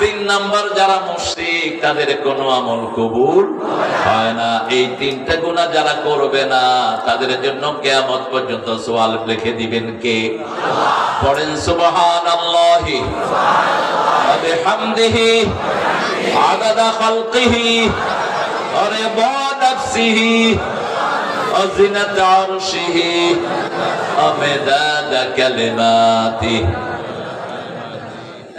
তিন নাম্বার যারা মুশরিক তাদের কোনো আমল কবুল হয় না। এই তিনটা গুনাহ যারা করবে না তাদের জন্য কিয়ামত পর্যন্ত সওয়াল লিখে দিবেন কে? পড়েন সুবহানাল্লাহি ওয়া বিহামদিহি আদাদা খালকিহি ওয়া রিদা নাফসিহি ওয়া জিনাত আরশিহি ওয়া মিদাদা কালিমাতিহি।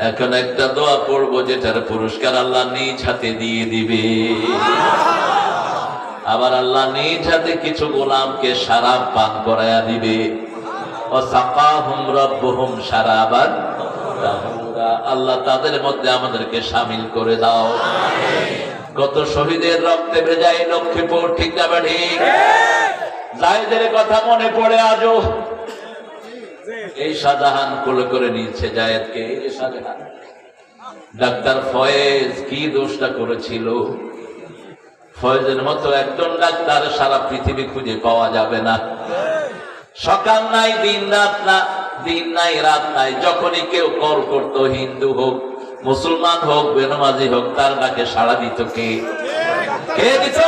এখন একটা দোয়া পড়বো যেটার পুরস্কার আল্লাহ নিজ হাতে দিয়ে দিবে। আবার আল্লাহ নিজ হাতে কিছু গোলামকে শরাব পান করায়া দিবে। ওয়াসাকাহুম রাব্বুহুম শারাবান তাহুরা। আল্লাহ তাদের মধ্যে আমাদেরকে শামিল করে দাও। কত শহীদের রক্তে ভেজা এই লক্ষ্মীপুর, ঠিক না ঠিক? জায়েদের কথা মনে পড়ে আজও। এই শাহজাহান কোলে করে নিয়েছে জায়েদকে। এই শাহজাহান ডাক্তার ফয়েজ কি দোষটা করেছিল? ফয়েজের মতো একজন ডাক্তার সারা পৃথিবী খুঁজে পাওয়া যাবে না। সকাল নাই দিন রাত না, দিন নাই রাত নাই, যখনই কেউ কল করতো, হিন্দু হোক মুসলমান হোক বেনামাজি হোক, তার ডাকে সাড়া দিত কে? কে দিত?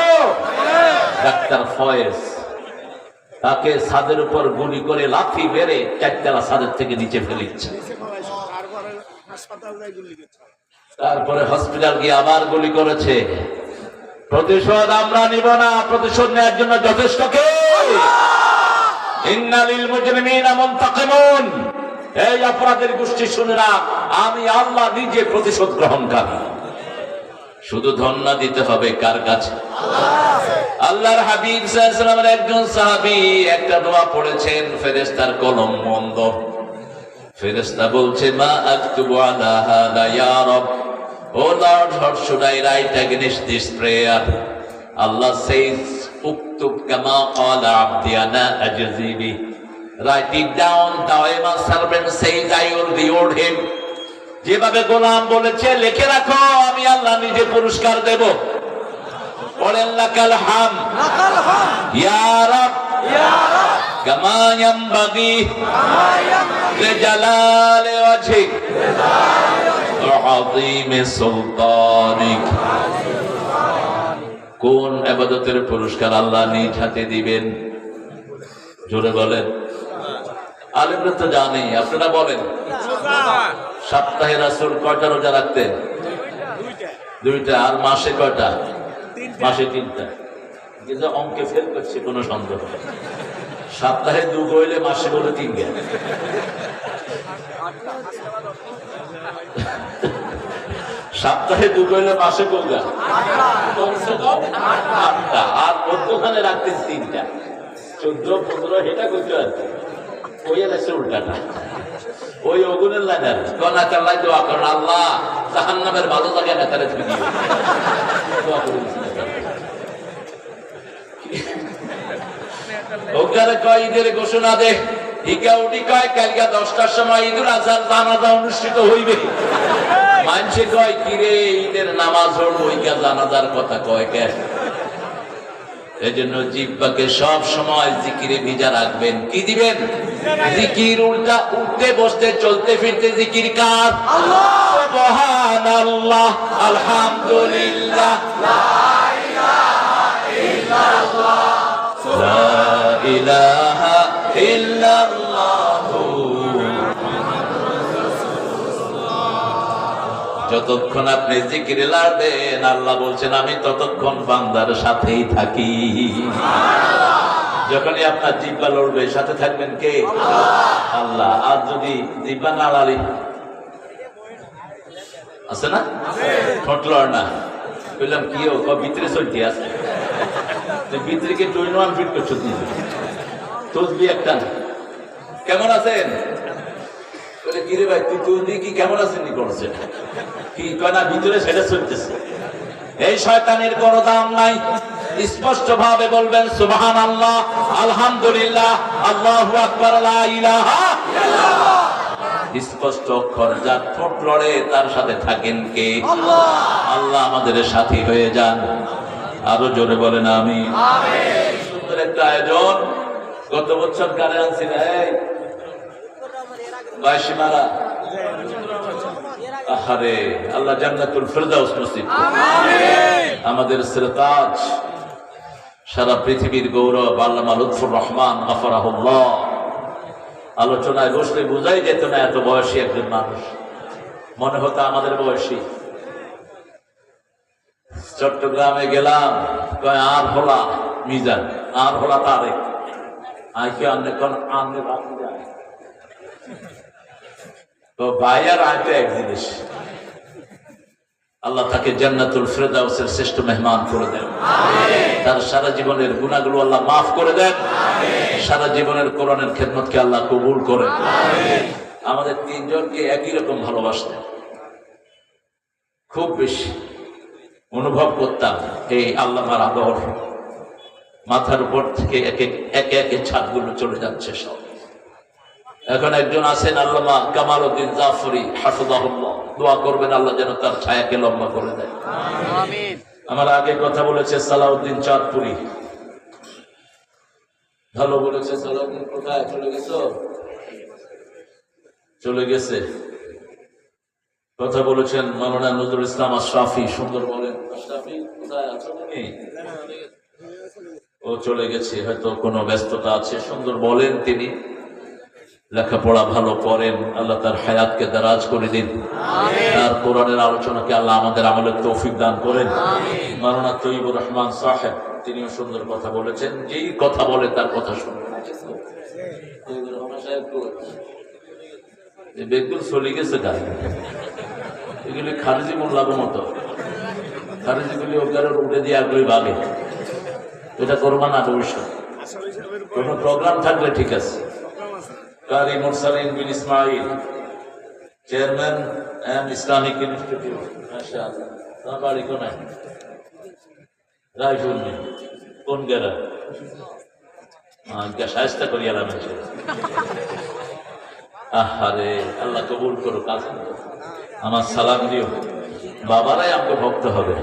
ডাক্তার ফয়েজ। তাকে ছাদের উপর গুলি করে লাথি মেরে চারতলা ছাদের থেকে নিচে ফেলেছে। তারপরে হসপিটাল গিয়ে আবার গুলি করেছে। প্রতিশোধ আমরা নিব না, প্রতিশোধ নেওয়ার জন্য যথেষ্ট কে? ইন্নালিল মুজরিমিনা মুনতাকিমুন। এই অপরাধের গোষ্ঠী শুনে রাখ, আমি আল্লাহ নিজে প্রতিশোধ গ্রহণকারী। শুধু ধন্যবাদ দিতে হবে কার কাছে? আল্লাহর হাবিব সাল্লাল্লাহু আলাইহি ওয়াসাল্লামের একজন সাহাবী একটা দোয়া পড়েছেন, ফেরেশতার কলম বন্ধ। ফেরেশতা বলছে, মা আকতুবু আলা হাদা ইয়া রব, ও Lord, what should I write against this prayer? Allah says, uktub kama qala abdi ana ajzi bi. Write it down, thou my servant says I will reward him. যেভাবে গোলাম বলেছে লিখে রাখো, আমি আল্লাহ নিজে পুরস্কার দেব। বলেন লাকাল হাম ইয়া রব কামা ইয়ামবাগি লিজালালি ওয়াজহিক ওয়া আযীমি সুলতানিক। কোন ইবাদতের পুরস্কার আল্লাহ নিজ হাতে দিবেন? জোরে বলেন। আলেমরা তো জানে, আপনারা বলেন। সপ্তাহে রাসূল কয়টা রোজা রাখতেন? দুইটা। আর মাসে কয়টা? মাসে তিনটা। কিন্তু অঙ্কে ফেল করছে, কোনো সন্দেহ নেই। সপ্তাহে দু হইলে মাসে বলে তিন গে। সপ্তাহে দু হইলে মাসে কোনটা? কমসে কম 8টা। আর মধ্যখানে রাখতেন 3টা। 14, 15 এটা করতে পারতেন। ওই এলাকার উল্টাটা, ওই ওগুনের লাইনার কনা চাল্লাই দোয়া করেন, আল্লাহ জাহান্নামের ভালো জায়গায় নেতারে তুমি দিও। দোয়া করে ওখানে কয় ঈদের ঘোষণা দে, ইকা উঠি কয় কালকে 10টার সময় ঈদুল আজহার জানাজা অনুষ্ঠিত হইবে। মানুষে কয় কিরে ঈদের নামাজ হলো, ওইকা জানাজার কথা কয় কে? এজন্য জিহ্বাকে সব সময় জিকিরে ভিজা রাখবেন। কি দিবেন? জিকির। উল্টা উঠতে বসতে চলতে ফিরতে জিকির কার? আল্লাহ। সুবহানাল্লাহ, আলহামদুলিল্লাহ, লা ইলাহা ইল্লাল্লাহ, লা ইলাহা ইল্লাল্লাহ। যতক্ষণ আপনি জিকিরে লাগবেন, আল্লাহ বলছেন আমি ততক্ষণ বান্দার সাথেই থাকি। যখনই আপনার জিহ্বা লড়বে, সাথে থাকবেন কে? আল্লাহ। আর যদি জিহ্বা না লড়ে, আছে না ঠোঁট লড় না, বললাম কি ও ভিতরে চলতে আছে, ভিতরে 21 ফিট করছো তসবি একটা। কেমন আছেন? কিরে ভাই তুই তসবি কি কেমন আছেন নি করছে কি কয় না, ভিতরে সেটা চলতেছে। এই শয়তানের কোনো দাম নাই। স্পষ্ট ভাবে বলবেন সুবহানাল্লাহ, আলহামদুলিল্লাহ, আল্লাহু আকবার, লা ইলাহা ইল্লাল্লাহ। স্পষ্ট অক্ষর। যার ঠোঁট লড়ে তার সাথে থাকেন কে? আল্লাহ। আল্লাহ আমাদের সাথী হয়ে যান। আরো জোরে বলেন আমিন। আমিন। সুন্দর একটা আয়োজন। গত বছর কারে আনছিল? এই বাইশিমারা আহারে আল্লাহ জান্নাতুল ফিরদাউস নসিব আমিন। আমাদের সিরাজ সারা পৃথিবীর গৌরব আল্লামা লুৎফুর রহমান গফরাহুল্লাহ আলোচনায় বসলে বোঝাই যেত না এত বয়সী একজন মানুষ, মনে হতো আমাদের বয়সী। চট্টগ্রামে গেলাম, কয় আর হলা মিজান, আর হলা তারেক, আইকে আনলে কোন আনলে বাকি যায় তো ভাই আর আইতে এক জিনিস। আল্লাহ তাকে জান্নাতুল ফিরদাউসের শ্রেষ্ঠ মেহমান করে দেন, তার সারা জীবনের গুনাহগুলো আল্লাহ মাফ করে দেন, সারা জীবনের কোরআনের খেদমতকে আল্লাহ কবুল করেন। আমাদের তিনজনকে একই রকম ভালোবাসতেন, খুব বেশি অনুভব করতাম এই আল্লাহর আদর। মাথার উপর থেকে একে একে ছাদগুলো চলে যাচ্ছে সব। এখন একজন আছেন আল্লামা কামাল উদ্দিন জাফরি হাফিজাহুল্লাহ, দোয়া করবেন আল্লাহ যেন তার ছায়াকে লম্বা করে দেয়। আমিন। আমার আগে কথা বলেছে সালাউদ্দিন চাঁদপুরি, ভালো বলেছে। সালাউদ্দিন কোথায় চলে গেছো? চলে গেছে। কথা বলেছেন মাওলানা নজরুল ইসলাম আশরাফি, সুন্দর বলেন। আশরাফি কোথায় আছো তুমি? ও চলে গেছে, হয়তো কোনো ব্যস্ততা আছে। সুন্দর বলেন তিনি, লেখাপড়া ভালো করেন, আল্লাহ তার হায়াতকে দারাজ করে দিন, তার কোরআনের আলোচনাকে আল্লাহ আমাদের আমলের তৌফিক দান করেন। মাওলানা তৈয়বুর রহমান সাহেব, তিনিও সুন্দর কথা বলেছেন। যেই কথা বলে তার কথা শুনবেন। তৈয়বুর রহমান সাহেব বেগুন চলে গেছে গাড়ি, এগুলি খারিজি মোল্লার মতো, খারিজিগুলি ওগারে উঠে দিয়ে আগ্রহী ভাগে। এটা করবা না ভবিষ্যৎ, কোনো প্রোগ্রাম থাকলে ঠিক আছে। কারি মুরসালিন বিন ইসমাইল, চেয়ারম্যান ইসলামিক ইনস্টিটিউট, মাশাআল্লাহ। তোমার বাড়ি কোনায়? রায়পুর। কোন গেরা? শায়েস্তা করি আলাম। আহারে আল্লাহ কবুল করো কাজ। আমার সালাম দিও। বাবারাই আমাকে ভক্ত হবে,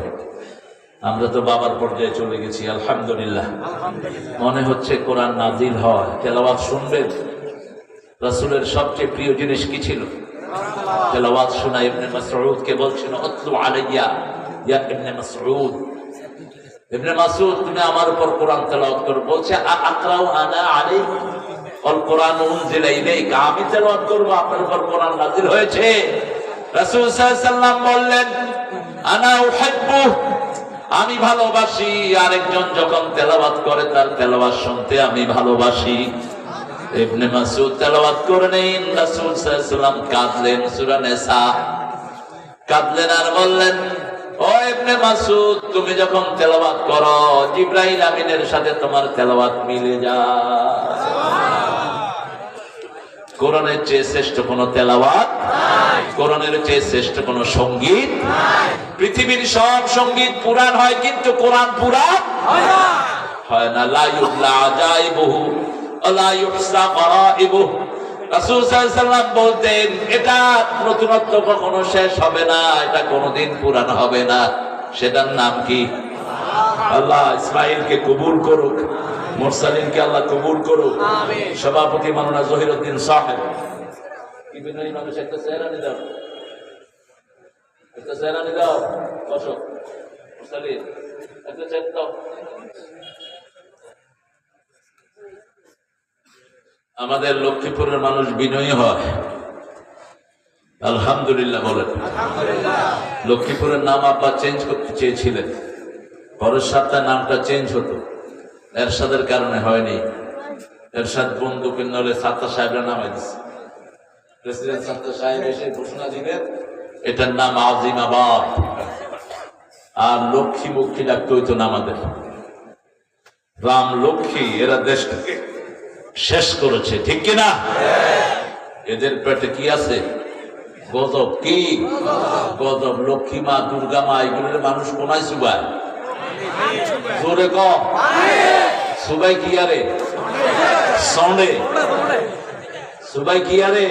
আমরা তো বাবার পর্যায়ে চলে গেছি। আলহামদুলিল্লাহ। মনে হচ্ছে কোরআন নাজিল হয়, তেলাওয়াত শুনবেন। রাসূলের সবচেয়ে প্রিয় জিনিস কি ছিল? তেলাওয়াত শোনা। ইবনে মাসউদ কে বলছেন, উতলু আলাইয়া ইয়া ইবনে মাসউদ, ইবনে মাসউদ তুমি আমার উপর কোরআন তেলাওয়াত করো। বলছে আকরাউ আনা আলাইহি আল কোরআন উনজিলা ইলাইকা, আমি তেলাওয়াত করব, আপনার উপর কোরআন নাজিল হয়েছে। রাসূল সাল্লাল্লাহু আলাইহি সাল্লাম বললেন, আনা উহিব্বু, আমি ভালোবাসি। আরেকজন যখন তেলাওয়াত করে তার তেলাওয়াত শুনতে আমি ভালোবাসি। ইবনে মাসউদ তেলাওয়াত করেন, রাসূল সাল্লাল্লাহু আলাইহি সাল্লাম কাঁদলেন। সূরা নিসা কাঁদলেন আর বললেন, ও ইবনে মাসউদ, তুমি যখন তেলাওয়াত করো জিবরাইল আমিনের সাথে তোমার তেলাওয়াত মিলে যায়। কোরআনের চেয়ে শ্রেষ্ঠ কোন তেলাওয়াত নাই, কোরআনের চেয়ে শ্রেষ্ঠ কোন সঙ্গীত নাই। পৃথিবীর সব সঙ্গীত পুরাণ হয়, কিন্তু কোরআন পুরাণ হয় না। লা ইউলা আজাইবুহু ওয়ালা ইউহসা গরাইবুহু। রাসূল সাল্লাল্লাহু আলাইহি সাল্লাম বলতেন, এটা নতুনত্ব কখনো শেষ হবে না, এটা কোনোদিন পুরাণ হবে না। সেটার নাম কি? আল্লাহ ইসমাইলকে কবুল করুক, মুরসালিনকে আল্লাহ কবুল করুক। আমিন। সভাপতি মাওলানা জহিরউদ্দিন সাহেব, কি বিনয়ী মানুষ, একটা চেহারা নিয়ে দাও, একটা চেহারা নিয়ে দাও। বসো মুরসালিন, একটা চেহারা দাও। আমাদের লক্ষ্মীপুরের মানুষ বিনয়ী হয়, আলহামদুলিল্লাহ বলেন। লক্ষ্মীপুরের নাম আব্বা চেঞ্জ করতে চেয়েছিলেন, পরের সপ্তাহে নামটা চেঞ্জ হতো, এরশাদের কারণে হয়নি। এরশাদ বন্ধু কিনলে সাত্তার সাহেবরা নামাই দিচ্ছে। প্রেসিডেন্ট সাত্তার সাহেব এসে ঘোষণা দিলেন এটার নাম আজিমাবাদ। আর লক্ষ্মী মুখী ডাকতে হইতো না আমাদের, রাম লক্ষ্মী। এরা দেশটাকে শেষ করেছে, ঠিক কিনা? এদের পেটে কি আছে? গজব। কি গজব? লক্ষ্মী মা, দুর্গা মা, এগুলোর মানুষ কোনায় সুবায়? জোরে কম। সুবাই কি আরে? সন্ডে। সুবাই কি আরে?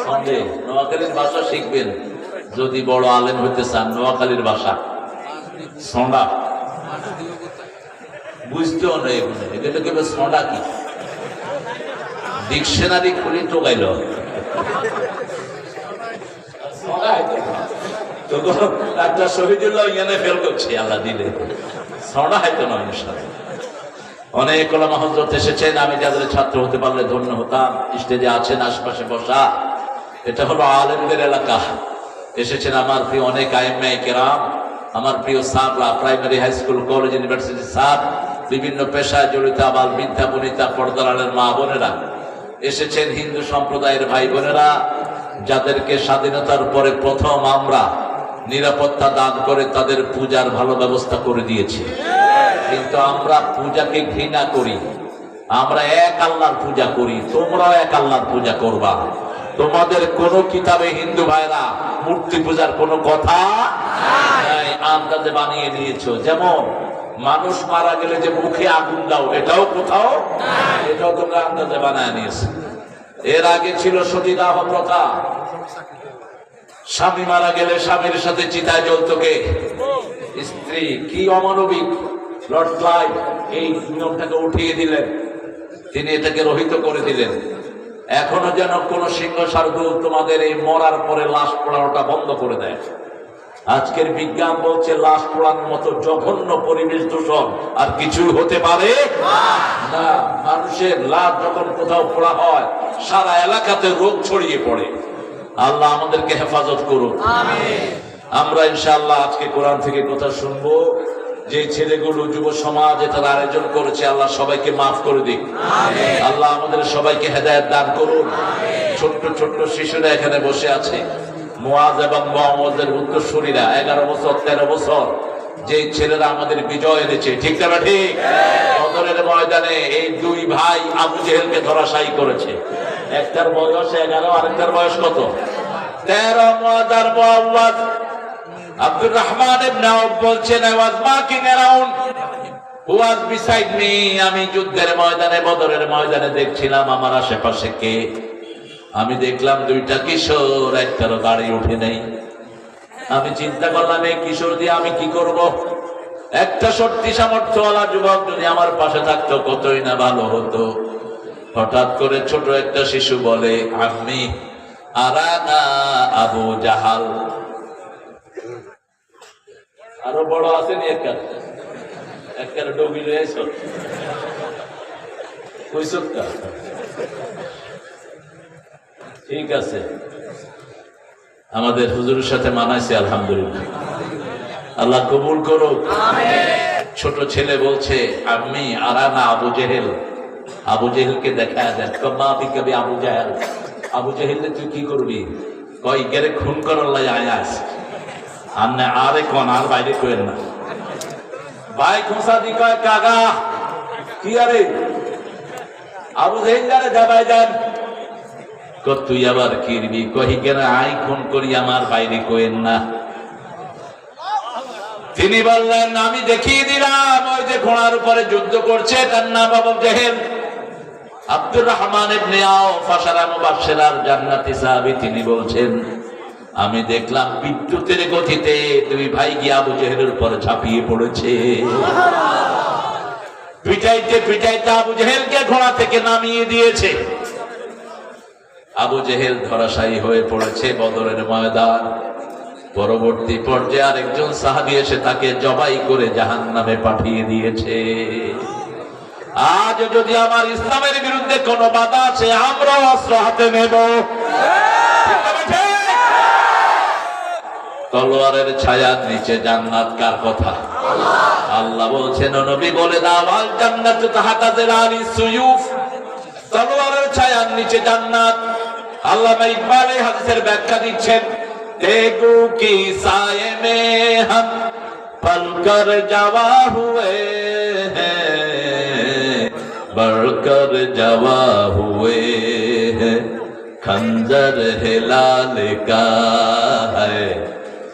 সন্ডে। নোয়াখালীর ভাষা শিখবেন যদি বড় আলেম হইতে চান। নোয়াখালীর ভাষা সন্ডা বুঝতেও নেই, এটা কেবল সন্ডা কি ডিকশনারি খুলি টোকাইল। ডাক্তার শহীদুল্লাহ ইয়ানে ফেল করছি আল্লাহ দিলে ছড়া হয়তো নয় ইনশাআল্লাহ। অনেক ওলামা হযরত এসেছেন, আমি যাদের ছাত্র হতে পারলে ধন্য হতাম। স্টেজে আছেন, আশপাশে বসা, এটা হলো আলেমদের এলাকা। এসেছেন আমার প্রিয় অনেক আইম্মায়ে কেরাম, আমার প্রিয় সাররা, primary, high school, college, university sir, বিভিন্ন পেশায় জড়িত আবাল বিদ্যা বনিতা পর্দারের মা বোনেরা এসেছেন, হিন্দু সম্প্রদায়ের ভাই বোনেরা, যাদেরকে স্বাধীনতার পরে প্রথম আমরা নিরাপত্তা দান করে তাদের পূজার ভালো ব্যবস্থা করে দিয়েছি। কিন্তু আমরা পূজাকে ঘৃণা করি, আমরা এক আল্লাহর পূজা করি, তোমরাও এক আল্লাহর পূজা করবা। তোমাদের কোন কিতাবে হিন্দু ভাইরা মূর্তি পূজার কোন কথা নাই, আন্দাজে বানিয়ে নিয়েছো। যেমন মানুষ মারা গেলে যে মুখে আগুন দাও, এটাও কোথাও, এটাও তোমরা আন্দাজে বানায় নিয়েছো। এর আগে ছিল সতীদাহ প্রথা, স্বামী মারা গেলে স্বামীর সাথে চিতায় জ্বলত কে? স্ত্রী। কি অমানবিক! লর্ড ক্লাইভ এই নিয়মটাকে উঠিয়ে দিলেন, তিনি এটাকে রহিত করে দিলেন। এখনো যেন কোন সিংহ শার্দুল তোমাদের এই মরার পরে লাশ পোড়ানোটা বন্ধ করে দেয়। আজকের বিজ্ঞান বলছে লাশ পোড়ানোর মতো জঘন্য পরিবেশ দূষণ আর কিছু হতে পারে না। মানুষের লাশ যখন কোথাও পোড়া হয় সারা এলাকাতে রোগ ছড়িয়ে পড়ে। আল্লাহ আমাদেরকে হেফাজত করুন। আমরা ইনশাআল্লাহ আজকে কোরআন থেকে কথা শুনবো। যে ছেলেগুলো যুব সমাজ তারা আয়োজন করেছে, আল্লাহ সবাইকে মাফ করে দিক। আল্লাহ আমাদের সবাইকে হেদায়েত দান করুন। ছোট্ট ছোট্ট শিশুরা এখানে বসে আছে, মুআজ এবং মুআওয়াজের উত্তরসূরিরা, 11 বছর 13 বছর, যে ছেলেরা আমাদের বিজয় এনেছে, ঠিক না ঠিক? বদরের ময়দানে এই দুই ভাই আবু জেহেলকে ধরাশায়ী করেছে। একটার বয়স 11, আরেকটার বয়স কত? 13। মুআজ আর মুআওয়াজ। আব্দুর রহমান ইবনে আউফ বলছেন, I was marking around, who was beside me? আমি যুদ্ধের ময়দানে, বদরের ময়দানে দেখছিলাম আমার আশেপাশে কে। আমি দেখলাম দুইটা কিশোর, একটারও গাড়ি উঠে নেই। আমি চিন্তা করলাম এই কিশোর দিয়ে আমি কি করব? একটা শক্তি সামর্থ্যওয়ালা যুবক যদি আমার পাশে থাকতো কতই না ভালো হতো। হঠাৎ করে ছোট একটা শিশু বলে, আম্মি আরানা আবু জাহাল। আরো বড় আসেনি একটা ডগি রয়েছ ঠিক আছে, আমাদের হুজুরের সাথে মানাইছে আলহামদুলিল্লাহ। আল্লাহ কবুল করুক। ছোট ছেলে বলছে, আমি আরানা আবু জেহেল। আবু জেহেলকে দেখা দেন, কমা বিকাবি আবু জাহেল। আবু জেহেল তুই কি করবি? কই গেরে খুন করার লাই আয়াস। আন্নে আরে কোন আর বাইরে কইেন না। ভাই খোসা দি কয়, কাগা কি আরে আবু জেহেল জানে যাবাই যান। তুই আবার কিরবি? কহি কেন আই খুন করি, আমার বাইরে কইেন না। তিনি বললেন, আমি দেখিয়ে দিলাম ওই যে ঘোড়ার উপরে যুদ্ধ করছে, তার নাম আবু জেহেল। আব্দুর রহমান ইবনে আউফ আশারা মুবাশশিরার জান্নাতি সাহাবী, তিনি বলছেন, আমি দেখলাম বিদ্যুতের গতিতে দুই ভাই গিয়ে আবু জেহেলের উপর ঝাঁপিয়ে পড়েছে। পিটাইতে পিটাইতে আবু জেহেলকে ঘোড়া থেকে নামিয়ে দিয়েছে। আবু জেহেল ধরাশায়ী হয়ে পড়েছে বদরের ময়দান। পরবর্তী পর্যায়ে আরেকজন সাহাবী এসে তাকে জবাই করে জাহান্নামে পাঠিয়ে দিয়েছে। আজ যদি আমার ইসলামের বিরুদ্ধে কোনো বাধা আছে, আমরা অস্ত্র হাতে নেব। তলোয়ারের ছায়ার নিচে জান্নাত কার কথা? আল্লাহ বলছেন, নবী বলে দাও, আল জান্নাতু তাহতা জিলালি সুয়ুফ। তলোয়ারের ছায়ার নিচে জান্নাত। আল্লামা ইকবাল এই হাদিসের ব্যাখ্যা দিচ্ছেন, দেখো কি সায়ে মে হাম পলকর জাওয়া হুয়ে হ্যাঁ, বড়কর জাওয়া হুয়ে হ্যাঁ, খঞ্জর হিলাল কা হ্যায়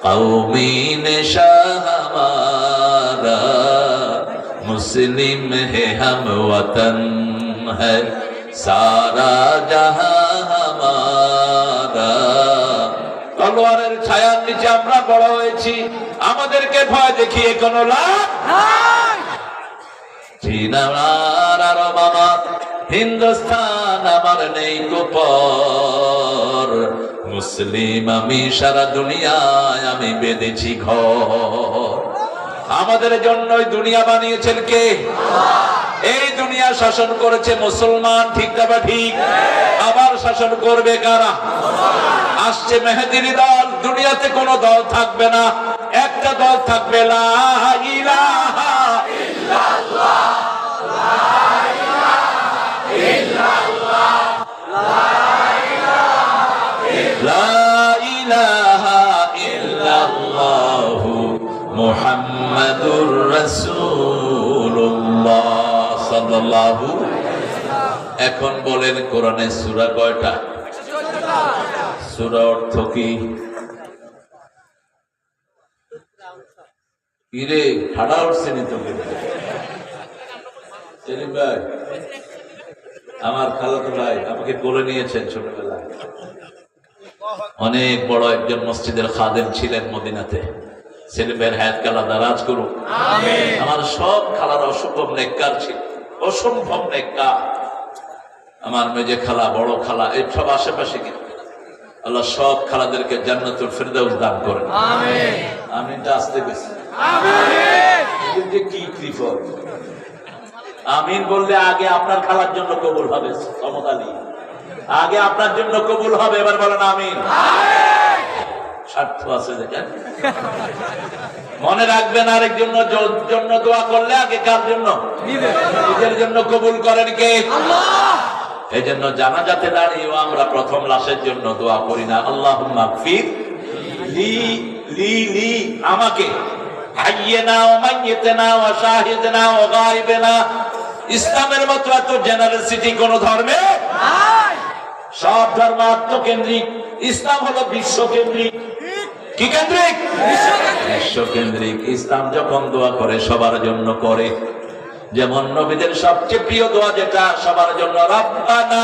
কওমি নিশা हमारा, मुस्लिम है हम वतन है सारा जहां हमारा। তলোয়ারের ছায়ার নিচে আমরা বড় হয়েছি, আমাদেরকে ভয় দেখিয়ে কোনো লাভ নাই। চীন আমার আরব আমার, হিন্দুস্তান আমার নেই কোপর, মুসলিম আমি, সারা দুনিয়ায় আমি বেঁধেছি ঘর। আমাদের জন্যই দুনিয়া বানিয়েছেন কে? এই দুনিয়া শাসন করেছে মুসলমান, ঠিক না বা ঠিক? আবার শাসন করবে কারা? আসছে মেহেদির দল। দুনিয়াতে কোন দল থাকবে না, একটা দল থাকবে, লা ইলাহা ইল্লাল্লাহ, লা ইলাহা ইল্লাল্লাহ, লা ইলাহা ইল্লাল্লাহ মুহাম্মাদুর রাসূলুল্লাহ সাল্লাল্লাহু। এখন বলেন কোরআনের সূরা কয়টা? সূরা অর্থ কি? কিরে খাড়া উঠছে নি তোকে? সেলিম ভাই, আমার খালাতো ভাই, আমাকে কোলে নিয়েছেন ছোটবেলায়। অনেক বড় একজন মসজিদের খাদেম ছিলেন মদিনাতে। সেলিম ভাইয়ের হায়াত কালা দারাজ করুক। আমার সব খালারা অসম্ভব নেককার ছিল, অসম্ভব নেককার। আমার মেজে খালা, বড় খালা, এই সব আশেপাশে কিন্তু আল্লাহ সব খালাদেরকে জান্নাতুল ফেরদাউস দান করেন। আমিন। আমিনটা আসতে বেশি। আমিন। কি কৃপা! আমিন বললে আগে আপনার খালার জন্য কবুল হবে। সমতালি আগে আপনার জন্য কবুল হবে। এবার বলেন আমিন। স্বার্থ আছে দেখেন, মনে রাখবেন। আরেকজনের জন্য দোয়া করলে আগে কার জন্য? নিজের জন্য কবুল করেন কে? আল্লাহ। এই জন্য জানাজাতে দাঁড়িয়েও আমরা প্রথম লাশের জন্য দোয়া করি না, আল্লাহুম্মা গফির লি লি লি, আমাকে, হাইয়িনা ওয়া মাইয়িতিনা ওয়া শাহিদিনা ওয়া গায়িবিনা। ইসলামের মতো এত জেনারেসিটি কোন ধর্মে নাই। সব ধর্ম আত্মকেন্দ্রিক, ইসলাম হলো বিশ্বকেন্দ্রিক। কি কেন্দ্রিক? বিশ্বকেন্দ্রিক। ইসলাম যখন দোয়া করে সবার জন্য করে। যেমন নবীদের সবচেয়ে প্রিয় দোয়া যেটা সবার জন্য, রব্বানা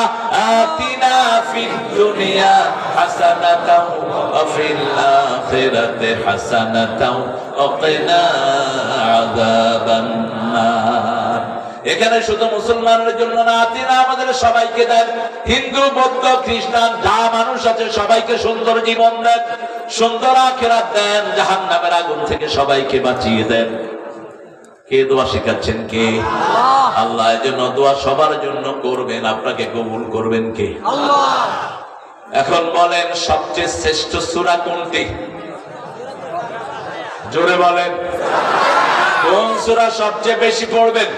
আতিনা ফিদ দুনিয়া হাসানাতাও ওয়া ফিল আখিরাতি হাসানাতাও ওয়া কিনা আযাবান নার। এখানে শুধু মুসলমানদের জন্য না, আতিনা আমাদের সবাইকে দেন। হিন্দু, বৌদ্ধ, খ্রিস্টান যা মানুষ আছে সবাইকে সুন্দর জীবন দেন, সুন্দর আখিরাত দেন, জাহান্নামের আগুন থেকে সবাইকে বাঁচিয়ে দেন। কে দোয়া শেখাচ্ছেন? কে? আল্লাহ। এই জন্য দোয়া সবার জন্য করবেন, আপনাকে কবুল করবেন কে? আল্লাহ। এখন বলেন সবচেয়ে শ্রেষ্ঠ সূরা কোনটি? জোরে বলেন। কোন সূরা সবচেয়ে বেশি পড়বেন?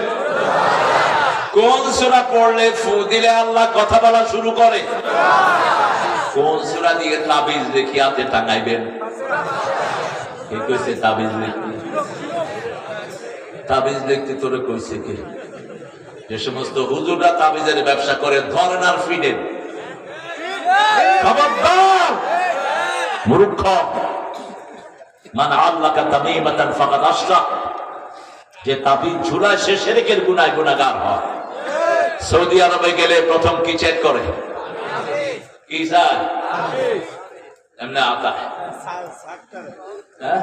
কোন সূরা পড়লে ফু দিলে আল্লাহ কথা বলা শুরু করে? কোন সূরা দিয়ে তাবিজ দেখি হাতে টাঙাইবেন? কে কইছে তাবিজ দেখি? তাবিজ দেখতে তোরে কইছে কে? যে সমস্ত হুজুররা তাবিজের ব্যবসা করে, ধরেন আর ফিডেন। খবরদার মূর্খ! মান আল্লাকা তামিমাতান ফাকাদ আশরাক। যে তাবিজ ঝুলায় সে শিরকের গুনায় গুনাহগার হয়। সৌদি আরবে গেলে প্রথম কি চেক করে? কি স্যার? এমনি আতা হ্যাঁ,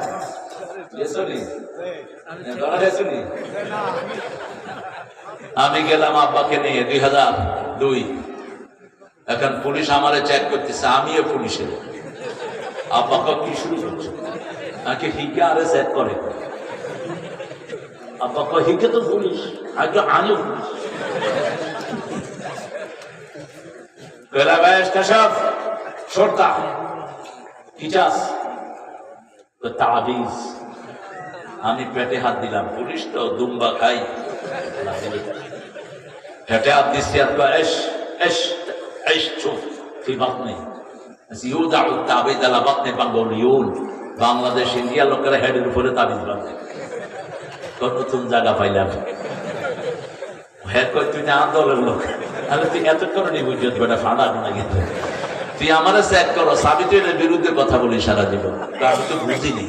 আমি গেলাম আব্বাকে নিয়ে 2002। এখন পুলিশ আমারে চেক করতেছে, আমিও পুলিশের। আব্বাকে কি শুরু করছে? নাকি হিকে আরে চেক করে? আব্বাকে হিকে তো পুলিশ, আগে আমিও পুলিশ। কইলা ভাই স্টেশন শর্তা কি চাস? তাবিজ। আমি পেটে হাত দিলাম, পুলিশ তো দুম্বা খাই, পেটে হাত দিচ্ছি। বাংলাদেশ ইন্ডিয়া লোকেরা হেডের উপরে তাবিজ বাঁধে। নতুন জায়গা পাইলাম। হ্যাঁ কই তুই না আন্দোলনের লোক, তাহলে তুই এত করে নি বুঝত বেটা ফাঁড়া না কিন্তু তুই আমার চেক করো, সাবিত্রীর বিরুদ্ধে কথা বলি সারা জীবন। আমি তো বুঝিনি।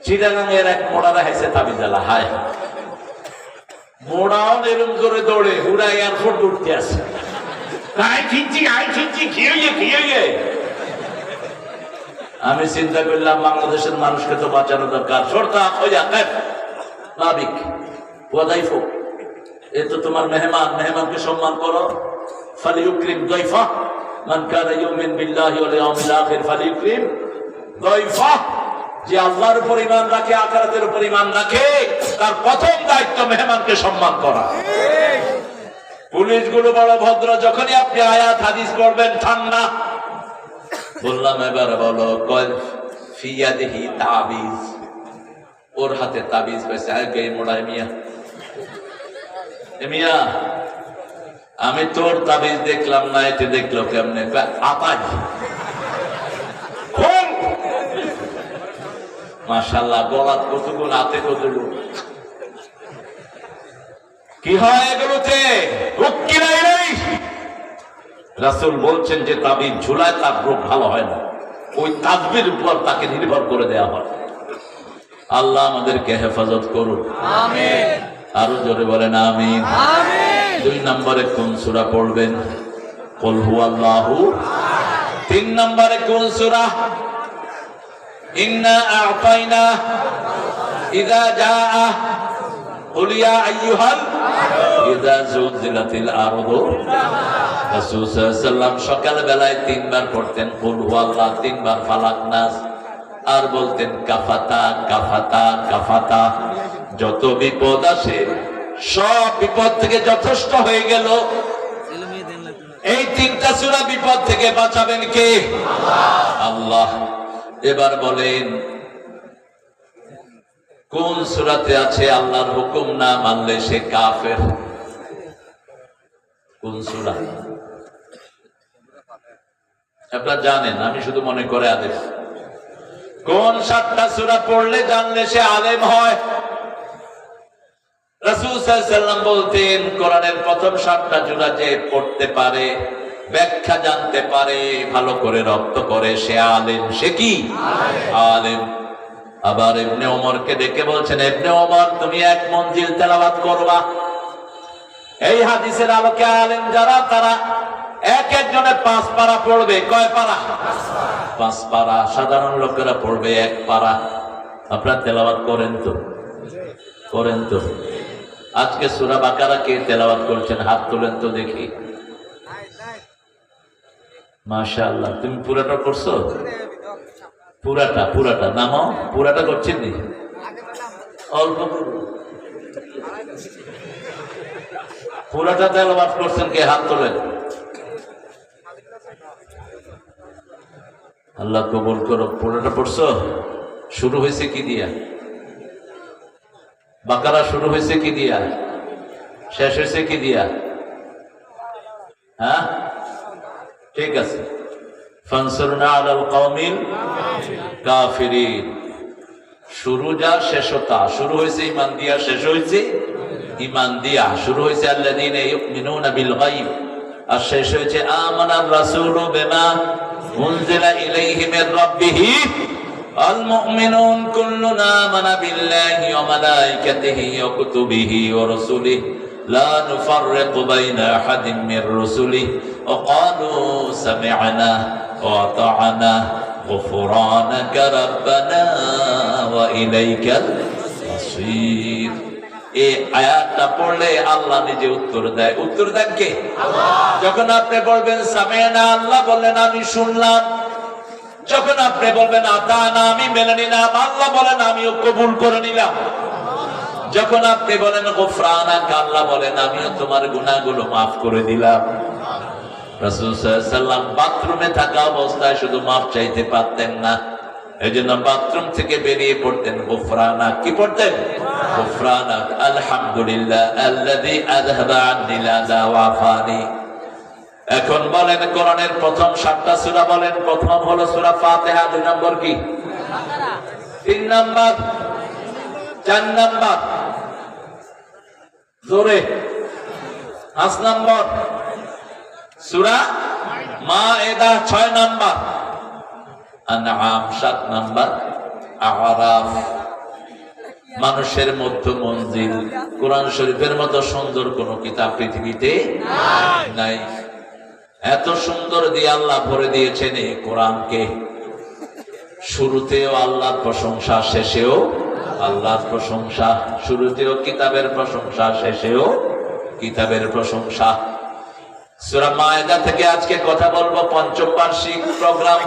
চিটাগাঙের এক মোড়া দেখাইছে তাবিজালা, হায় মোড়াও এরম করে দৌড়ে হুড়া এয়ারপোর্ট উঠতে আসে। আমি চিন্তা করলাম বাংলাদেশের মানুষকে তো বাঁচানো দরকার। এ তো তোমার মেহমান, মেহমানকে সম্মান করো। ফালিউকরিম দয়ফা, মান কানা ইউমিন বিল্লাহি ওয়াল ইয়াউমিল আখির ফালিউকরিম দাইফা। যে আল্লাহর উপর ঈমান রাখে, আখিরাতের উপর ঈমান রাখে, তার প্রথম দায়িত্ব মেহমানকে সম্মান করা। পুলিশগুলো বড় ভদ্র, যখনই আপনি আয়াত হাদিস পড়বেন ঠান্ডা। বললাম এবার বলো, কয় ফিয়াদিহি তাবিজ, ওর হাতে তাবিজ পেয়েছে। আগে মোড়ায় মিয়া, মিয়া আমি তোর তাবিজ দেখলাম না, এতে দেখলো কেমনে? আতাজ। মাশাআল্লাহ, গলাত কতগুলো, হাতে কতগুলো। কি হয় এগুলোতে? রাসূল বলছেন যে তাবিজ ঝুলায় তার রোগ ভালো হয় না, ওই তাকবীর উপর তাকে নির্ভর করে দেওয়া হয়। আল্লাহ আমাদেরকে হেফাজত করুন, আমিন। আরো জোরে বলেন আমিন, আমিন। 2 নম্বরে কোন সূরা পড়বেন? কুল হুয়াল্লাহু। 3 নম্বরে কোন সূরা? ইন্না আ'তাইনা ইযা জাআ কুল ইয়া আইয়ুহাল ইযা যুলজিলাতিল আরদু। রাসূল সাল্লাল্লাহু আলাইহি ওয়াসাল্লাম সকাল বেলায় 3 বার পড়তেন কুল হুয়াল্লাহ, 3 বার ফালাক নাস, আর বলতেন কাফাতা কাফাতা কাফাতা। যত বিপদ আসে সব বিপদ থেকে যথেষ্ট হয়ে গেল। এই 3টা সূরা বিপদ থেকে বাঁচাবেন কে? আল্লাহ। এবার বলেন কোন সূরাতে আছে আল্লাহর হুকুম না মানলে সে কাফের? কোন সূরা? আপনারা জানেন, আমি শুধু মনে করে আদেশ। কোন 7টা সূরা পড়লে জানলে সে আলেম হয়? রাসূল সাল্লাল্লাহু আলাইহি ওয়াসাল্লাম বলতেন কোরআনের প্রথম 7টা সূরা যে পড়তে পারে, ব্যাখ্যা জানতে পারে, ভালো করে রপ্ত করে, সে আলেম। সে কি? আলেম। আবার ইবনে ওমরকে ডেকে বলছেন, ইবনে ওমর তুমি 1 মঞ্জিল তেলাওয়াত করবা। এই হাদিসের আলোকে আলেম যারা, তারা এক জনে 5 পারা পড়বে। কয় পারা? 5 পারা। সাধারণ লোকেরা পড়বে 1 পারা। আপনারা তেলাওয়াত করেন তো? করেন তো? আজকে সূরা বাকারা কে তেলাওয়াত করছেন? হাত তোলেন তো দেখি। মাশাআল্লাহ, তুমি পুরাটা করছো? পুরাটা? পুরাটা নামো, পুরাটা করছেন নি? অল্প পুরাটা তেলাওয়াত করছেন কে? হাত তোলেন। আল্লাহ কবুল করো। পুরাটা পড়ছো? শুরু হয়েছে কি দিয়া? বাকারা শুরু হয়েছে কি দিয়া? শেষ হয়েছে কি দিয়া? হ্যাঁ, ঠিক আছে। ফানসুরনা আলাল কওমিল কাফিরিন। শুরু যা শেষ তা। শুরু হয়েছে ঈমান দিয়া, শেষ হয়েছে ঈমান দিয়া। শুরু হয়েছে আল্লাযীনা ইউমিনুনা বিল গায়ব, আর শেষ হয়েছে আমানার রাসূলু বিমা উনজিলা ইলাইহি মির রাব্বিহি আল মুমিনুন কুল্লুন আমানা বিল্লাহি ওয়া মালাইকাতিহি ওয়া কুতুবিহি ওয়া রাসূলিহি লা নুফাররিকু বাইনা আহাদিন মির রাসূলিহি ওয়া ক্বালু সামি'না ওয়া আতা'না গুফরানাকা রাব্বানা ওয়া ইলাইকাল মাসীর। এই আয়াতটা পড়লে আল্লাহ নিজে উত্তর দেয়। উত্তর দেন কে? আল্লাহ। যখন আপনি বলবেন সামি'না, আল্লাহ বলেন আমি শুনলাম। যখন আপনি বলবেন আতা'না, আমি মেনে নিলাম, আল্লাহ বলেন আমিও কবুল করে নিলাম। যখন আপনি বলেন গুফরানাকা, আল্লাহ বলেন আমিও তোমার গুনাহগুলো মাফ করে দিলাম। রাসূল সাল্লাল্লাহু আলাইহি ওয়াসাল্লাম বাথরুমে থাকা অবস্থায় শুধু মাফ চাইতে পারতেন না, এজন্য বাথরুম থেকে বেরিয়ে পড়তেন গুফরানাক। কি পড়তেন? গুফরানাক আলহামদুলিল্লাহ আল্লাযী আযহাবা আন্নী আযা ওয়া আফানি। এখন বলেন কোরআনের প্রথম 7টা সূরা বলেন। প্রথম হলো সূরা ফাতিহা। 2 নম্বর কি? 3 নম্বর? 4 নম্বর? জোরে। 5 নম্বর? সূরা মায়েদা। 6 নম্বর? আনআম। 7 নম্বর? আরাফ। মানুষের মধ্য মঞ্জিল। কোরআন শরীফের মতো সুন্দর কোন কিতাব পৃথিবীতে নাই। এত সুন্দর দিয়ে আল্লাহ ভরে দিয়েছেন এই কোরআনকে। শুরুতেও আল্লাহর প্রশংসা, শেষেও আল্লাহর প্রশংসা। শুরুতেও কিতাবের প্রশংসা, শেষেও কিতাবের প্রশংসা। সূরা মায়েদা থেকে আজকে কথা বলবো, পঞ্চম বার্ষিক প্রোগ্রাম।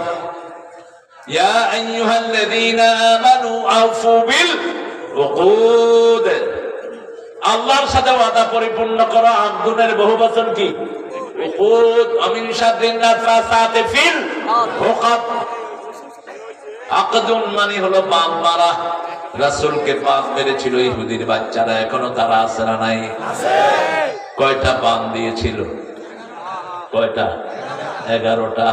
ইয়া আইয়ুহাল্লাযীনা আমানু আউফু বিল উকুদ, আল্লাহর সাথে ওয়াদা পরিপূর্ণ করো। আব্দুনের বহুবচন কি? উকুদ। আমিন শাররিন নাফাসাতি ফিল উকাদ। আকদুন মানে হলো বাঁধ মারা। রাসূলকে বাঁধ মেরেছিল ইহুদির বাচ্চারা, এখনো তারা আছে না নাই? আছে। কয়টা বাঁধ দিয়েছিল? কয়টা? 11টা।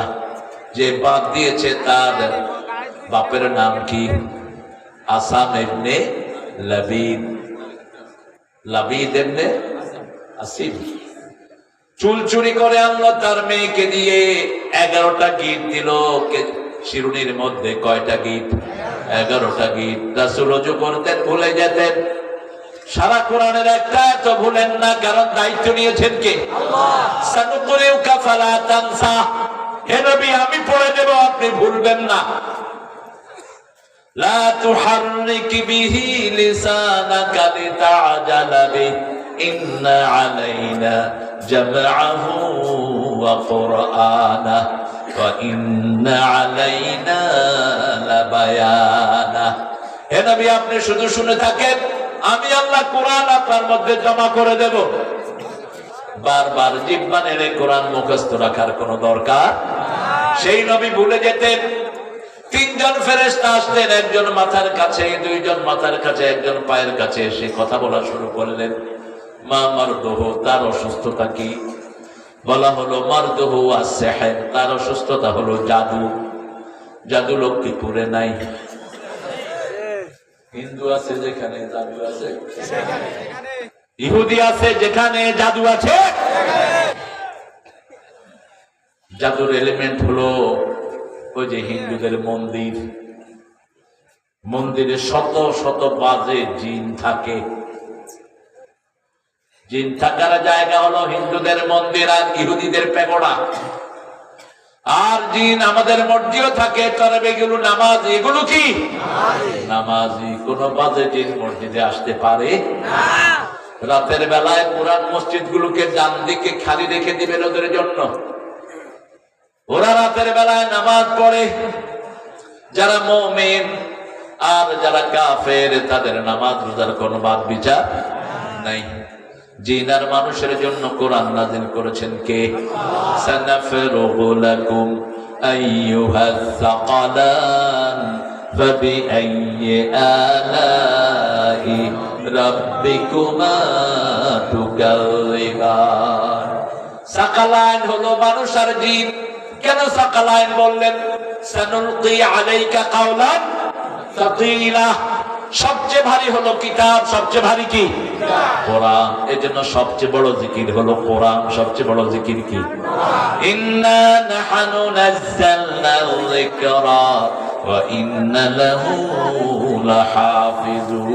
যে বাঁধ দিয়েছে তার বাপের নাম কি? আসাম ইবনে লাবিদ। লাবিদ ইবনে আসিম। চুল চুরি করে আনলো তার মেয়েকে দিয়ে, 11টা গিট দিল। শিরুনির মধ্যে কয়টা গিট? 11টা গিট। রাসূল ওযু করতেন, ভুলে যেতেন। সারা কোরআনের একটা তো ভুলেন না, কারণ দায়িত্ব নিয়েছেন কে? আল্লাহ। সানুকুরিউকা ফালা তানসা, হে নবী আমি পড়ে দেব, আপনি ভুলবেন না। লা তুহাররিক বিহি লিসানাকা লিতাআজালা বিহি ইন্না আলাইনা জামআহু ওয়া কুরআনাহু ওয়া ইন্না আলাইনা লাবায়ানাহু। হে নবী আপনি শুধু শুনে থাকেন, আমি আল্লাহ কোরআন আপনার মধ্যে জমা করে দেব। বারবার জিহ্বা নেড়ে কোরআন মুখস্থ রাখার কোনো দরকার। সেই নবী ভুলে যেতেন। 3জন ফেরেশতা আসলেন, একজন মাথার কাছে, 2জন মাথার কাছে, একজন পায়ের কাছে, এসে কথা বলা শুরু করলেন। মা মারদুহু, তার অসুস্থতা কি? বলা হলো মারদুহু আস-সিহর, তার অসুস্থতা হলো জাদু। জাদু লক্ষ্মীপুরে নাই। হিন্দু আছে যেখানে জাদু আছে, ইহুদি আছে যেখানে জাদু আছে। জাদুর এলিমেন্ট হলো ওই যে হিন্দুদের মন্দির, মন্দিরে শত শত বাজে জিন থাকে। জিন থাকার জায়গা হলো হিন্দুদের মন্দির আর ইহুদিদের প্যাগোডা। আর জিন আমাদের মসজিদেও থাকে, তবে এগুলো নামাজ। এগুলো কি নামাজি? কোন বাজে জিন মসজিদে আসতে পারে না। রাতের বেলায় পুরান মসজিদ গুলোকে ডান দিকে খালি রেখে দিবেন ওদের জন্য। ওরা রাতের বেলায় নামাজ পড়ে। যারা মুমিন আর যারা কাফের তাদের নামাজ রোজার কোনো বাদ বিচার নাই। জিন আর মানুষের জন্য কোরআন নাযিল করেছেন কে? সানাফরুগু লাকুম আইয়ুহাস সাকালান ফাবিআইয়ি আলাই রাব্বিকুমা তুকাযিবান। সাকালাইন হলো মানুষ আর জিন। কেন সাকালাইন বললেন? সানুলকি আলাইকা কাওলান সাকিলা, সবচেয়ে ভারী হলো কিতাব। সবচেয়ে ভারী কি? কোরআন। এজন্য সবচেয়ে বড় জিকির হলো কোরআন। সবচেয়ে বড় জিকির কি? ইন্না নাহনু নাযালনা যিকরা ওয়া ইন্না লাহু লাহাফিজুন।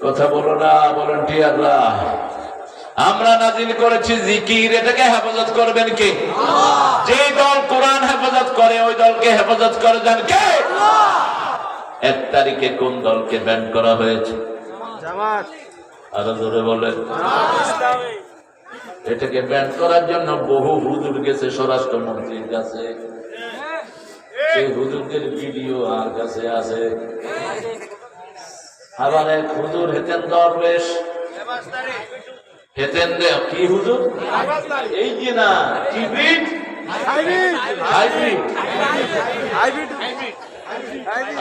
কথা বলো না, ভলান্টিয়াররা। আমরা নাযিল করেছি জিকির, এটাকে হেফাজত করবেন কে? আল্লাহ। যেই দল কোরআন হেফাজত করে ওই দলকে হেফাজত করে দেন কে? আল্লাহ। 1 তারিখে কোন দলকে ব্যান করা হয়েছে? জামাত। আরো জোরে বলেন। এটাকে ব্যান করার জন্য বহু হুজুর গেছে স্বরাষ্ট্রমন্ত্রীর কাছে। সেই হুজুরদের ভিডিও আর কাছে আছে। আবার এক হুজুর হেতেন দরবেশ, হেতেন কি হুজুর? এই যে না হাইব্রিড,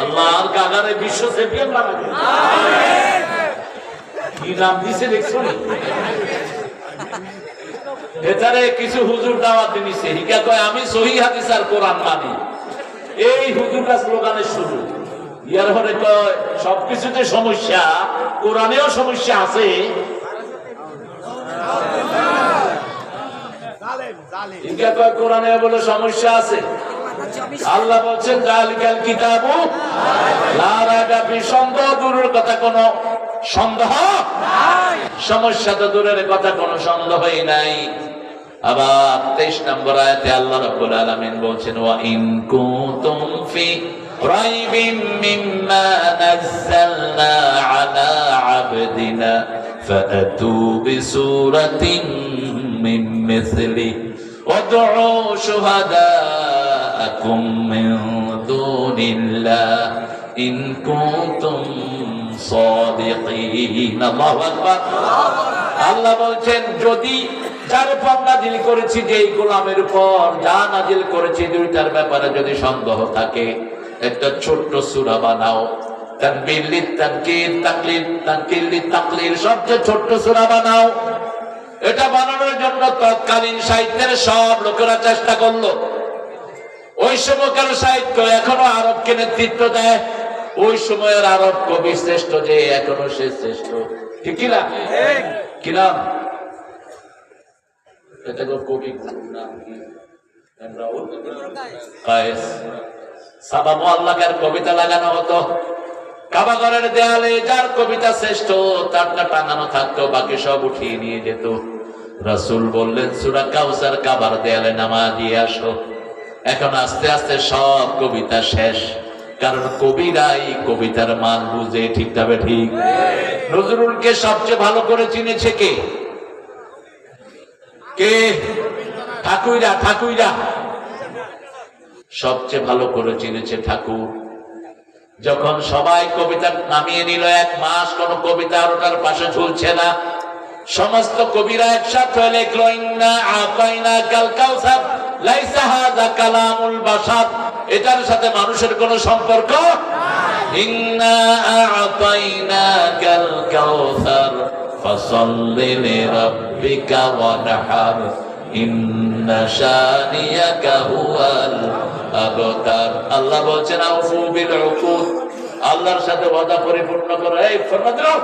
আল্লাহর কাগারে বিশ্ব চ্যাম্পিয়ন বানাবে। কি নাম দিছে দেখছো? ভেতরে কিছু হুজুর দাওয়াত দিছে, হিকা কয় আমি সহিহ হাদিস আর কোরআন মানি। এই হুজুরটা স্লোগানের শুরু। ইয়ার পরে কয় সবকিছুতে সমস্যা, কোরআনেও সমস্যা আছে। কোরআনে বলে সমস্যা আছে। আল্লাহ বলছেন যালিকাল কিতাবু লা রাইবা ফিহি, সন্দেহ দূরের কথা, কোন সন্দেহ নাই। সমস্যা তো দূরের কথা, কোন সন্দেহই নাই। আবার 23 নম্বর আয়াতে আল্লাহ রাব্বুল আলামিন বলছেন ওয়া ইন কুনতুম ফি রাইবিম মিম্মা নাযালনা আলা আবদিনা ফাআতু বিসূরাতিন মিন মিসলি ওয়াদউ শুহাদাআকুম মিন দুনিল্লাহ ইন কুনতুম সাদিকিন। আল্লাহু আকবার। আল্লাহ বলছেন যদি যার উপর নাজিল করেছি যে এই গোলামের উপর যা নাজিল করেছি দুইটার ব্যাপারে যদি সন্দেহ থাকে একটা ছোট্ট সূরা বানাও। তানবির লিতানকির, তাকলিল, তানকির লিতাকলিল, সবচেয়ে ছোট্ট সূরা বানাও। এটা বানানোর জন্য তৎকালীন সাহিত্যের সব লোকেরা চেষ্টা করলো। ওই সময়কার সাহিত্য এখনো আরবকে নেতৃত্ব দেয়। ওই সময়ের আরব কবি শ্রেষ্ঠ যে এখনো সে শ্রেষ্ঠ, ঠিক কিনা? কি নাম? এটা কবি নাম কি? কায়েস। সাবা মুআল্লাকার কবিতা লাগানো হতো কাবাগরের দেয়ালে। যার কবিতা শ্রেষ্ঠ তারটা টাঙানো থাকতো, বাকি সব উঠিয়ে নিয়ে যেত। রাসূল বললেন সূরা কাউসার কাবার দেয়ালে নামাজ দিয়ে আসো। এখন আস্তে আস্তে সব কবিতা শেষ, কারণ কবিরাই কবিতার মান বুঝে। ঠিক তবে ঠিক। নজরুলকে সবচেয়ে ভালো করে চিনেছে কে? কে? ঠাকুররা। ঠাকুররা সবচেয়ে ভালো করে চিনেছে ঠাকুর। যখন সবাই কবিতা নামিয়ে নিল, 1 মাস কোন কবিতা আর ওটার পাশে ঝুলছে না, সমস্ত কবিরা একসাথে লিখলো ইন্না আতাইনাকাল কাউসার লাইসা হাযা কালামুল বাশার। এটার সাথে মানুষের কোনো সম্পর্ক। ইন্না আতাইনাকাল কাউসার ফাসাল্লি লিরাব্বিকা ওয়ানহার ইন্না শানিয়াকা হুয়াল আবতার। আল্লাহ বলছেন আউফু বিল উকুদ, আল্লাহর সাথে ওয়াদা পরিপূর্ণ করো। এই ফরমান দাও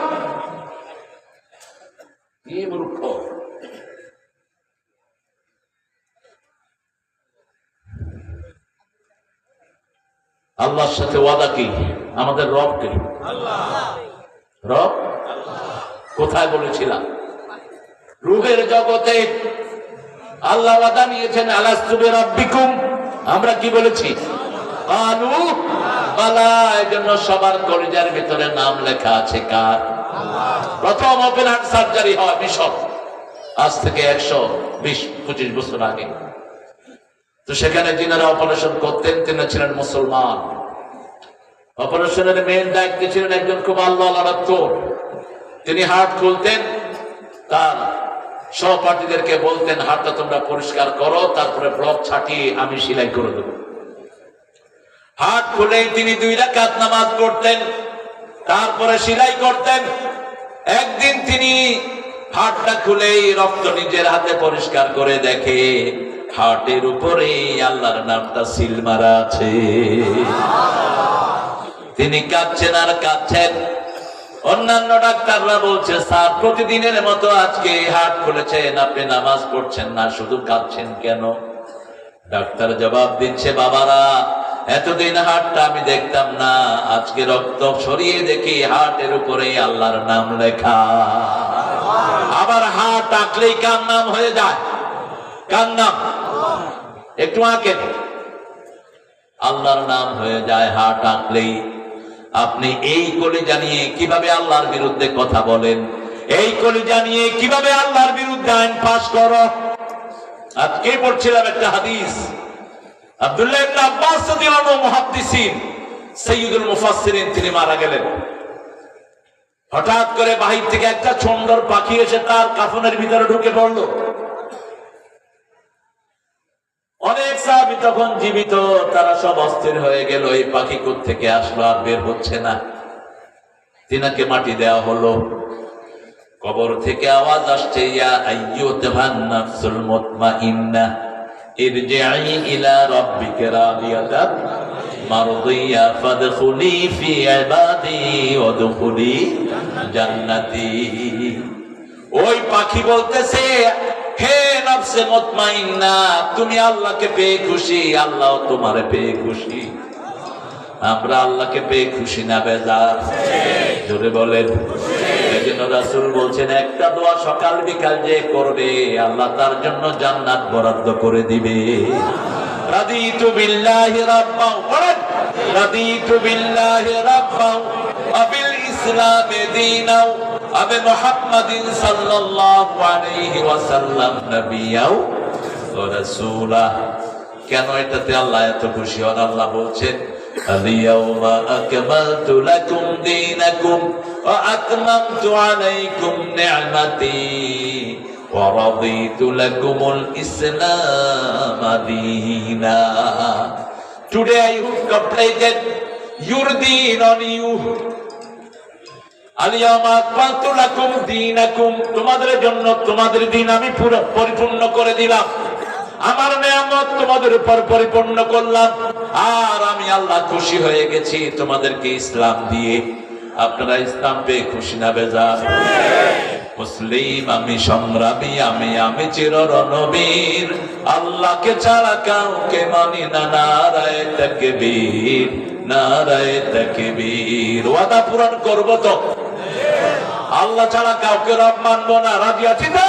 কি মূর্খ। আল্লাহর সাথে ওয়াদা কি? আমাদের রব কে? রব কোথায় বলেছিলাম? রূহের জগতে আল্লাহ ওয়াদা নিয়েছেন আলাস্তু বিরাব্বিকুম। আমরা কি বলেছি? কালু বালা। এজন্য সবার কলিজার ভিতরে নাম লেখা আছে কার? প্রথম ওপেন হার্ট সার্জারি হয় মিশর, আজ থেকে 120-25 বছর আগে। তো সেখানে যিনারা অপারেশন করতেন তিনি ছিলেন মুসলমান। অপারেশনের মেন দায়িত্বে ছিলেন একজন খুব আল্লাহওয়ালা ডাক্তার। তিনি হার্ট খুলতেন, তার সহপাঠীদেরকে বলতেন হাড়টা তোমরা পরিষ্কার করো, তারপরে ব্লক ছাটিয়ে আমি সেলাই করে দেব। হাড় খুলেই তিনি 2 রাকাত নামাজ পড়তেন, তারপরে সেলাই করতেন। একদিন তিনি হাড়টা খুলেই রক্ত নিজের হাতে পরিষ্কার করে দেখে হার্টের উপরে আল্লাহর নামটা সিল মারা আছে। তিনি কাঁদছেন আর কাঁদছেন। অন্যান্য ডাক্তাররা বলছে স্যার প্রতিদিনের মতো আজকে হার্ট খুলেছেন, আপনি নামাজ পড়ছেন না, শুধু কাঁদছেন কেন? ডাক্তার জবাব দিচ্ছে বাবারা এতদিন হার্টটা আমি দেখতাম না, আজকে রক্ত সরিয়ে দেখি হার্টের উপরে আল্লাহর নাম লেখা। আবার হার্ট আঁকলেই কার নাম হয়ে যায়? কার নাম? একটু আঁকেন, আল্লাহর নাম হয়ে যায় হার্ট আঁকলেই। আপনি এই কলিজা নিয়ে কিভাবে আল্লাহর বিরুদ্ধে কথা বলেন? এই কলিজা নিয়ে কিভাবে আল্লাহর বিরুদ্ধে আইন পাস করো? আজকে পড়ছিলাম একটা হাদিস, আব্দুল্লাহ ইবনে আব্বাস রাদিয়াল্লাহু আনহু মুহাদ্দিসিন সাইয়্যিদুল মুফাসসিরিন, তিনি মারা গেলেন। হঠাৎ করে বাহির থেকে একটা সুন্দর পাখি এসে তার কাফনের ভিতরে ঢুকে পড়লো। অনেক সাহাবী তখন জীবিত, তারা সব অস্থির হয়ে গেল, এই পাখি কোত্থেকে আসলো, আর বের হচ্ছে না। তিনাকে মাটি দেওয়া হলো। কবর থেকে আওয়াজ আসছে ইয়া আইয়ুহান নাফসুল মুতমাইন্না ইরজিই ইলা রাব্বিকা রাদিয়াতান মারদিয়া ফাদখুলি ফি ইবাদি ওয়াদখুলি জান্নাতি। ওই পাখি বলতেছে হে নফসে মুতমাইন্না, তুমি আল্লাহকে পেয়ে খুশি, আল্লাহ তোমারে পেয়ে খুশি। আমরা আল্লাহকে পেয়ে খুশি না বেজার? জোরে বলেন। এজন্য রাসূল বলছেন একটা দোয়া সকাল বিকাল যে করবে আল্লাহ তার জন্য জান্নাত বরাদ্দ করে দিবে। রাদিতু বিল্লাহি রাব্বাও, রাদিতু বিল্লাহি রাব্বাও ওয়া বিল ইসলামি দীনাও ওয়া বি মুহাম্মাদিন সাল্লাল্লাহু আলাইহি ওয়াসাল্লাম নবিয়াও ওয়া রাসূলা। কেন এটাতে আল্লাহ এত খুশি হন? আল্লাহ বলছেন আল-ইয়াওমা আকমালতু লাকুম দীনাকুম ওয়া আতমামতু আলাইকুম নি'মাতি ওয়া রাদিতু লাকুমুল ইসলাম দীনা। Today I have completed your deen on you. আল-ইয়াওমা আকমালতু লাকুম দীনাকুম, তোমাদের জন্য তোমাদের দিন আমি পুরো পরিপূর্ণ করে দিলাম। আমার নিয়ামত তোমাদের উপর পরিপূর্ণ করলাম, আর আমি আল্লাহ খুশি হয়ে গেছি তোমাদেরকে ইসলাম দিয়ে। আপনারা ইসলাম পেয়ে খুশি না বেজার? মুসলিম আমি, সংগ্রামী আমি চির রণবীর, আল্লাহকে ছাড়া কাউকে মানি না। নারায়ে তাকবীর, নারায়ে তাকবীর। ওয়াদা পূরণ করব তো? আল্লাহ ছাড়া কাউকে রব মানবো না। রাজি আছি তো?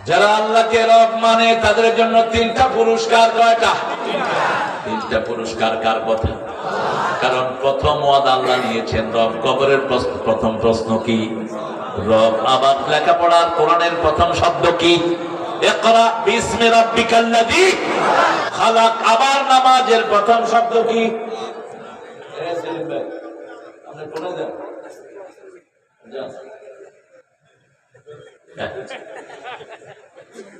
যারা আল্লাহকে রব মানে তাদের জন্য তিনটা পুরস্কার। কয়টা? তিনটা পুরস্কার। কার কথা? কারণ প্রথম ওয়াদা আল্লাহ নিয়েছেন রব। কবরের প্রথম প্রশ্ন কি? রব। আবার লেখাপড়ার কোরআনের প্রথম শব্দ কি? ইকরা বিসমি রাব্বিকাল্লাযী খালাক। আবার নামাজের প্রথম শব্দ কি?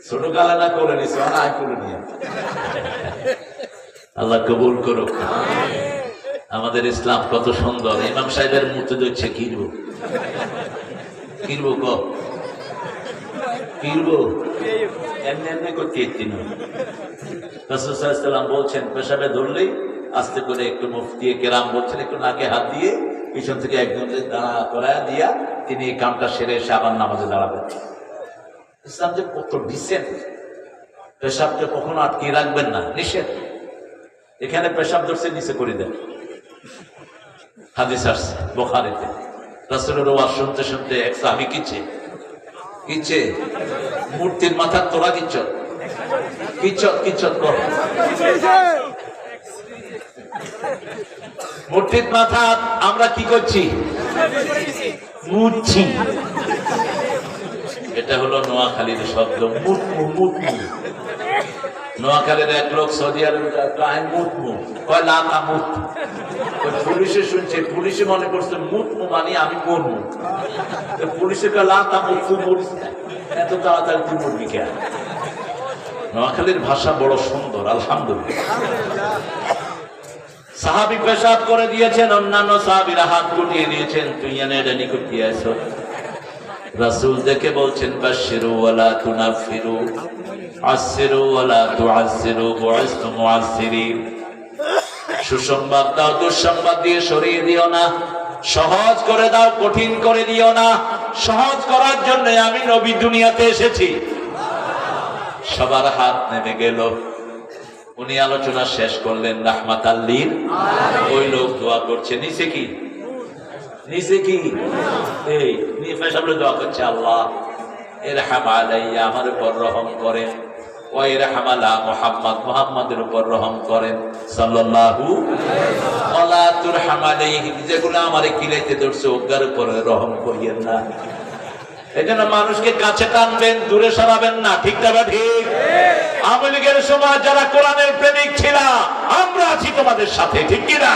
ছোট কালানা করে নিছে, আয় করে নিয়ে। আল্লাহ কবুল করুক। আমাদের ইসলাম কত সুন্দর। ইমাম সাহেবের মূর্তি দেখছে কিনবো কিনবো কিনবো এমনি এমনি করতে রাসূল সাল্লাল্লাহু আলাইহি ওয়াসাল্লাম বলছেন পেশাবে ধরলেই আস্তে করে একটু মুফতি কেরাম বলছেন একটু নাকে হাত দিয়ে পিছন থেকে একজন দাঁড়া করায় দিয়া তিনি এই কামটা সেরে এসে আবার নামাজে দাঁড়াবেন। ইসলাম যে কত ডিসেন্ট। পেশাবকে কখনো আটকে রাখবেন না, নিষেধ। এখানে পেশাব ধরছে নিচে করে দেন। হাদিস আসছে বুখারীতে, রাসূলের ওয়াজ শুনতে শুনতে এক সাহাবী কিচ্ছে মূর্তির মাথার তোরা কিচ্ছত কর। মূর্তির মাথা আমরা কি করছি? মুড়ছি। এটা হলো নোয়াখালীর শব্দ, মুটমু। নোয়াখালীর এক লোক সৌদি আরবে মুটমু কয় লাতা মুট। পুলিশে শুনছে, পুলিশে মনে করছে মুটমু মানে আমি মরমু। পুলিশে কয় লাতা মুট, তুই মরিস না, এত তাড়াতাড়ি তুই মরবি কেন? নোয়াখালীর ভাষা বড় সুন্দর, আলহামদুলিল্লাহ। সাহাবী পেশাব করে দিয়েছেন, অন্যান্য সাহাবীরা হাত গুটিয়ে দিয়েছেন, তুই এনে রেডি করতে আসো। রাসূল দেখে বলছেন বাশশিরু ওয়ালা তুনাফিরু আশশিরু ওয়ালা তুআশশিরু বুইসতু মুআশশিরিন। সুসংবাদ দাও, দুঃসংবাদ দিয়ে সরিয়ে দিও না। সহজ করে দাও, কঠিন করে দিও না। সহজ করার জন্য আমি নবী দুনিয়াতে এসেছি। সবার হাত নেমে গেল। উনি আলোচনা শেষ করলেন রাহমাতাল লিল আলামিন। ওই লোক দোয়া করছে নিচে কি এই নিয়ে পেশাবে দোয়া করছে, আল্লাহ ইরহাম আলাইয়া, আমার উপর রহম করেন। ওয়া ইরহাম আলা মুহাম্মদ, মুহাম্মাদের উপর রহম করেন সাল্লাল্লাহু আলাইহি ওয়াসাল্লাম। ওয়ালা তুরহাম আলাইহি, যেগুলো আমারে কিলাইতে ধরছে ওগার উপর রহম করিয়েন না। এজন্য মানুষকে কাছে টানবেন, দূরে সরাবেন না। ঠিক না? ঠিক। আওয়ামী লীগের সময় যারা কোরআনের প্রেমিক ছিল আমরা আছি তোমাদের সাথে, ঠিক কি না?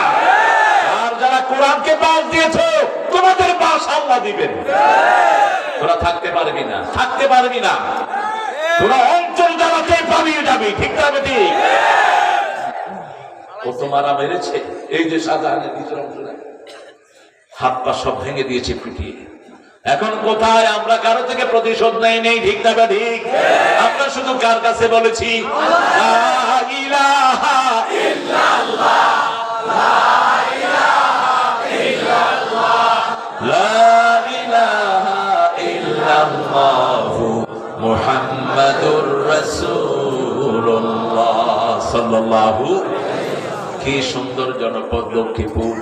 আর যারা কোরআনকে বাস দিয়েছো তোমাদের বাস আল্লাহ দিবেন। তোরা থাকতে পারবি না, তোরা অঞ্চল জ্বালাতে পালিয়ে যাবি। ঠিক না? ঠিক। ও তোমারা মেরেছে, এই যে শাহজাহানের ভিতর অংশ হাত পা সব ভেঙে দিয়েছে পিটিয়ে। এখন কোথায়? আমরা কারো থেকে প্রতিশোধ নেই, ঠিক না ঠিক? আমরা শুধু কার কাছে বলেছি লা ইলাহা ইল্লাল্লাহ, লা ইলাহা ইল্লাল্লাহ, লা ইলাহা ইল্লাল্লাহ মুহাম্মাদুর রাসূলুল্লাহ সাল্লাল্লাহু। কি সুন্দর জনপদ লক্ষ্মীপুর।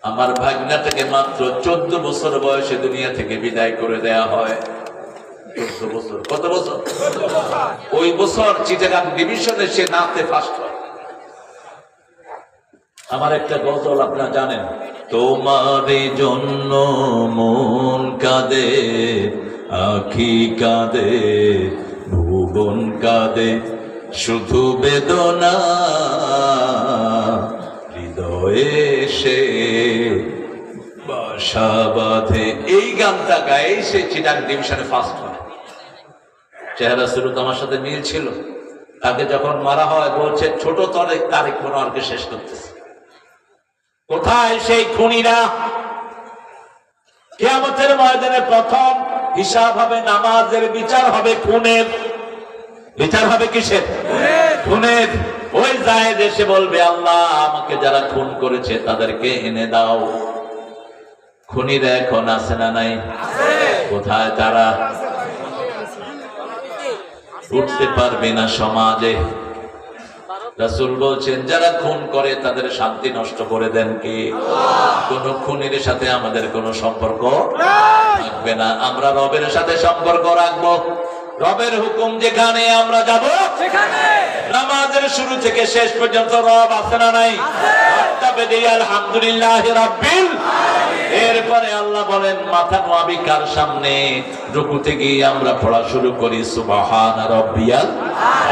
আমার ভাগ্নাটাকে মাত্র 14 বছর বয়সে দুনিয়া থেকে বিদায় করে দেয়া হয়। 14 বছর। কত বছর? ওই বছর চিটাগাং ডিভিশনে সে নাচতে ফার্স্ট হয়। আমার একটা গজল আপনারা জানেন, তোমার জন্য মন কাঁদে, আখি কাঁদে, ভুবন কাঁদে, শুধু বেদনা হৃদয়ে সে বাসা বাঁধে। এই গানটা গায়ে সে চিটাং ডিভিশনে ফার্স্ট হয়। চেহারা শুরু আমার সাথে মিল ছিল। তাকে যখন মারা হয় বলছে ছোট তারিখ মনোয়ারকে শেষ করতেছে। কোথায় সেই খুনিরা? কিয়ামতের ময়দানে প্রথম হিসাব হবে নামাজের, বিচার হবে খুনের। বিচার হবে কিসের? খুনের। ওই জায়েদ এসে বলবে আল্লাহ আমাকে যারা খুন করেছে তাদেরকে এনে দাও। খুনিরা এখন আছে না নাই? কোথায় তারা? উঠতে পারবে না সমাজে। রাসূল বলছেন যারা খুন করে তাদের শান্তি নষ্ট করে দেন কে? কোন খুনির সাথে আমাদের কোনো সম্পর্ক থাকবে না। আমরা রবের সাথে সম্পর্ক রাখবো। রবের হুকুম যেখানে আমরা যাব সেখানে। নামাজের শুরু থেকে শেষ পর্যন্ত রব আছে না নাই? আলহামদুলিল্লাহ রাব্বিল আলামিন। এরপরে আল্লাহ বলেন মাথা নোয়াবি কার সামনে? রুকুতে গিয়ে আমরা পড়া শুরু করি সুবহানা রাব্বিয়াল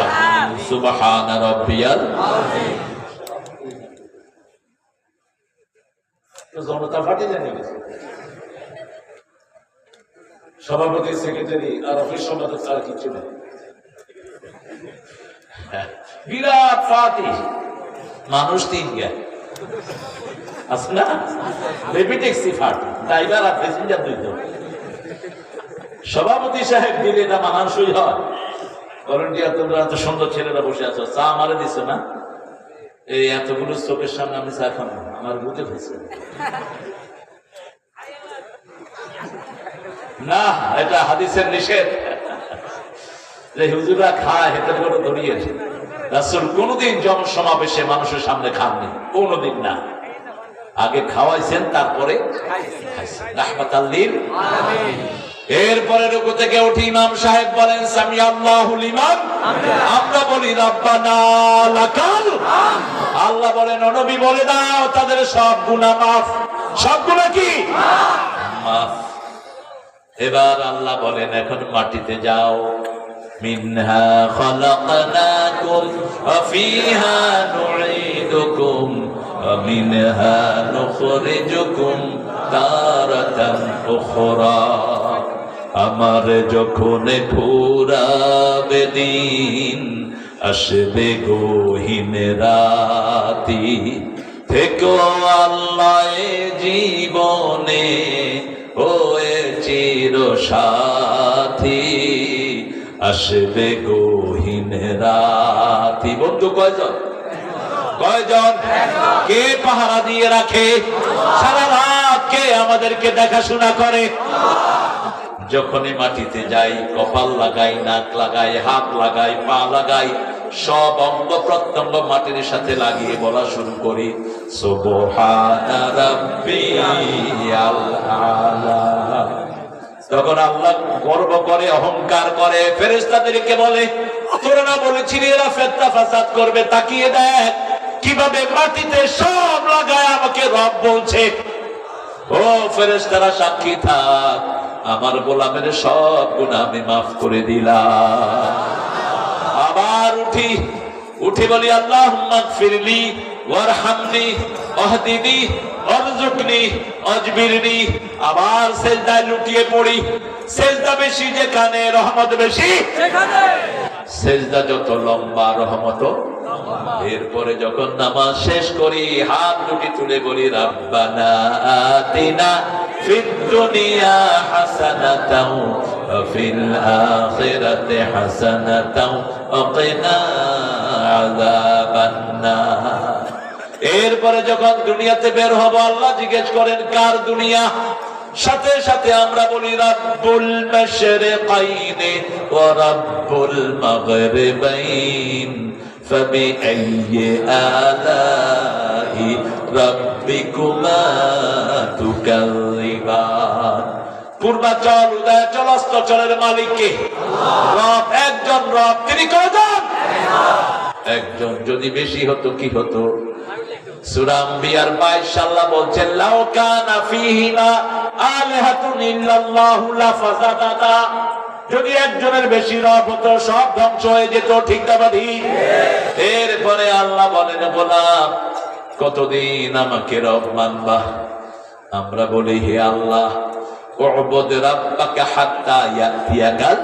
আযীম, সুবহানা রাব্বিয়াল আযীম। তো জনতা ফাটে জানি সভাপতি, সেক্রেটারি আর অফিস সম্পাদক আর কিছু নেই। বিরাট পার্টি, মানুষ 3 জ্ঞান আছে না? রেপিটেক্সি পার্টি, ড্রাইভার আর প্যাসেঞ্জার 2 জন। সভাপতি সাহেব দিলে এটা মানানসই হয়? ভলান্টিয়ার তোমরা এত সুন্দর ছেলেরা বসে আছো, চা আমারে দিছো না? এই এতগুলো চোখের সামনে আমি চা খাবো, আমার বুঝে ফেলছে না। এটা হাদিসের নিষেধ যে হুজুরা খায় হেতে করে ধরিয়েছে। রাসূল কোনদিন জনসমাবেশে মানুষের সামনে খাননি, কোনদিন না। আগে খাওয়াইছেন তারপরে খাইছেন। রাহমাতাল লিল আলামিন। এরপরে রুকু থেকে উঠে ইমাম সাহেব বলেন সামি আল্লাহু লিমান, আমরা বলি রব্বানা লাকাল হামদ। আল্লাহ বলেন ও নবী বলে দাও তাদের সব গুনাহ মাফ। সব গুনাহ কি? মাফ। এবার আল্লাহ বলেন এখন মাটিতে যাও। মিনহা খালাকনাকুম ওয়া ফিহা নুঈদুকুম ওয়া মিনহা নুখরিজুকুম তারাতান উখরা। আমার যখন ফুরাবে দিন আসবে গহীন রাতি, থেকো আল্লাহ জীবনে ওয়ে চির সাথী, আসবে গহীন রাতি। বন্ধু কয়জন? কয়জন? কে পাহারা দিয়ে রাখে সারা রাত? কে আমাদেরকে দেখাশোনা করে? যখনই মাটিতে যাই কপাল লাগাই, নাক লাগাই, হাত লাগাই, পা লাগাই, সব অঙ্গ প্রত্যঙ্গ মাটির সাথে লাগিয়ে বলা শুরু করি সুবহানা রাব্বিয়াল আলা। তখন আল্লাহ গর্ব করে, অহংকার করে, ফেরেশতাদেরকে বলে তোরা না বলেছিলি এরা ফিতনা ফাসাদ করবে? তাকিয়ে দেখ কিভাবে মাটিতে সব লাগায় আমাকে রব বলছে। ও ফেরেশতারা সাক্ষী থাক, আমার গোলামের সব গুনাহ আমি মাফ করে দিলাম। আবার উঠি বলি আল্লাহুম্মা গফিরলি ওয়ারহামনি ওয়াহদিনি ওয়ারযুকনি ওয়াজবিরনি। আবার সিজদায় লুটিয়ে পড়ি। সিজদা বেশি যেখানে রহমত বেশি সেখানে। সিজদা যত লম্বা রহমত লম্বা। এরপরে যখন নামাজ শেষ করি হাত দুটি তুলে বলি রাব্বানা আতিনা ফিদ দুনিয়া হাসানাতাও ওয়া ফিল আখিরাতি হাসানাতাও ওয়া কিনা আযাবান নার। এরপরে যখন দুনিয়াতে বের হব আল্লাহ জিজ্ঞেস করেন কার দুনিয়া? সাথে সাথে আমরা বলি রাব্বুল মাশরিকাইনি ওয়া রাব্বুল মাগরিবাইন ফাবিআইয়ি আলাহি রাব্বিকুমা তুকাযিবান। পূর্বাচল উদয়াচল অস্তাচলের মালিক কে? রব। একজন রব, তিনি কয়জন? একজন। যদি বেশি হতো কি হতো? সূরা আম্বিয়ার 22 আল্লাহ বলছেন লাউ কানা ফীহিমা আলিহাতুন ইল্লাল্লাহু লাফাসাদাতা। যদি একজনের বেশি রব হতো সব ধ্বংস হয়ে যেত। ঠিক না ঠিক? এরপরে আল্লাহ বলেন গোলাম কতদিন আমাকে রব মানবা? আমরা বলি হে আল্লাহ উবুদ রাব্বাকা হাত্তা ইয়াতিয়াকাল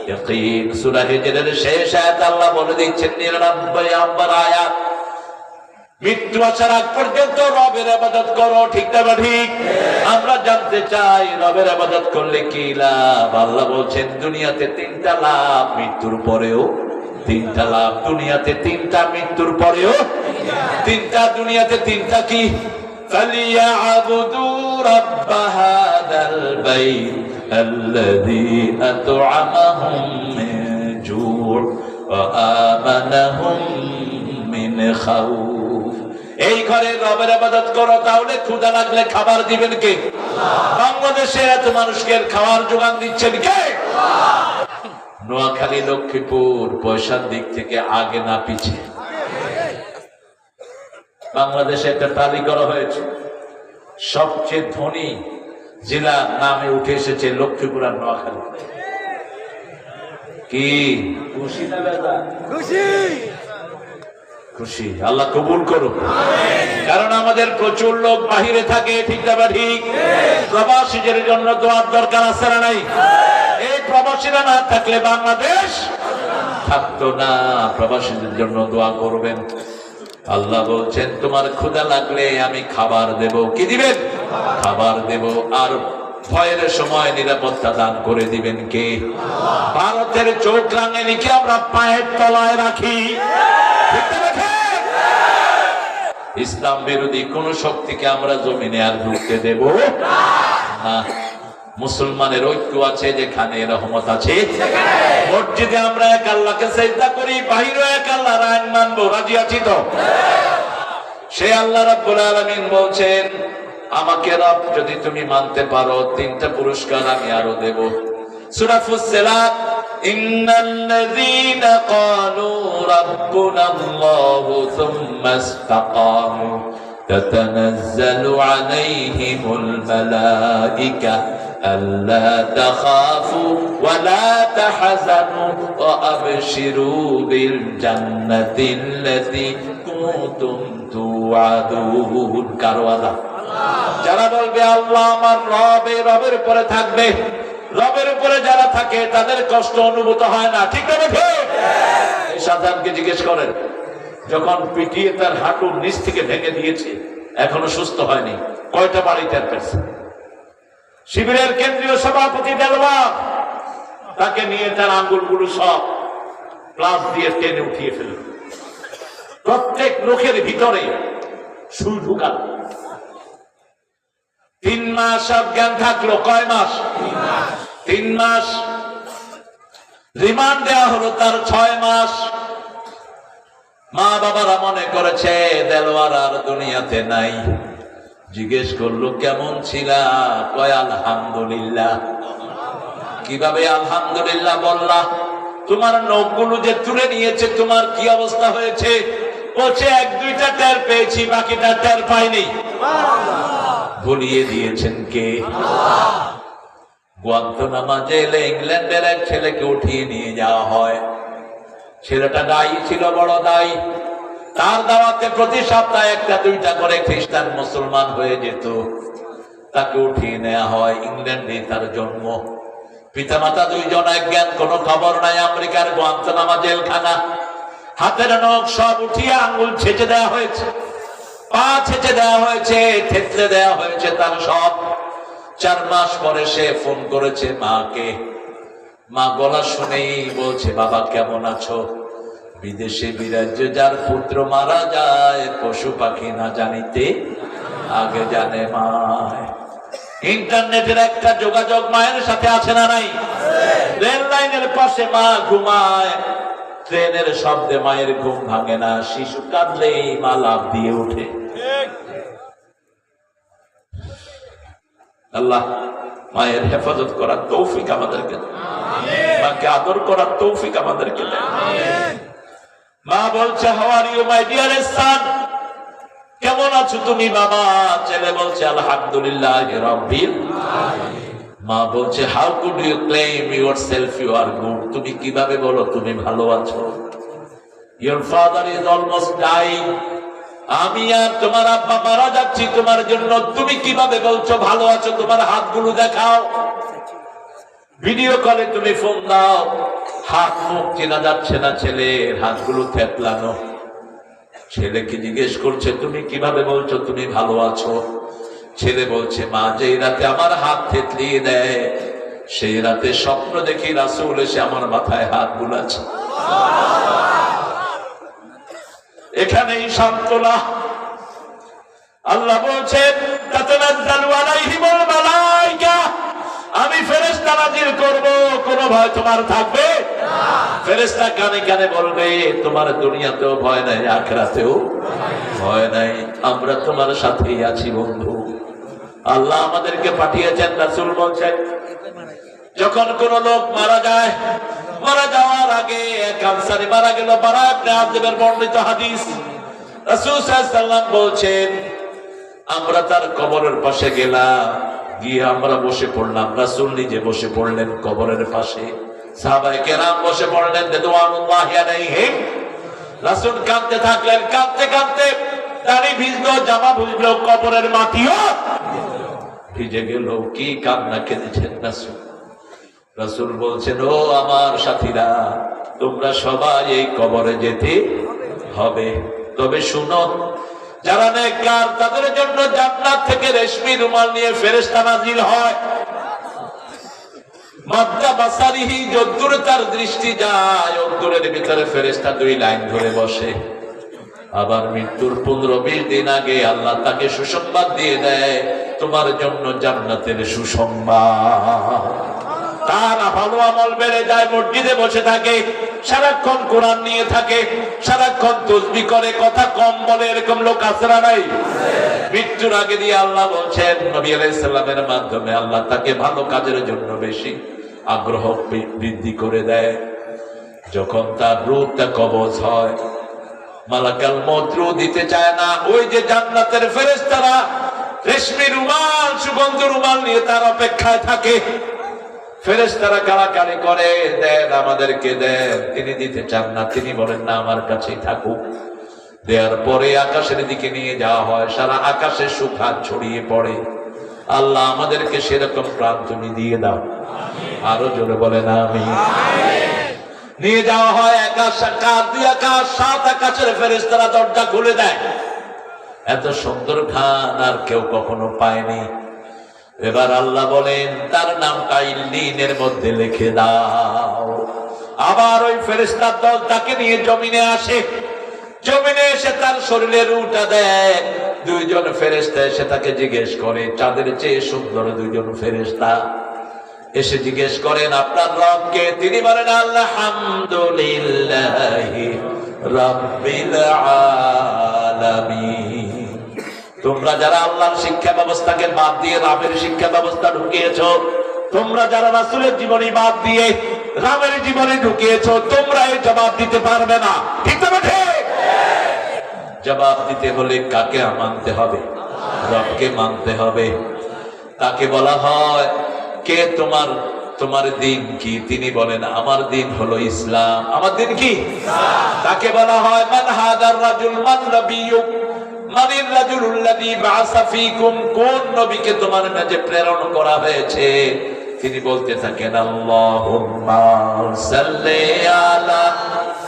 ইয়াকিন। সূরা হিজরের শেষ আয়াত আল্লাহ বলে দিচ্ছেন 99 নম্বর আয়াত, মৃত্যু আসার আগ পর্যন্ত রবের ইবাদত করো। ঠিক না ঠিক? আমরা জানতে চাই রবের ইবাদত করলে কি লাভ? আল্লাহ বলছেন দুনিয়াতে 3টা লাভ, মৃত্যুর পরেও 3টা লাভ। দুনিয়াতে 3টা, মৃত্যুর পরেও 3টা। দুনিয়াতে 3টা কি? ফালিয়াবুদু রাব্ব হাদাল বাইত আল্লাযী আত'আমাহুম মিন জু' ওয়া আমানাহুম মিন খাউফ। এই ঘরে রবের ইবাদত করো, তাহলে ক্ষুধা লাগলে খাবার দিবেন কে? বাংলাদেশে এত মানুষকে খাওয়ার যোগান দিচ্ছেন কে? নোয়াখালী, লক্ষ্মীপুর পয়সার দিক থেকে আগে না পিছে? বাংলাদেশে একটা তালিকা করা হয়েছে, সবচেয়ে ধনী জেলা নামে উঠে এসেছে লক্ষ্মীপুর আর নোয়াখালী। কি খুশি না বেজা? খুশি। খুশি। আল্লাহ কবুল করুক। কারণ আমাদের প্রচুর লোক বাহিরে থাকে। ঠিক না ঠিক? প্রবাসীদের জন্য দোয়ার দরকার আছে না নাই? এই প্রবাসীরা না থাকলে বাংলাদেশ থাকতো না। প্রবাসীদের জন্য দোয়া করবেন। আল্লাহ বলছেন তোমার ক্ষুধা লাগলে আমি খাবার দেব। কি দিবেন? খাবার দেব। আর ভয়ের সময় নিরাপত্তা দান করে দিবেন কে? ভারতের চোখ রাঙানিকে আমরা পায়ের তলায় রাখি। ইসলাম বিরোধী কোন শক্তিকে আমরা জমিনে আর ঢুকতে দেব না। মুসলমানের ঐক্য আছে যেখানে রহমত আছে। মসজিদে আমরা এক আল্লাহকে সিজদা করি, বাহিরে এক আল্লাহর আইন মানবো। রাজি আছি তো? সে আল্লাহ রাব্বুল আলামিন বলছেন আমাকে রব যদি তুমি মানতে পারো 3টা পুরস্কার আমি আরো দেব। সূরা ফুসসিলাত ইন্নাল্লাযীনা ক্বালু রাব্বুনাল্লাহু সুম্মা ইসতাকামু তাতানাজ্জালু আলাইহিমুল মালায়েকা আল্লা তাখাফু ওয়া লা তাহজানু ওয়া আবশিরু বিল জান্নাতিল্লাতী কুনতুম তুআদুন। কার ওয়াদা? যারা বলবে আল্লাহ আমার রব, এই রবের উপরে থাকবে। রবের উপরে যারা থাকে তাদের কষ্ট অনুভূত হয় না। ঠিক না ঠিক? শাহজাহানকে জিজ্ঞেস করেন, যখন পিটিয়ে তার হাঁটুর নিচ থেকে ভেঙে দিয়েছে এখনো সুস্থ হয়নি, কয়টা বাড়ি টের পেয়েছে? শিবিরের কেন্দ্রীয় সভাপতি দেলওয়ার, তাকে নিয়ে তার আঙ্গুলগুলো সব প্লাস দিয়ে টেনে উঠিয়ে ফেলল। প্রত্যেক লোকের ভিতরে সুই ঢুকাল। 3 মাস অজ্ঞান থাকলো। কয় মাস? 3 মাস। রিমান্ড দেওয়া হলো তার 6 মাস। মা বাবারা মনে করেছে দেলওয়ার আর দুনিয়াতে নাই। জিজ্ঞেস করলো কেমন ছিলা? কয় আলহামদুলিল্লাহ। কিভাবে আলহামদুলিল্লাহ বললা? তোমার নখগুলো যে তুলে নিয়েছে তোমার কি অবস্থা হয়েছে? বলছে 1-2টা টের পেয়েছি, বাকিটা টের পাইনি। ভুলিয়ে দিয়েছেন কে? গুয়ান্তানামো জেলে ইংল্যান্ডের এক ছেলেকে উঠিয়ে নিয়ে যাওয়া হয়। ছেলেটা দায়ী ছিল, বড় দায়ী। তার দাওয়াতে প্রতি সপ্তাহে 1-2টা করে খ্রিস্টান মুসলমান হয়ে যেত। তাকে উঠিয়ে নেওয়া হয়। ইংল্যান্ডে তার জন্ম। পিতামাতা 2 জন অজ্ঞান, কোনো খবর নাই। আমেরিকার গুয়ান্তানামো জেলখানা। হাতের নখ সব উঠিয়ে আঙ্গুল ছেঁচে দেওয়া হয়েছে, পা ছেঁচে দেওয়া হয়েছে, থেতলে দেওয়া হয়েছে তার সব। 4 মাস পরে সে ফোন করেছে মাকে। মা গলা শুনেই বলছে, বাবা কেমন আছো? বিদেশে বিরাজ্য যার পুত্র মারা যায়, পশু পাখি না জানিতে আগে জানে মায়। ইন্টারনেটের একটা যোগাযোগ মায়ের সাথে আছে না নাই? রেল লাইনের পাশে মা ঘুমায়, ট্রেনের শব্দে মায়ের ঘুম ভাঙে না, শিশু কাঁদলেই মা লাফ দিয়ে ওঠে। আল্লাহ মায়ের হেফাজত করার তৌফিক আমাদেরকে দেন, মাকে আদর করার তৌফিক আমাদেরকে দেন। মা বলছে, how are you my dearest son, কেমন আছো তুমি বাবা? ছেলে বলছে, আলহামদুলিল্লাহ রাব্বিল আলামিন। মা বলছে, how could you claim yourself you are good, তুমি কিভাবে বলো তুমি ভালো আছো? Your father is almost dying, আমি আর তোমার আব্বা মারা যাচ্ছি তোমার জন্য, তুমি কিভাবে বলছো ভালো আছো? তোমার হাতগুলো দেখাও, ভিডিও কলে তুমি ফোন দাও। হাত মুখ চেনা যাচ্ছে না, ছেলের হাতগুলো থেতলানো। ছেলেকে জিজ্ঞেস করছে, তুমি কিভাবে বলছো তুমি ভালো আছো? ছেলে বলছে, মা যেই রাতে আমার হাত থেতলিয়ে দেয়, সেই রাতে স্বপ্ন দেখি রাসূল এসে আমার মাথায় হাত বুলাচ্ছে। এখানেই সান্ত্বনা। আল্লাহ বলছেন, তাতানাজ্জালু আলাইহিমুল মালায়েকা, আমি ফেরেশতা নাযিল করব, কোনো ভয় তোমার থাকবে না। ফেরেশতা কানে কানে বলবে, তোমার দুনিয়াতেও ভয় নাই, আখিরাতেও ভয় নাই, আমরা তোমার সাথেই আছি বন্ধু। আল্লাহ আমাদেরকে পাঠিয়েছেন। রাসূল বলছেন, যখন কোন লোক মারা যায়, মারা যাওয়ার আগে এক আনসারী মারা গেল, বারা ইবনে আযিবের বর্ণিত হাদিস। রাসূল সাল্লাল্লাহু আলাইহি ওয়াসাল্লাম বলছেন, আমরা তার কবরের পাশে গেলাম, গিয়ে আমরা বসে পড়লাম। রাসূল নিজে বসে পড়লেন কবরের পাশে, সাহাবায়ে কেরাম বসে পড়লেন রিদওয়ানুল্লাহি আলাইহিম। রাসূল কাঁদতে থাকলেন, কাঁদতে কাঁদতে দাড়ি ভিজলো, জামা ভিজলো, কবরের মাটিও ভিজে গেল। কি কান্না কেঁদেছেন রাসূল। রাসূল বলছেন, ও আমার সাথীরা, তোমরা সবাই এই কবরে যেতে হবে, তবে শুনো, যারা নেককার তাদের জন্য জান্নাত থেকে রেশমি রুমাল নিয়ে ফেরেশতা নাজিল হয়। মাদ্দা বাসারিহি, যদ্দূর তার দৃষ্টি যায়, অদ্দূরের ভিতরে ফেরেশতা 2 লাইন ধরে বসে। আবার মৃত্যুর 15-20 দিন আগে আল্লাহ তাকে সুসংবাদ দিয়ে দেয়, তোমার জন্য জান্নাতের সুসংবাদ। তার ভালো আমল বেড়ে যায়, মসজিদে বসে থাকে, সারাক্ষণ কোরআন নিয়ে থাকে, সারাক্ষণ তাসবিহ করে, কথা কম বলে, এরকম লোক আছে না নাই? মৃত্যুর আগে দিয়ে আল্লাহ বলছেন, নবী আলাইহিস সালামের মাধ্যমে আল্লাহ তাকে ভালো কাজের জন্য বেশি আগ্রহ বৃদ্ধি করে দেয়। যখন তার রূহটা কবজ হয়, মালাকাল মউত রূহ দিতে চায় না। ওই যে জান্নাতের ফেরেশতারা রেশমি রুমাল, সুগন্ধ রুমাল নিয়ে তার অপেক্ষায় থাকে। ফেরেশতারা কাড়াকাড়ি করে, দেন আমাদেরকে দেন। তিনি দিতে চান না, তিনি বলেন না, আমার কাছেই থাকুক। দেওয়ার পরে আকাশের দিকে নিয়ে যাওয়া হয়, সারা আকাশে সুখাত ছড়িয়ে পড়ে। আল্লাহ আমাদেরকে সেরকম প্রাণ তুমি দিয়ে দাও। আরো জোরে বলেন আমিন। নিয়ে যাওয়া হয় আকাশ, আকাশ, 2 আকাশ, 7 আকাশের ফেরেশতারা দরজা খুলে দেয়। এত সুন্দর ঘ্রাণ আর কেউ কখনো পায়নি। এবার আল্লাহ বলেন, তার নামটা ইল্লিনের মধ্যে লিখে দাও। আবার ওই ফেরেশতার দল তাকে নিয়ে জমিনে আসে। জমিনে এসে তার শরীরে রূহটা দেয়। 2 জন ফেরেশতা এসে তাকে জিজ্ঞেস করে, চাঁদের চেয়ে সুন্দর 2 জন ফেরেশতা এসে জিজ্ঞেস করেন, আপনার রব কে? তিনি বলেন, আলহামদুলিল্লাহি রাব্বিল আলামিন। তোমরা যারা আল্লাহর শিক্ষা ব্যবস্থাকে বাদ দিয়ে রামের শিক্ষা ব্যবস্থা ঢুকিয়েছো, তোমরা যারা রাসূলের জীবনী বাদ দিয়ে রামের জীবনে ঢুকিয়েছো, তোমরা এই জবাব দিতে পারবে না। ঠিক না ঠিক? জবাব দিতে হলে কাকে মানতে হবে? রবকে মানতে হবে। তাকে বলা হয়, কে তোমার দিন কি? তিনি বলেন, আমার দিন হলো ইসলাম। আমার দিন কি? তাকে বলা হয়, মান হাদার রাজুল, মান নবিয়্যুক, মানির রাজুলুল্লাযী বাআসা ফীকুম, কোন নবীকে তোমার মাঝে প্রেরণ করা হয়েছে? তিনি বলতে থাকেন, আল্লাহুম্মা সাল্লি আলা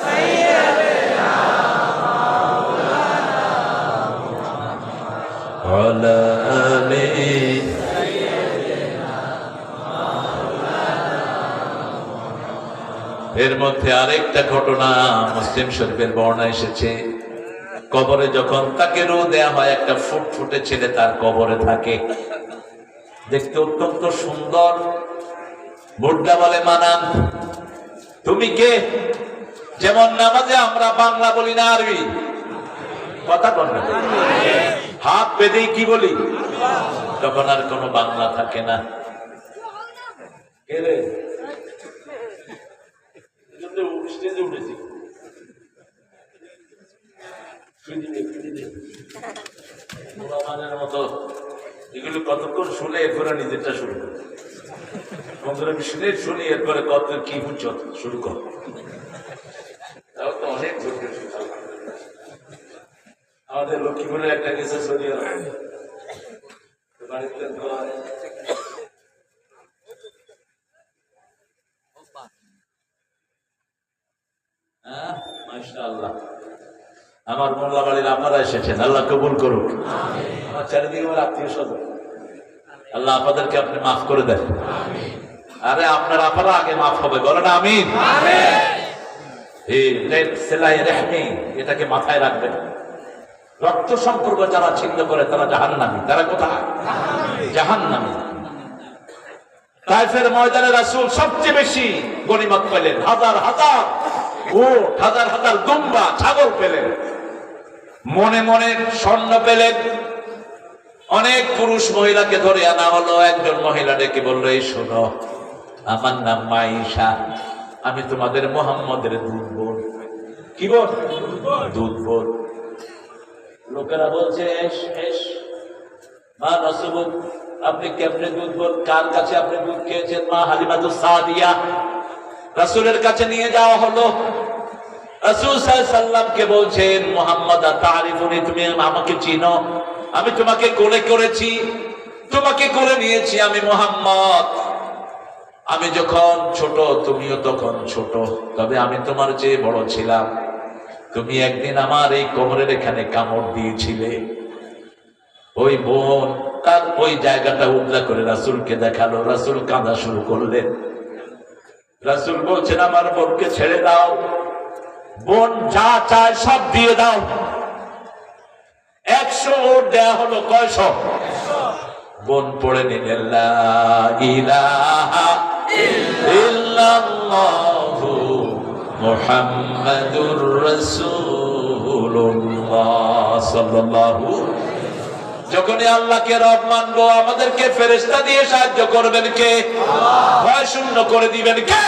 সাইয়্যিদিনা মাওলানা ওয়া আলা আলি এর মধ্যে আরেকটা ঘটনা মুসলিম শরীফের বর্ণনা এসেছে, কবরে যখন তাকে রু দেয়া হয়, একটা ফুটফুটে ছেলে তার কবরে থাকে, দেখতে অত্যন্ত সুন্দর। বুদ্ধা বলে, মানান তুমি কে? যেমন নামাজে আমরা বাংলা বলি না আরবি, কথা বল না, হাত বেঁধে কি বলি, তখন আর কোনো বাংলা থাকে না। মতো এগুলো কতক্ষণ শুনে এরপরে নিজেরটা শুরু কর, শুনে শুনি এরপরে কত কি বুঝছ শুরু কর। অনেক আমাদের লক্ষ্মীপুরের একটা গেছে সরিয়ে বাড়িতে মাশাআল্লাহ আমার মোল্লা বাড়ির আপনারা এসেছেন, আল্লাহ কবুল করুক। আমার চারিদিকে আমার আত্মীয় স্বজন, আল্লাহ আপনাদেরকে আপনি মাফ করে দেন। আরে আপনার আপনারা আগে মাফ হবে, বলেন আমিন। এটাকে মাথায় রাখবেন। রক্ত সম্পর্ক যারা ছিন্ন করে তারা জাহান্নামী। তারা কোথায়? জাহান্নামী। তায়েফের ময়দানে রাসূল সবচেয়ে বেশি গনিমত পেলেন, হাজার হাজার উট, হাজার হাজার দুম্বা ছাগল পেলেন, মনে মনে স্বর্ণ পেলেন। অনেক পুরুষ মহিলাকে ধরে আনা হলো। একজন মহিলা ডেকে বললো, এই শোনো, আমার নাম মাইশা, আমি তোমাদের মুহাম্মদের দুধ বোন। কি বোন? দুধ বোন। লোকেরা বলছে, মা রাসূল আপনি কেমনে দুধ বোন? কার কাছে আপনি দুধ খেয়েছেন? মা হালিমাতুস সাদিয়া। রাসূলের কাছে নিয়ে যাওয়া হলো। রাসূল সাল্লাল্লাহু আলাইহি সাল্লামকে বলছেন, মুহাম্মদ তারিফুনি, তুমি আমাকে চিনো? আমি তোমাকে কোলে করেছি, তোমাকে কোলে নিয়েছি, আমি মুহাম্মদ। আমি যখন ছোট তুমিও তখন ছোট, তবে আমি তোমার চেয়ে বড় ছিলাম। তুমি একদিন আমার এই কোমরের এখানে কামড় দিয়েছিলে। ওই বোন তার ওই জায়গাটা উদ্ধার করে রাসূলকে দেখালো। রাসূল কাঁদা শুরু করলেন। রাসূল বলছেন, আমার বোনকে ছেড়ে দাও, বোন যা চায় সব দিয়ে দাও। 100 ওট দেয়া হলো। কয়শো? বোন পড়ে নিলেন, লা ইলাহা ইল্লাল্লাহু মুহাম্মাদুর রাসূলুল্লাহ সাল্লাল্লাহু। যখনই আল্লাহকে রব মানবো, আমাদেরকে ফেরেশতা দিয়ে সাহায্য করবেন কে? ভয় শূন্য করে দিবেন কে?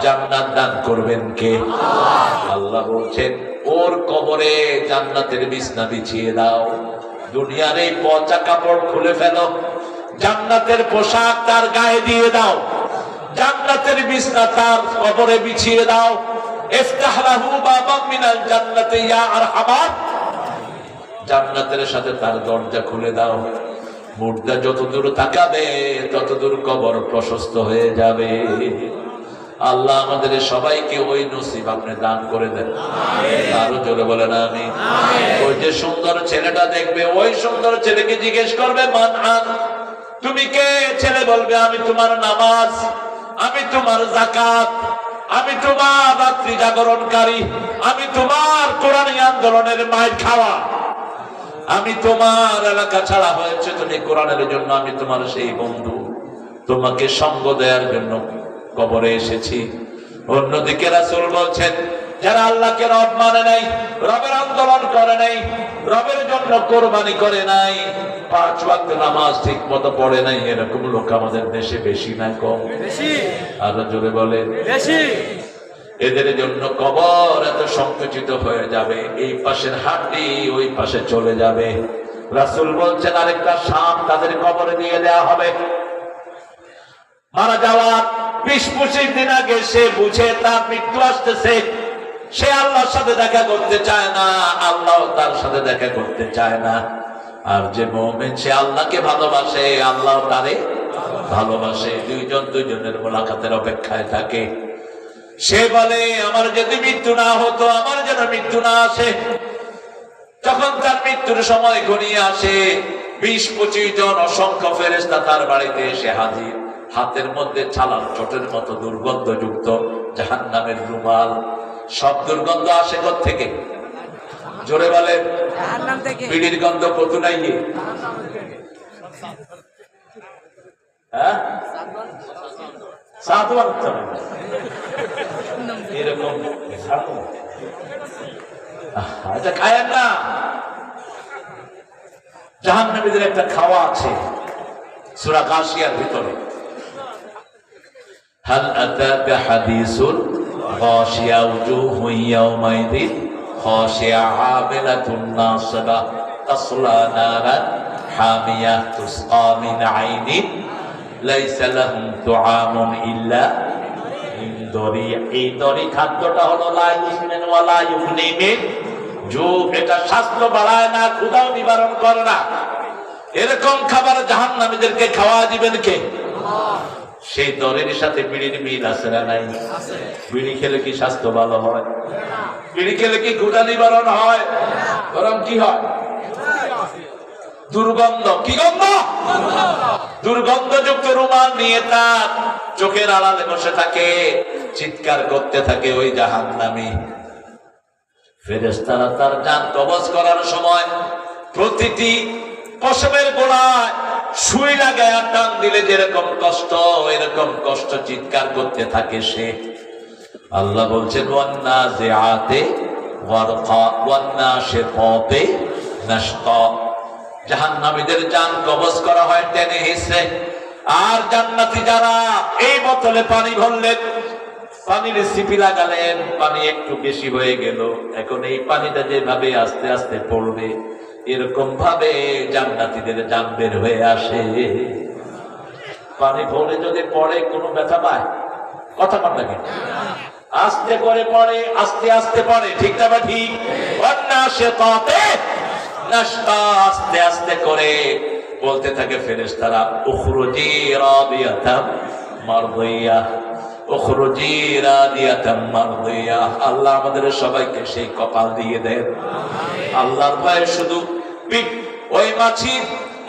জান্নাত দান করবেন কে? আল্লাহ বলছেন, ওর কবরে জান্নাতের বিছনা বিছিয়ে দাও। দুনিয়ার এই পচা কাপড় খুলে ফেলো, জান্নাতের পোশাক তার গায়ে দিয়ে দাও, জান্নাতের বিছনা তার কবরে বিছিয়ে দাও। ইফতাহ লাহু বাবাম মিনাল জান্নাতি ইয়া আরহামান। জান্নাতের সাথে তার দরজা খুলে দাও। মুর্দা যতদূর তাকাবে ততদূর কবর প্রশস্ত হয়ে যাবে। আল্লাহ আমাদের সবাইকে ওই নসিব আপনি দান করে দেন। আরো জোরে বলেন আমিন। ওই যে সুন্দর ছেলেটা দেখবে, ওই সুন্দর ছেলেকে জিজ্ঞেস করবে, মান আন, তুমি কে? ছেলে বলবে, আমি তোমার নামাজ, আমি তোমার যাকাত, আমি তোমার রাত্রি জাগরণকারী, আমি তোমার কোরআনী আন্দোলনের মাইর খাওয়া, আমি তোমার এলাকা ছাড়া হয়েছে তুমি কোরআনের জন্য, আমি তোমার সেই বন্ধু, তোমাকে সঙ্গ দেওয়ার জন্য কবরে এসেছি। অন্যদিকে রাসূল বলছেন, যারা আল্লাহকে রব মানে নাই, রবের আন্দোলন করে নাই, রবের জন্য কোরবানি করে নাই, 5 ওয়াক্ত নামাজ ঠিক মতো পড়ে নাই, এরকম লোক আমাদের দেশে বেশি না কম? বেশি। আরো জোরে বলেন বেশি। এদের জন্য কবর এত সংকুচিত হয়ে যাবে, এই পাশের হাড্ডি ওই পাশে চলে যাবে। রাসূল বলছেন, আরেকটা সাপ তাদের কবরে দিয়ে দেয়া হবে। মারা যাওয়ার 20-25 দিন আগে সে বুঝে তার মৃত্যু আসতেছে, সে আল্লাহর সাথে দেখা করতে চায় না, আল্লাহ তার সাথে দেখা করতে চায় না। আর যে মুমিন সে আল্লাহকে ভালোবাসে, আল্লাহ তারে ভালোবাসে। দুইজন দুইজনের মোলাকাতের অপেক্ষায় থাকে। সে বলে, আমার যদি মৃত্যু না হতো, আমার যেন মৃত্যু না আসে। যখন তার মৃত্যুর সময় ঘনিয়ে আসে, 20-25 জন অসংখ্য ফেরেশতা তার বাড়িতে এসে হাজির। হাতের মধ্যে ছালার চটের মতো দুর্গন্ধযুক্ত জাহান্নামের রুমাল। সব দুর্গন্ধ আসে থেকে, জোরে বলে, বিড়ির গন্ধ কত নাই গিয়ে, হ্যাঁ এরকম এটা খায়েন না। জাহান্নামীদের একটা খাওয়া আছে সূরা গাশিয়ার ভিতরে, হাল আতাকা হাদিসুল গাশিয়া উজুহু ইয়াওমাইদিন খাশিয়া আমিলাতুন নাসিবা তাসলা নারান হামিয়া তুসকা মিন আইনিন লাইসা লাহুম তুআমুন ইল্লা মিন দরি। এই দরি খাদ্যটা হলো লা ইসমিন ওয়ালা ইউগনি মিন জু, এটা স্বাস্থ্য বাড়ায় না, ক্ষুধাও নিবারণ করে না। এরকম খাবার জাহান্নামীদেরকে খাওয়া দিবেন কে? সেই দরের সাথে বিড়ির মিল আছে না নাই? বিড়ি খেলে কি স্বাস্থ্য ভালো হয়? বিড়ি খেলে কি ক্ষুধা নিবারণ হয়? বরং কি হয়? দুর্গন্ধ। কি গন্ধ? দুর্গন্ধযুক্ত রুমাল নিয়ে তার চোখের আড়ালে বসে থাকে, চিৎকার করতে থাকে ওই জাহান্নামী। ফেরেশতারা তার জান কবজ করার সময় প্রতিটি পশমের গোড়ায় সুই লাগায় টান দিলে যেরকম কষ্ট, এরকম কষ্ট চিৎকার করতে থাকে সে। আল্লাহ বলছেন ওয়ান্নাজিআতে গরকা ওয়ান্নাশিতাতে নাশতা। জাহান্নামীদের জান কবজ করা হয় টেনে হিসে, আর জান্নাতি যারা এই বোতলে পানি ভরলেন, পানির সিপি লাগালেন, পানি একটু বেশি হয়ে গেল, এখন এই পানিটা যেভাবে আস্তে আস্তে পড়বে এরকম ভাবে জান্নাতীদের জান বের হয়ে আসে। পানি ভরে যদি পড়ে কোনো ব্যথা পায়? কথা বল নাকি? আস্তে করে পড়ে, আস্তে আস্তে পড়ে, ঠিক না বা ঠিক? ওয়ান্নাশিতাতে নাশতা, আস্তে আস্তে করে বলতে থাকে ফেরেশতারা উখরুজি রাদিয়াতাম মারদিয়া, উখরুজি রাদিয়াতাম মারদিয়া। আল্লাহ আমাদের সবাইকে সেই কপাল দিয়ে দেন। আল্লাহর ভয়ে শুধু পিঠ ওই মাছির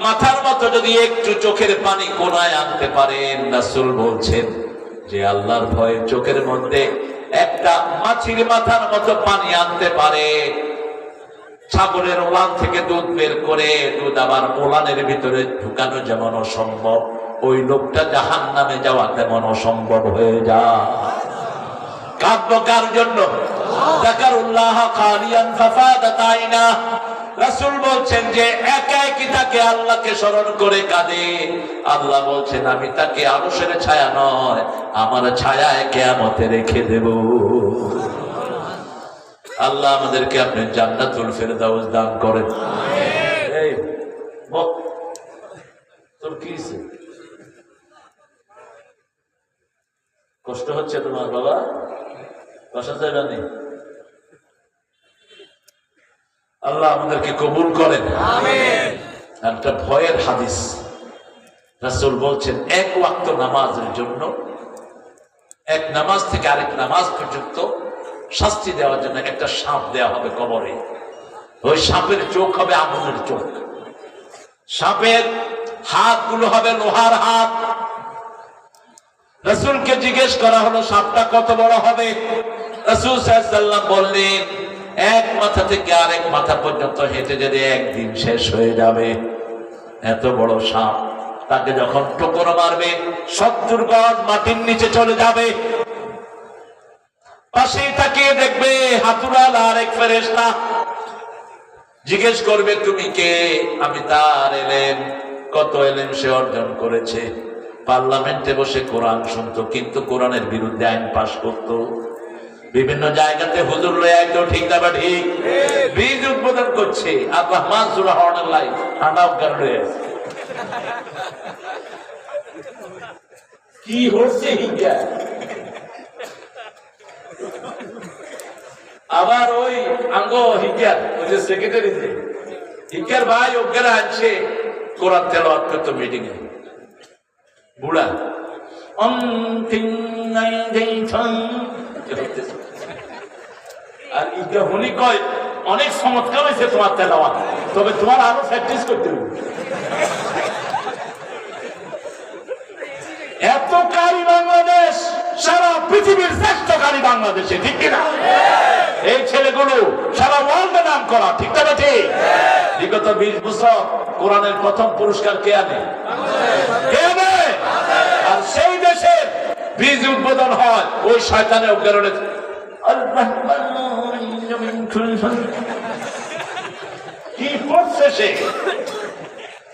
মাথার মতো যদি একটু চোখের পানি কোনায় আনতে পারেন, রাসূল বলছেন যে আল্লাহর ভয়ে চোখের মধ্যে একটা মাছির মাথার মতো পানি আনতে পারে, ছাগলের ওলান থেকে দুধ বের করে দুধ আবার ওলানের ভিতরে ঢুকানো যেমন অসম্ভব, ওই লোকটা জাহান্নামে যাওয়া তেমন অসম্ভব হয়ে যায়। কাঁদবো কার জন্য? যাকারুল্লাহ খালিয়ান ফাফাদাত আইনা। রাসূল বলছেন যে একা একই তাকে আল্লাহকে স্মরণ করে কাঁদে, আল্লাহ বলছেন আমি তাকে আরশের ছায়া নয় আমার ছায়ায় কিয়ামতে রেখে দেব। আল্লাহ আমাদেরকে আপনি জান্নাতুল ফেরদাউস দান করেন। এই তোর কি কষ্ট হচ্ছে তোমার বাবা? বসা যাবে না? আল্লাহ আমাদেরকে কবুল করেন। আমিন। একটা ভয়ের হাদিস, রাসূল বলছেন এক ওয়াক্ত নামাজের জন্য, এক নামাজ থেকে আরেক নামাজ পর্যন্ত শাস্তি দেওয়ার জন্য একটা সাপ দেওয়া হবে কবরে। ওই সাপের চোখ হবে আগুনের চোখ, সাপের হাতগুলো হবে লোহার হাত। রাসূলকে জিজ্ঞেস করা হলো সাপটা কত বড় হবে? রাসূল সাল্লাল্লাহু আলাইহি ওয়াসাল্লাম বললেন এক মাথা থেকে আরেক মাথা পর্যন্ত হেঁটে যেতে একদিন শেষ হয়ে যাবে। এত বড় সাপ, তাকে যখন ঠোকর মারবে 70 গজ মাটির নিচে চলে যাবে। পাশেই তাকিয়ে দেখবে হাতুড়াল আরেক ফেরেশতা, জিজ্ঞেস করবে তুমি কে? আমি তার এলেম। কত এলেম সে অর্জন করেছে? পার্লামেন্টে বসে কোরআন শুনতো, কিন্তু কোরআনের বিরুদ্ধে আইন পাশ করতো। বিভিন্ন জায়গাতে হুজুর লয়ে আইতো, ঠিক না বা ঠিক? বীজ উদ্বোধন করছে, আর রহমান সূরা হওয়ার লাই আনাও করে কি হচ্ছে হিংসা। আবার ওই আঙ্গ হিংসার ওই যে সেক্রেটারি হিংসার ভাই ওকেরা আনছে কোরআন তেলাওয়াত করতো মিটিং এ, বুড়া আর ইটা হুনি কয় অনেক চমৎকার হয়েছে তোমার তেলাওয়াত, তবে তোমার আরো প্র্যাকটিস করতে হবে। এত কারিগর বাংলাদেশ সারা পৃথিবীর শ্রেষ্ঠকারী বাংলাদেশে, ঠিক কিনা? এই ছেলেগুলো সারা ওয়ার্ল্ডে নাম করা, ঠিক না? ঠিক। বিগত 20 বছর কোরআনের প্রথম পুরস্কার কে আনে? কে আনে? আর সেই দেশের বীজ উদ্বোধন হয় ওই শয়তানের কারণে। কি করছে সে?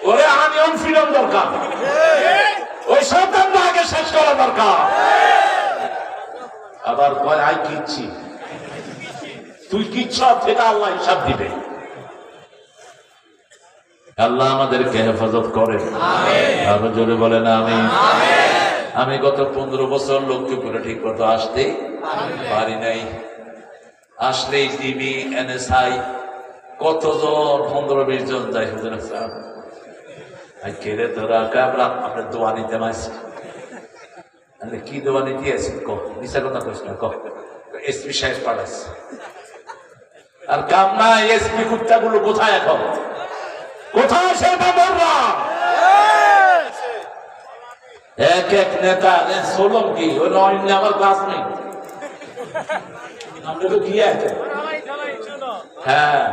ওরে আনিয়ন ফিল্ম দরকার, ওই শয়তানটা আগে শেষ করা দরকার। আবার কয় আই কিচ্ছি, তুই কিচ্ছ থেকে আল্লাহ হিসাব দিবে। আল্লাহ আমাদেরকে হেফাজত করে, আরো জোরে বলেন আমিন। আমি গত 15 বছর লক্ষ্মীপুরে ঠিক মতো আসতে পারি নাই। আসলেই টিভি, NSI কতজন 15-20 জন যাই হুজুর সাহেব কেড়ে তোরা আমরা আপনার দোয়া নিতে মাসি। কি দোয়া নিতে আছি? মিশা কথা কইস না, এসপি সাহেব পাঠাইছে। আর কাম না, এসপি কুত্তাগুলো কোথায় এখন? কোথায় সে বাবররা? এক এক নেতা সোলম কি ওই অন্য আমার ক্লাস নেই। আপনাকে কি আছে? হ্যাঁ,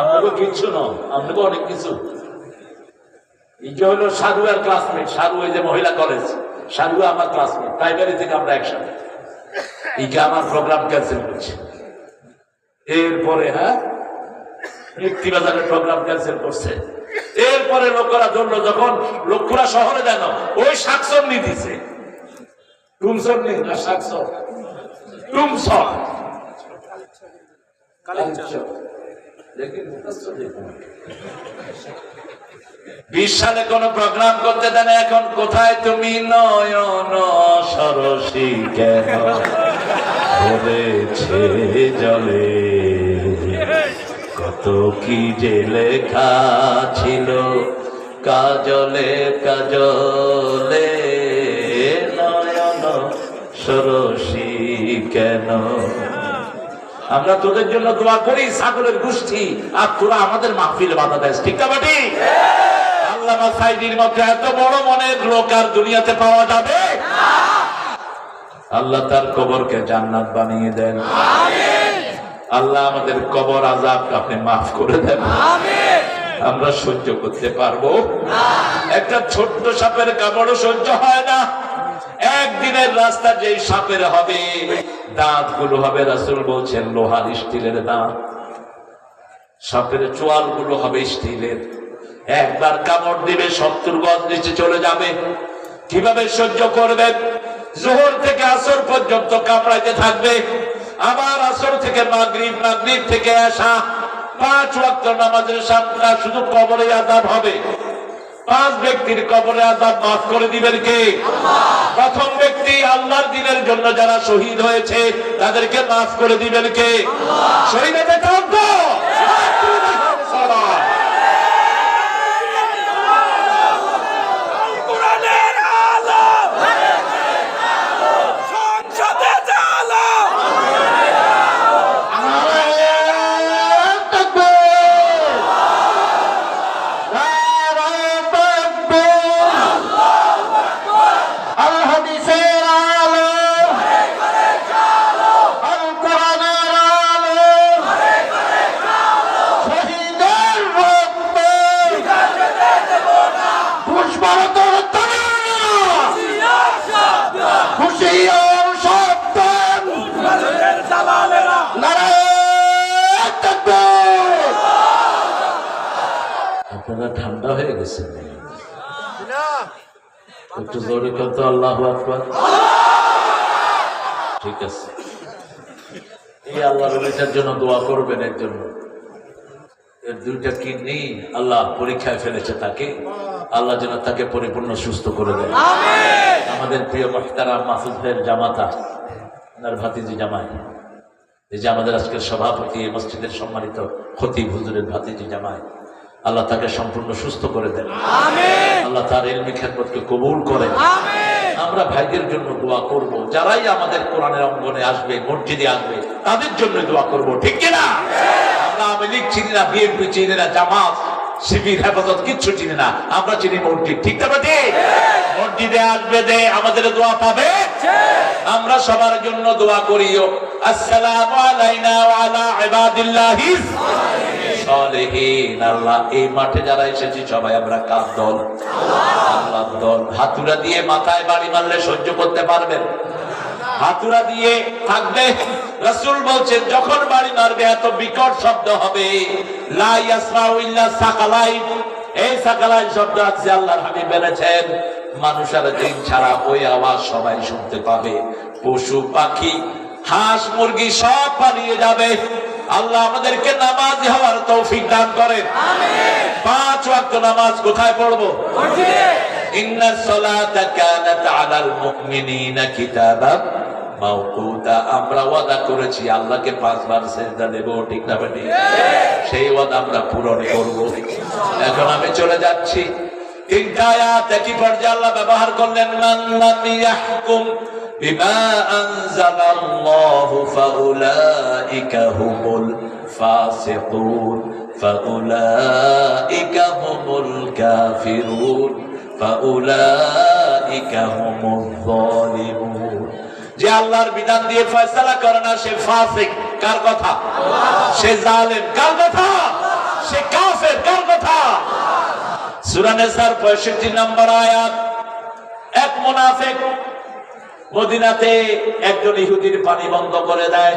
আপনাকে কিচ্ছু নয়, আপনাকে অনেক কিছু। এটা হলো সারু আর ক্লাসমেট। সারু ওই যে মহিলা কলেজ, সারু আমার ক্লাসমেট, প্রাইমারি থেকে আমরা একসাথে। এইটা আমার প্রোগ্রাম ক্যান্সেল করছে। এরপরে হ্যাঁ মুক্তিবাজারের প্রোগ্রাম ক্যান্সেল করছে। এরপরে লোকেরা ধরলো, যখন লোকরা শহরে যেন ওই শাকসন নি দিছে, টুমসন নেই না শাকসন, টুমসন 20 সালে কোন প্রোগ্রাম করতে দেন। এখন কোথায় তুমি নয়ন সরসী কেন ধরেছে জলে, কত কি যে লেখা ছিল কাজলে কাজলে, নয়ন সরসী কেন। আমরা তোদের জন্য দোয়া করি, ছাগলের গোষ্ঠী, আর তোরা আমাদের মাহফিলে বাধা দেয়, ঠিক না বাটি? আল্লামা সাইদির মধ্যে এত বড় মনের লোক আর দুনিয়াতে পাওয়া যাবে? আল্লাহ তার কবরকে জান্নাত বানিয়ে দেন। আল্লাহ আমাদের কবর আযাব আপনি মাফ করে দেন। আমরা সহ্য করতে পারবো? একটা ছোট্ট সাপের কামড়ও সহ্য হয় না। একদিনের রাস্তা যেই সাপের হবে, দাঁত গুলো হবে রাসূল বলছেন লোহার, স্টিলের দাঁত। সাপের চোয়াল গুলো হবে স্টিলের। একবার কামড় দিবে 70 গজ নিচে চলে যাবে। কিভাবে সহ্য করবেন? যোহর থেকে আসর পর্যন্ত কামড়াইতে থাকবে। আবার আসর থেকে মাগরিব, মাগরিব থেকে এশা, 5 ওয়াক্ত নামাজের সামনে শুধু কবরে আযাব হবে। 5 ব্যক্তির কবরে আযাব মাফ করে দিবেন কে? প্রথম ব্যক্তি আল্লাহর দ্বীনের জন্য যারা শহীদ হয়েছে তাদেরকে মাফ করে দিবেন কে? শহীদদের কান্দ ঠান্ডা হয়ে গেছে। একটু জোরে কত আল্লাহু আকবার। ঠিক আছে, এই আল্লাহর ওলিটার জন্য দোয়া করবেন। এর জন্য এর 2টা কিডনি আল্লাহ পরীক্ষায় ফেলেছে, তাকে আল্লাহ যেন তাকে পরিপূর্ণ সুস্থ করে দেয়। আমাদের প্রিয় মুহতারাম মাহফুজ ভাইয়ের জামাতা, ওনার ভাতিজি জামাই, এই যে আমাদের আজকের সভাপতি, এই মসজিদের সম্মানিত খতিব হুজুরের ভাতিজি জামাই, আল্লাহ তাকে সম্পূর্ণ সুস্থ করে দেন। আল্লাহ তার ইলমি খেদমতকে কবুল করেন। আমরা ভাইদের জন্য দোয়া করব। যারাই আমাদের কোরআনের অঙ্গনে আসবে, মসজিদে আসবে, তাদের জন্য দোয়া করব, ঠিক কিনা? আমরা আওয়ামী লীগ চিনি না, বিএনপি চিনি না, জামাত, শিবির, হেফাজত কিচ্ছু চিনি না। আমরা চিনি মসজিদ, ঠিক না? মসজিদে আসবে যে আমাদের দোয়া পাবে, আমরা সবার জন্য দোয়া করিও। আসসালামু আলাইনা ওয়া আলা ইবাদিল্লাহিস সালিহিন। আল্লাহ, এই মাঠে যারা এসেছি সবাই আমরা কার দল? আল্লাহর দল। হাতুড়া দিয়ে মাথায় বাড়ি মারলে সহ্য করতে পারবেন? হাতুড়া দিয়ে থাকবে। রাসূল বলছেন যখন বাড়ি মারবে এত বিকট শব্দ হবে, লা ইয়াসমাউ ইল্লা সাকালাইন। এই সাকালাইন শব্দ আছে আল্লাহর হাবিব বলেছেন মানুষ আর জিন ছাড়া ওই আওয়াজ সবাই শুনতে পাবে। পশু পাখি হাঁস মুরগি সব পালিয়ে যাবে। আল্লাহ আমাদেরকে নামাজি হওয়ার তৌফিক দান করেন, আমিন। 5 ওয়াক্ত নামাজ কোথায় পড়বো? মসজিদে। ইন্নাস সালাতা কানাত আলাল মুমিনিনা কিতাবাম মাওকুতা। আমরা ওয়াদা করেছি আল্লাহকে 5 বার সিজদা দেব, ঠিক না বেটি? সেই ওয়াদা আমরা পূরণ করব। এখন আমি চলে যাচ্ছি। 3টা আয়াত একই পর্যায়ে আল্লাহ ব্যবহার করলেন, মান লাম ইয়াহকুম বিমা আনজালাল্লাহু ফাউলাইকা হুমুল ফাসিকুন ফাউলাইকা হুমুল কাফিরুন ফাউলাইকা হুমুল যালিমুন। যে আল্লাহর বিধান দিয়ে ফয়সালা করে না সে ফাসিক। কার কথা? সে জালেম। কার কথা? সে কাফের। কার কথা? সূরা নিসার 65 নম্বর আয়াত। এক মুনাফিক মদিনাতে একজন ইহুদির পানি বন্ধ করে দেয়।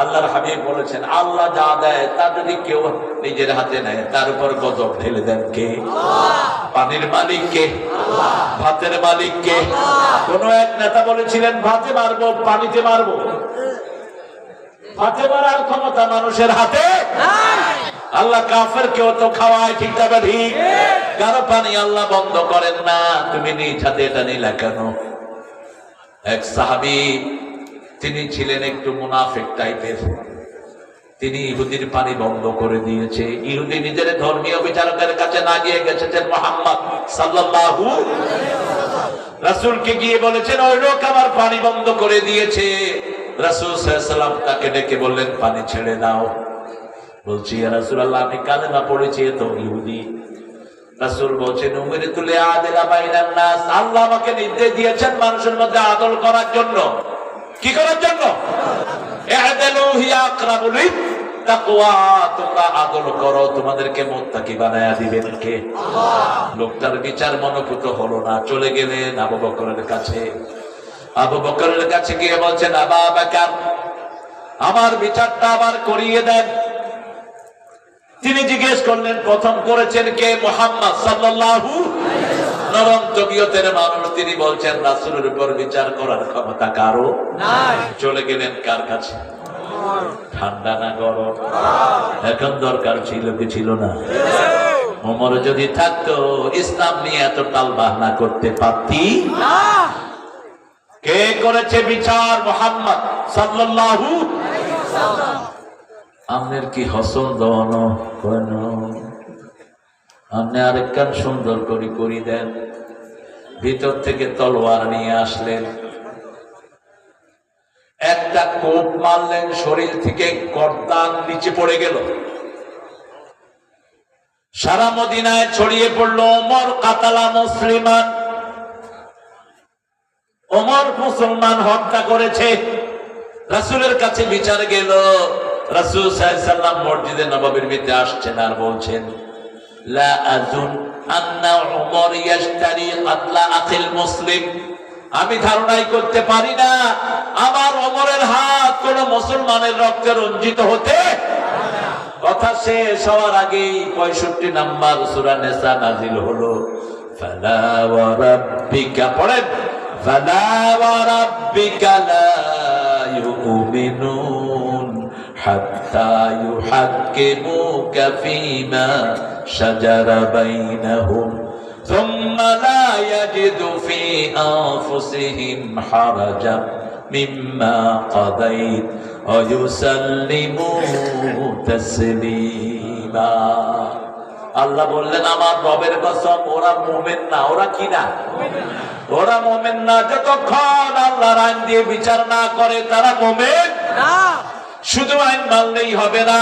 আল্লাহর হাবিব বলেছেন আল্লাহ যা দেয় তা যদি কেউ নিজের হাতে নেয় তার উপর গজব ঢেলে দেন কে? পানির মালিক কে? ভাতের মালিক কে? কোন এক নেতা বলেছিলেন ভাতে মারবো, পানিতে মারবো। ভাতে মারার ক্ষমতা মানুষের হাতে নাই। আল্লাহ কাফের কেউ তো খাওয়ায়, ঠিক না ঠিক? কারো পানি আল্লাহ বন্ধ করেন না। তুমি নিজ হাতে এটা নিলে কেন? এক সাহাবী, তিনি ছিলেন একটু মুনাফিক টাইপের। তিনি ইহুদির পানি বন্ধ করে দিয়েছে। ইহুদি নিজের ধর্মীয় বিচারকের কাছে না গিয়ে গেছেন মুহাম্মদ সাল্লাল্লাহু আলাইহি ওয়াসাল্লাম। রাসূলকে গিয়ে বলেছেন ওই লোক আমার পানি বন্ধ করে দিয়েছে। রাসূল সাল্লাল্লাহু আলাইহি ওয়াসাল্লাম তাকে ডেকে বললেন পানি ছেড়ে দাও। বলছি ইয়া রাসূলুল্লাহ আমি কালেমা পড়েছি, তো ইহুদি। রাসূল বলেন উমিরতু লিআদিলা বাইনান নাস। আল্লাহ আমাকে নির্দেশ দিয়েছেন মানুষের মধ্যে আদল করার জন্য। কি করার জন্য? ইআদিলু হিয়া আকরাবু লিত্তাকওয়া। তোমরা আদল করো, তোমাদেরকে মুত্তাকি বানায়া দিবেন কে? আল্লাহ। লোকটার বিচার মনোপুত হলো না, চলে গেলেন আবু বকরের কাছে। আবু বকরের কাছে গিয়ে বলছেন আবু বকর আমার বিচারটা আবার করিয়ে দেন। তিনি জিজ্ঞেস করলেন প্রথম করেছেন কে? মুহাম্মদ সাল্লাল্লাহু আলাইহি ওয়াসাল্লাম। নরম তবিয়তের মানুষ, তিনি বলছেন রাসূলের উপর বিচার করার ক্ষমতা কারো নাই। চলে গেলেন কার কাছে? ঠান্ডা না গরম? এখন দরকার ছিল কি ছিল না? ওমর যদি থাকতো ইসলাম নিয়ে এত টাল বাহানা করতে পারতি না। কে করেছে বিচার? মুহাম্মদ সাল্লাল্লাহু আলাইহি ওয়াসাল্লাম। আমনের কি হসন দন কোন আপনি আরেকখান সুন্দর করে করি দেন। ভিতর থেকে তলোয়ার নিয়ে আসলেন, একটা কোপ মারলেন, শরীর থেকে গর্দান নিচে পড়ে গেল। সারা মদিনায় ছড়িয়ে পড়লো ওমর কাতালা মুসলিমান। ওমর মুসলমান হত্যা করেছে। রাসূলের কাছে বিচার গেল। রাসূল সাল্লাল্লাহু আলাইহি ওয়াসাল্লাম মসজিদে নববীর ভিতরে আসছেন আর বলছেন লা আযুন আন্না উমর ইয়াশতারি কাতলা আখিল মুসলিম। আমি ধারণাই করতে পারি না আমার ওমরের হাত কোন মুসলমানের রক্তে রঞ্জিত হতে। কথা শেষ হওয়ার আগেই 65 নম্বর সূরা নিসা নাযিল হলো। ফালা ওয়া রাব্বিকা, পড়েন, ফালা ওয়া রাব্বিকা লা ইউমিনুন হাত্তা ইউহাক্কিমুকা ফীমা শাজারা বাইনাহুম সুম্মা লা ইয়াজিদু ফী আনফুসিহিম হারাজান মিম্মা কাদাইত ওয়া ইউসাল্লিমু তাসলিমা। আল্লাহ বললেন আমার রবের কসম ওরা মুমিন না। ওরা কি না? ওরা মুমিন না। যতক্ষণ আল্লাহর আইন দিয়ে বিচার না করে তারা মুমিন না। শুধু আইন মানলেই হবে না।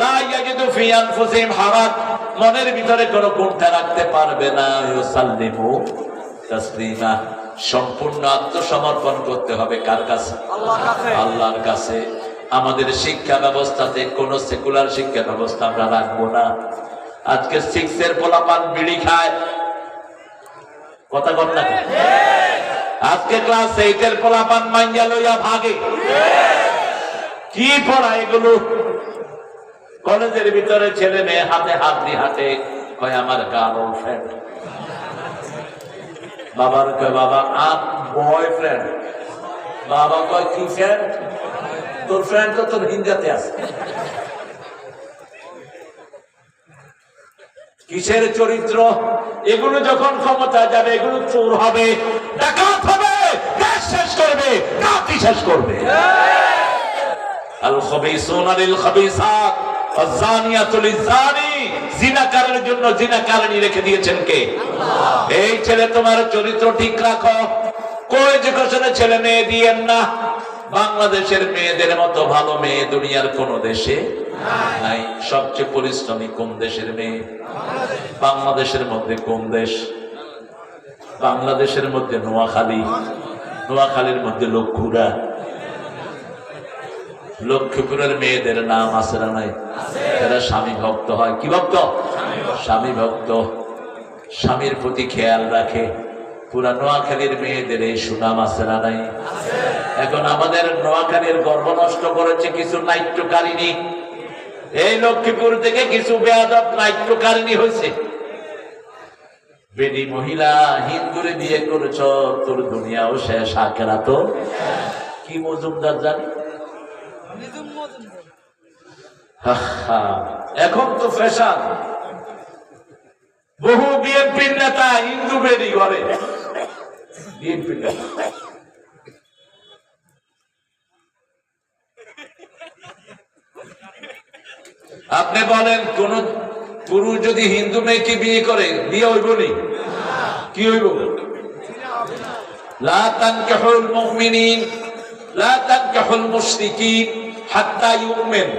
লা ইয়াজিদু ফি আনফুসিহিম হারাজ, মনের ভিতরে কোনো কুণ্ঠা রাখতে পারবে না। ইউসাল্লিমু তাসলিমা। সম্পূর্ণ আত্মসমর্পণ করতে হবে কার কাছে? আল্লাহর কাছে। আমাদের শিক্ষা ব্যবস্থাতে কোন সেকুলার শিক্ষা ব্যবস্থা আমরা রাখবো না। আজকে 6 এর পোলাপান বিড়ি খায়, কথা বল না। আজকে ক্লাস 8 এর পোলাপান মাইয়া লইয়া ভাগে। কি পড়া এগুলো? কলেজের ভিতরে ছেলে মেয়ে হাতে হাত দিয়ে হাঁটে, কয় আমার গার্লফ্রেন্ড। বাবার কয় বাবা আপ বয়ফ্রেন্ড। বাবা কয় কি ফ্রেন্ড? তোর ফ্রেন্ড তো তোর হিন্দাতে আছে। কিসের চরিত্র এগুলো? যখন ক্ষমতা যাবে এগুলো চোর হবে, ডাকাত হবে, দেশ শেষ করবে, জাতি শেষ করবে। আল খাবিসুনা লিল খাবিসাত ওয়াজ-জানিয়াতু লিজ-জানি। জিনাকারের জন্য জিনাকারনী রেখে দিয়েছেন কে? আল্লাহ। এই ছেলে তোমার চরিত্র ঠিক রাখো। কই যে কোশনে ছেলে মেয়ে দিয়েন না। বাংলাদেশের মেয়েদের মতো ভালো মেয়ে দুনিয়ার কোন দেশে নাই। সবচেয়ে পরিশ্রমী কোন দেশের মেয়ে? বাংলাদেশের মধ্যে কোন দেশ? বাংলাদেশের মধ্যে নোয়াখালী, নোয়াখালীর মধ্যে লক্ষ্মীপুরা। লক্ষ্মীপুরের মেয়েদের নাম আছে না নাই? এরা স্বামী ভক্ত হয়। কি ভক্ত? স্বামী ভক্ত, স্বামীর প্রতি খেয়াল রাখে। পুরা নোয়াখালীর মেয়েদের এই সুনাম আছে না নাই? এখন আমাদের নোয়াখালীর গর্ব নষ্ট করেছে কিছু নাট্যকারিণী। এই লক্ষ্মীপুর থেকে কিছু বেয়াদব নাট্যকারিণী হয়েছে। বেডি মহিলা হিন্দুরে বিয়ে করেছ, তোর দুনিয়াও শেষ, আখেরাত কি মজুমদার জানি। এখন তো ফ্যাশন, বহু বিএনপির নেতা হিন্দু বেডি করে। বিএনপি আপনি বলেন কোন পুরুষ যদি হিন্দু মেয়েকে বিয়ে করে, বিয়ে হইব নি? কি হইব? লা তানকিহুল মুমিনিন লা তানকিহুল মুশরিকিন হাত্তা ইউমিন।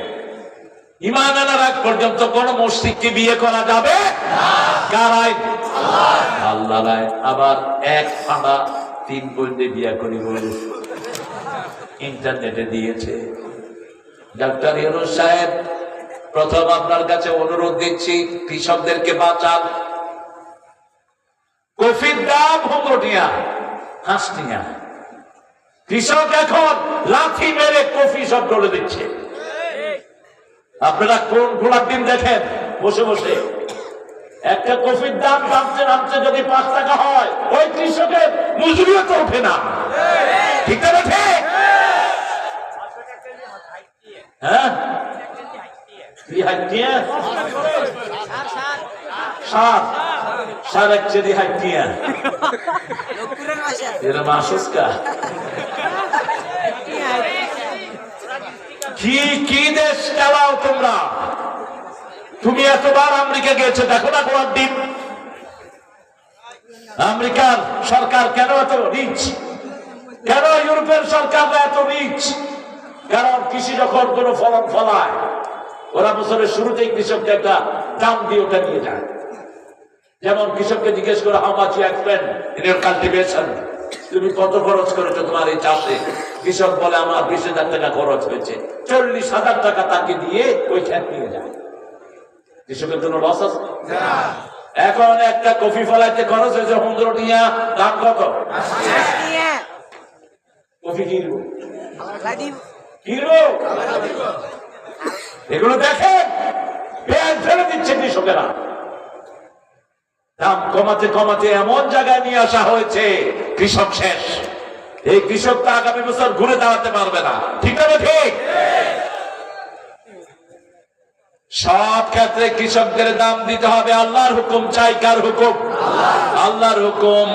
ঈমান আনার আগ পর্যন্ত কোন মুশরিককে বিয়ে করা যাবে না। কার আইন? আল্লাহর আইন। আবার এক ফাঁড়া 3 বইতে বিয়ে করি বলে ইন্টারনেটে দিয়েছে। ডাক্তার ইউনূস সাহেব, প্রথম আপনার কাছে অনুরোধ দিচ্ছি, কৃষকদেরকে বাঁচান। কফির দাম 15 টিয়া, 5 টিয়া। কৃষক এখন লাঠি মেরে কফি সব ডলে দিচ্ছে। আপনারা কোন ঘোড়ার দিন দেখেন বসে বসে। একটা কফির দাম নামছে নামছে, যদি 5 টাকা হয় ওই কৃষকের মজুরিও তো ওঠে না। ঠিক আছে? হ্যাঁ, কি দেশ চালাও তোমরা? তুমি এতবার আমেরিকা গিয়েছো, দেখো না কোন দিন আমেরিকার সরকার কেন এত রিচ? কেন ইউরোপের সরকাররা এত রিচ? কারণ কৃষি যখন কোন ফলন ফলায়, ওরা বছরের শুরুতেই কৃষককে একটা দাম দিয়ে ওটা নিয়ে যায়। যেমন কৃষককে জিজ্ঞেস করে, how much you spend in your cultivation? তুমি কত খরচ করেছো তোমার এই চাষে? কৃষক বলে আমার 20,000 টাকা খরচ হয়েছে। 40,000 টাকা তাকে দিয়ে ওই ক্ষেত নিয়ে যায়। কৃষকের জন্য লস আছে? এখন একটা কফি ফলাইতে খরচ হয়েছে 15 টিয়া, দাম কত? কফি কিনবো, এগুলো দেখেন পেঁয়াজ ফেলে দিচ্ছে কৃষকেরা। দাম কমাতে কমাতে এমন জায়গায় নিয়ে আসা হয়েছে, কৃষক শেষ। এই কৃষক তো আগামী বছর ঘুরে দাঁড়াতে পারবে না। ঠিক না? ঠিক। সব ক্ষেত্রে কৃষকদের দাম দিতে হবে। আল্লাহর হুকুম চাই। কার হুকুম? আল্লাহর হুকুম।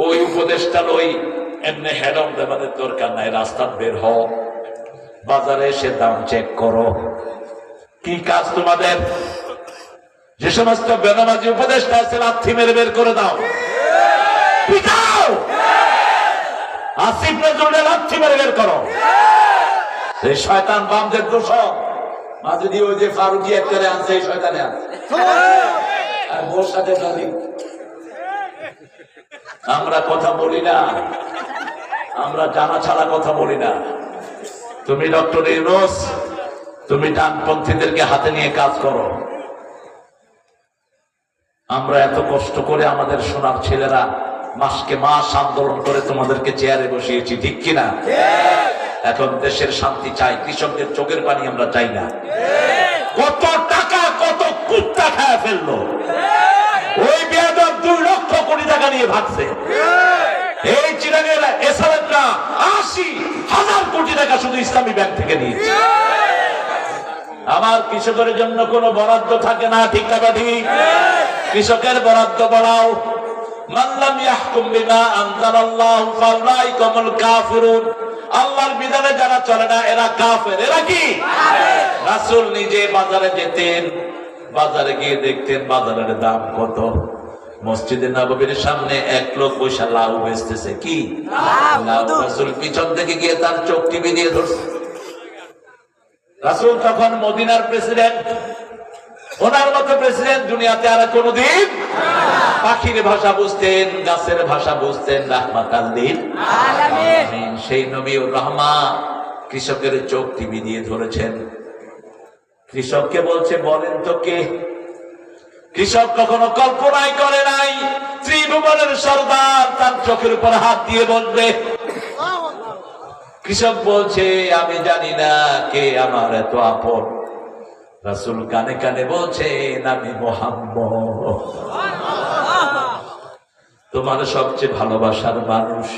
ওই উপদেশটা লই এমনি হেডম দেবাদের দরকার নাই। রাস্তা বের হও, বাজারে এসে দাম চেক করো। কি কাজ তোমাদের? যে সমস্ত বেনামাজি উপদেশটা আছে, লাথি মেরে বের করে দাও, পিটাও। আসিফ নজরুলের লাথি মেরে বের করো। এই শয়তান বামদের দোষ। যদি ওই যে ফারুকি করে আনছে, এই শয়তানে আনছে। আর ওর সাথে আমরা কথা বলি না, আমরা জানা ছাড়া কথা বলি না। তুমি ডক্টর ইউনূস, তুমি ডানপন্থীদেরকে হাতে নিয়ে কাজ করো। আমরা এত কষ্ট করে আমাদের সোনার ছেলেরা মাসকে মাস আন্দোলন করে তোমাদেরকে চেয়ারে বসিয়েছি, ঠিক কিনা? এখন দেশের শান্তি চাই, কৃষকদের চোখের পানি আমরা চাই না। কত টাকা কত কুত্তা খায় ফেললো, ওই বেয়াদব 2 লক্ষ কোটি টাকা নিয়ে ভাগছে। এই চিরাগের এসআরএমরা 80,000 কোটি টাকা শুধু ইসলামী ব্যাংক থেকে নিয়েছে। আমার কৃষকের জন্য কোনো বরাদ্দ থাকে না, ঠিক না ঠিক? কৃষকের বরাদ্দ বাড়াও। মান লাম ইয়াহকুম বিমা আনজালাল্লাহু ফাউলাইকা হুমুল কাফিরুন। আল্লাহর বিধানে যারা চলে না এরা কাফের। এরা কি? রাসূল নিজে বাজারে যেতেন, বাজারে গিয়ে দেখতেন বাজারের দাম কত। মসজিদে নববীর সামনে এক লোক বসে লাউ বেচতেছে। কি লাউ? রাসূল পিছন থেকে গিয়ে তার চোখ টিপে দিয়ে ধরছে। রাসূল তখন মদিনার প্রেসিডেন্ট, ওনার মতো প্রেসিডেন্ট দুনিয়াতে আর কোনদিন। পাখির ভাষা বুঝতেন, গাছের ভাষা বুঝতেন, রাহমাতাল লিল আলামিন। সেই নবীউর রহমান কৃষকের চোখ টিপে দিয়ে ধরেছেন। কৃষককে বলছে, বলেন তো কে? কৃষক কখনো কল্পনাই করে নাই ত্রিভুবনের সর্দার তার চোখের উপর হাত দিয়ে বলবে। কৃষক বলছে, আমি জানি না কে আমার এত আপন। রাসূল কানে কানে বলছেন, আমি মুহাম্মদ, তোমার সবচেয়ে ভালোবাসার মানুষ।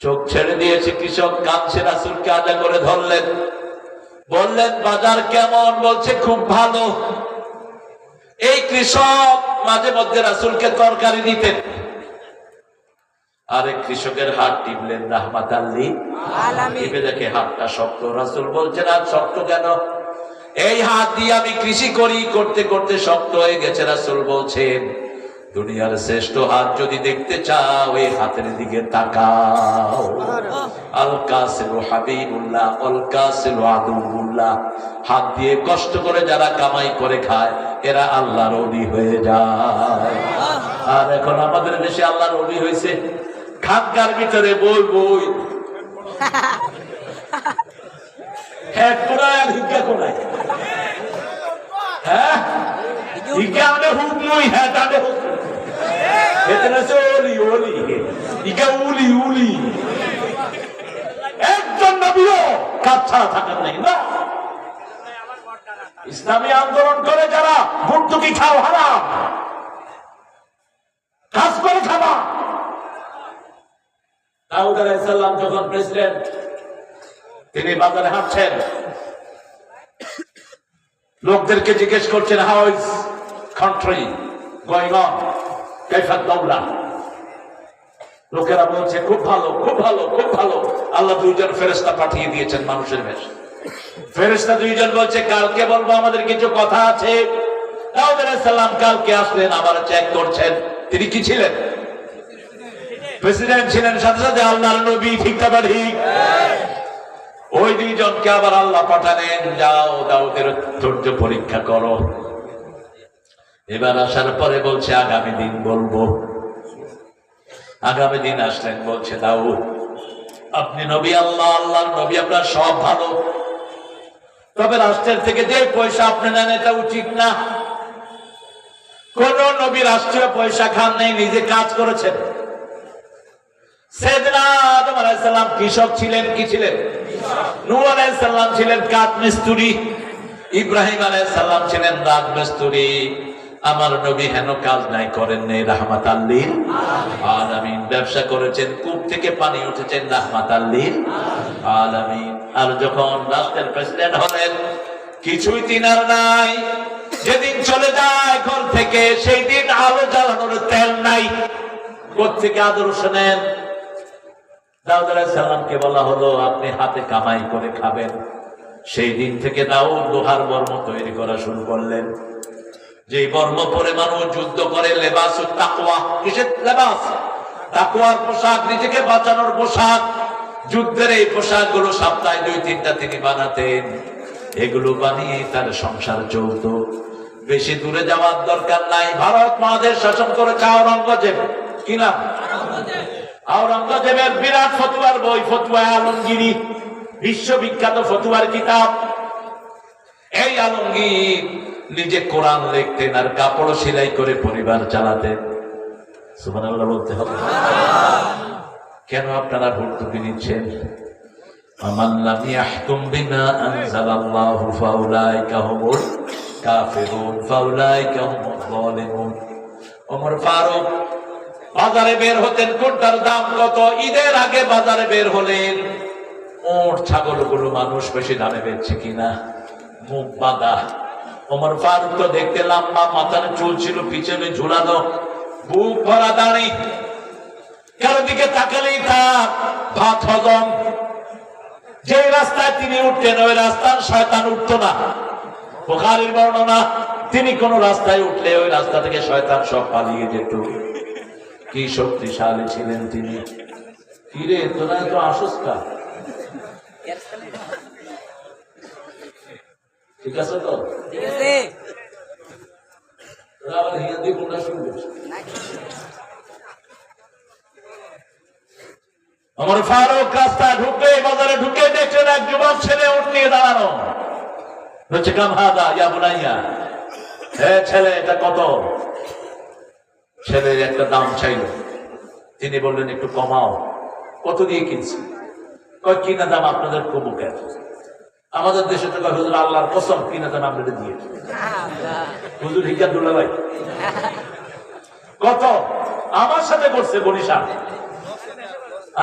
চোখ ছেড়ে দিয়েছে কৃষক, কাঁদছে। রাসূলকে আজা করে ধরলেন, বললেন, বাজার কেমন? বলছে, খুব ভালো। এই কৃষক মাঝে মধ্যে রাসূলকে তরকারি দিতেন। আরে কৃষকের হাত টিপলেন, রাহমাতাল লিল আলামিন। টিপে দেখে হাতটা শক্ত। রাসূল বলছেন, আর শক্ত কেন? এই হাত দিয়ে আমি কৃষি করি, করতে করতে শক্ত হয়ে গেছে। রাসূল বলছেন, দুনিয়ার শ্রেষ্ঠ হাত যদি দেখতে চাও এই হাতের দিকে তাকাও। আল কাসিবু হাবিবুল্লাহ আল কাসিবু আদুউল্লাহ। হাত দিয়ে কষ্ট করে যারা কামাই করে খায় এরা আল্লাহর ওলি হয়ে যায়। আর এখন আমাদের দেশে আল্লাহর ওলি হয়েছে খানকার ভিতরে বই বই। হ্যাঁ কোনায় আর হিজ্ঞা কোনায়। হ্যাঁ হিজ্ঞা মানে হুকমই, হ্যাঁ তাহলে হুকম। এখানে আছে ওলি ওলি, ইকা উলি উলি। একজন নবীও কাজ ছাড়া থাকার নেই না। ইসলামী আন্দোলন করে যারা ভর্তুকি খাও হারাম, কাজ করে খাবা। দাউদ আলাইহিস সালাম যখন প্রেসিডেন্ট, তিনি বাজারে হাঁটছেন, লোকদেরকে জিজ্ঞেস করছেন, how is country going on, কাইফাত দাওলা। লোকেরা বলছে, খুব ভালো খুব ভালো খুব ভালো। আল্লাহ 2 জন ফেরেশতা পাঠিয়ে দিয়েছেন মানুষের বেশে। ফেরেশতা 2 জন বলছে, কালকে বলবো, আমাদের কিছু কথা আছে। দাউদ আলাইহিস সালাম কালকে আসলেন, আবার চেক করছেন। তিনি কি ছিলেন? প্রেসিডেন্ট ছিলেন, সাথে সাথে আল্লাহর নবী, ঠিক না ঠিক? ওই 2 জনকে আবার আল্লাহ পাঠালেন, যাও দাউদের ধৈর্য পরীক্ষা করো। এবার আসার পরে বলছে, আগামী দিন বলবো। আগামী দিন আসলেন, বলছে, দাউদ আপনি নবী, আল্লাহ আল্লাহর নবী, আপনার সব ভালো, তবে রাষ্ট্রের থেকে যে পয়সা আপনি নেন এটা উচিত না। কোন নবী রাষ্ট্রীয় পয়সা খান নেই, নিজে কাজ করেছেন। সাইয়েদনা আদম আলাইহিস সালাম কৃষক ছিলেন, কি ছিলেন? নূহ আলাইহিস সালাম ছিলেন কাঠ মিস্ত্রি, ইব্রাহিম আলাইহিস সালাম ছিলেন রাজমিস্ত্রি। আমার নবী হেন কাজ নাই করেন নেই, রাহমাতাল লিল আলামিন। ব্যবসা করেছেন, কূপ থেকে পানি উঠেছেন, রাহমাতাল লিল আলামিন। আর যখন রাষ্ট্রের প্রেসিডেন্ট হলেন, কিছুই তিনার নাই। যেদিন চলে যায় ঘর থেকে, সেই দিন আলো জ্বালানোর তেল নাই। কোত্থেকে আদর্শ নেন? দাউদ আলাইহিস সালামকে বলা হলো, আপনি হাতে কামাই করে খাবেন। সেই দিন থেকে দাউদ লোহার বর্ম তৈরি করা শুরু করলেন। যে বর্ম পরে মানুষ যুদ্ধ করে, লেবাসুত তাকওয়া। কিসের লেবাস? তাকওয়ার পোশাক, নিজেকে বাঁচানোর পোশাক। যুদ্ধের এই পোশাক গুলো সপ্তাহে 2-3টা তিনি বানাতেন। এগুলো বানিয়ে তার সংসার চলত। বেশি দূরে যাওয়ার দরকার নাই। ভারত মহাদেশ শাসন করেছে আওরঙ্গজেব, কি নাম? আওরঙ্গজেবের বিরাট ফতুয়ার বই ফতুয়া আলমগীরি, বিশ্ববিখ্যাত ফতুয়ার কিতাব। এই আলমগীর নিজে কোরআন লিখতেন আর কাপড় সেলাই করে পরিবার চালাতেন। সুবহানাল্লাহ বলতে হবে। কেন আপনারা ভর্তুকি নিচ্ছেন? আমান লাম ইয়াহকুম বিমা আনজালাল্লাহু ফাউলাইকা হুমুল কাফিরুন ফাউলাইকা হুমুল যালিমুন। ওমর ফারুক বাজারে বের হতেন, কোনটার দাম কত? ঈদের আগে বাজারে বের হলেন, ওট ছাগলগুলো মানুষ বেশি দামে বেচছে কিনা, মুখ বাঁধা। ওমর ফারুক তো দেখতে লম্বা, মাথার চুল ছিল পিছনে ঝুলানো, বুক ভরা দাঁড়ি, কারো দিকে তাকালেই তার ভাত হজম। যে রাস্তায় তিনি উঠতেন ওই রাস্তার শয়তান উঠতো না। বুখারীর বর্ণনা, তিনি কোন রাস্তায় উঠলে ওই রাস্তা থেকে শয়তান সব পালিয়ে যেত। কি শক্তিশালী ছিলেন তিনি। কিরে তোরা তো আসস্কা, ঠিক আছে তো? তোরা আবার হিন্দি কোনটা শুনবে? ওমর ফারুক রাস্তায় ঢুকে, বাজারে ঢুকে দেখলেন এক যুবক ছেলে উঠ নিয়ে দাঁড়ানো। বলছে কাম হাদা ইয়া বুনাইয়া, হে ছেলে এটা কত? ছেলের একটা দাম চাইল। তিনি বললেন একটু কমাও। কত দিয়ে কিনছি? কয় কিনা দাম আপনাদের কবু কেন? আমাদের দেশে তো হুজুর আল্লাহর কসম কিনা দাম আপনাদের দিয়ে। হুজুর হিকাতুল্লাহ ভাই কত? আমার সাথে করছে বরিশাল।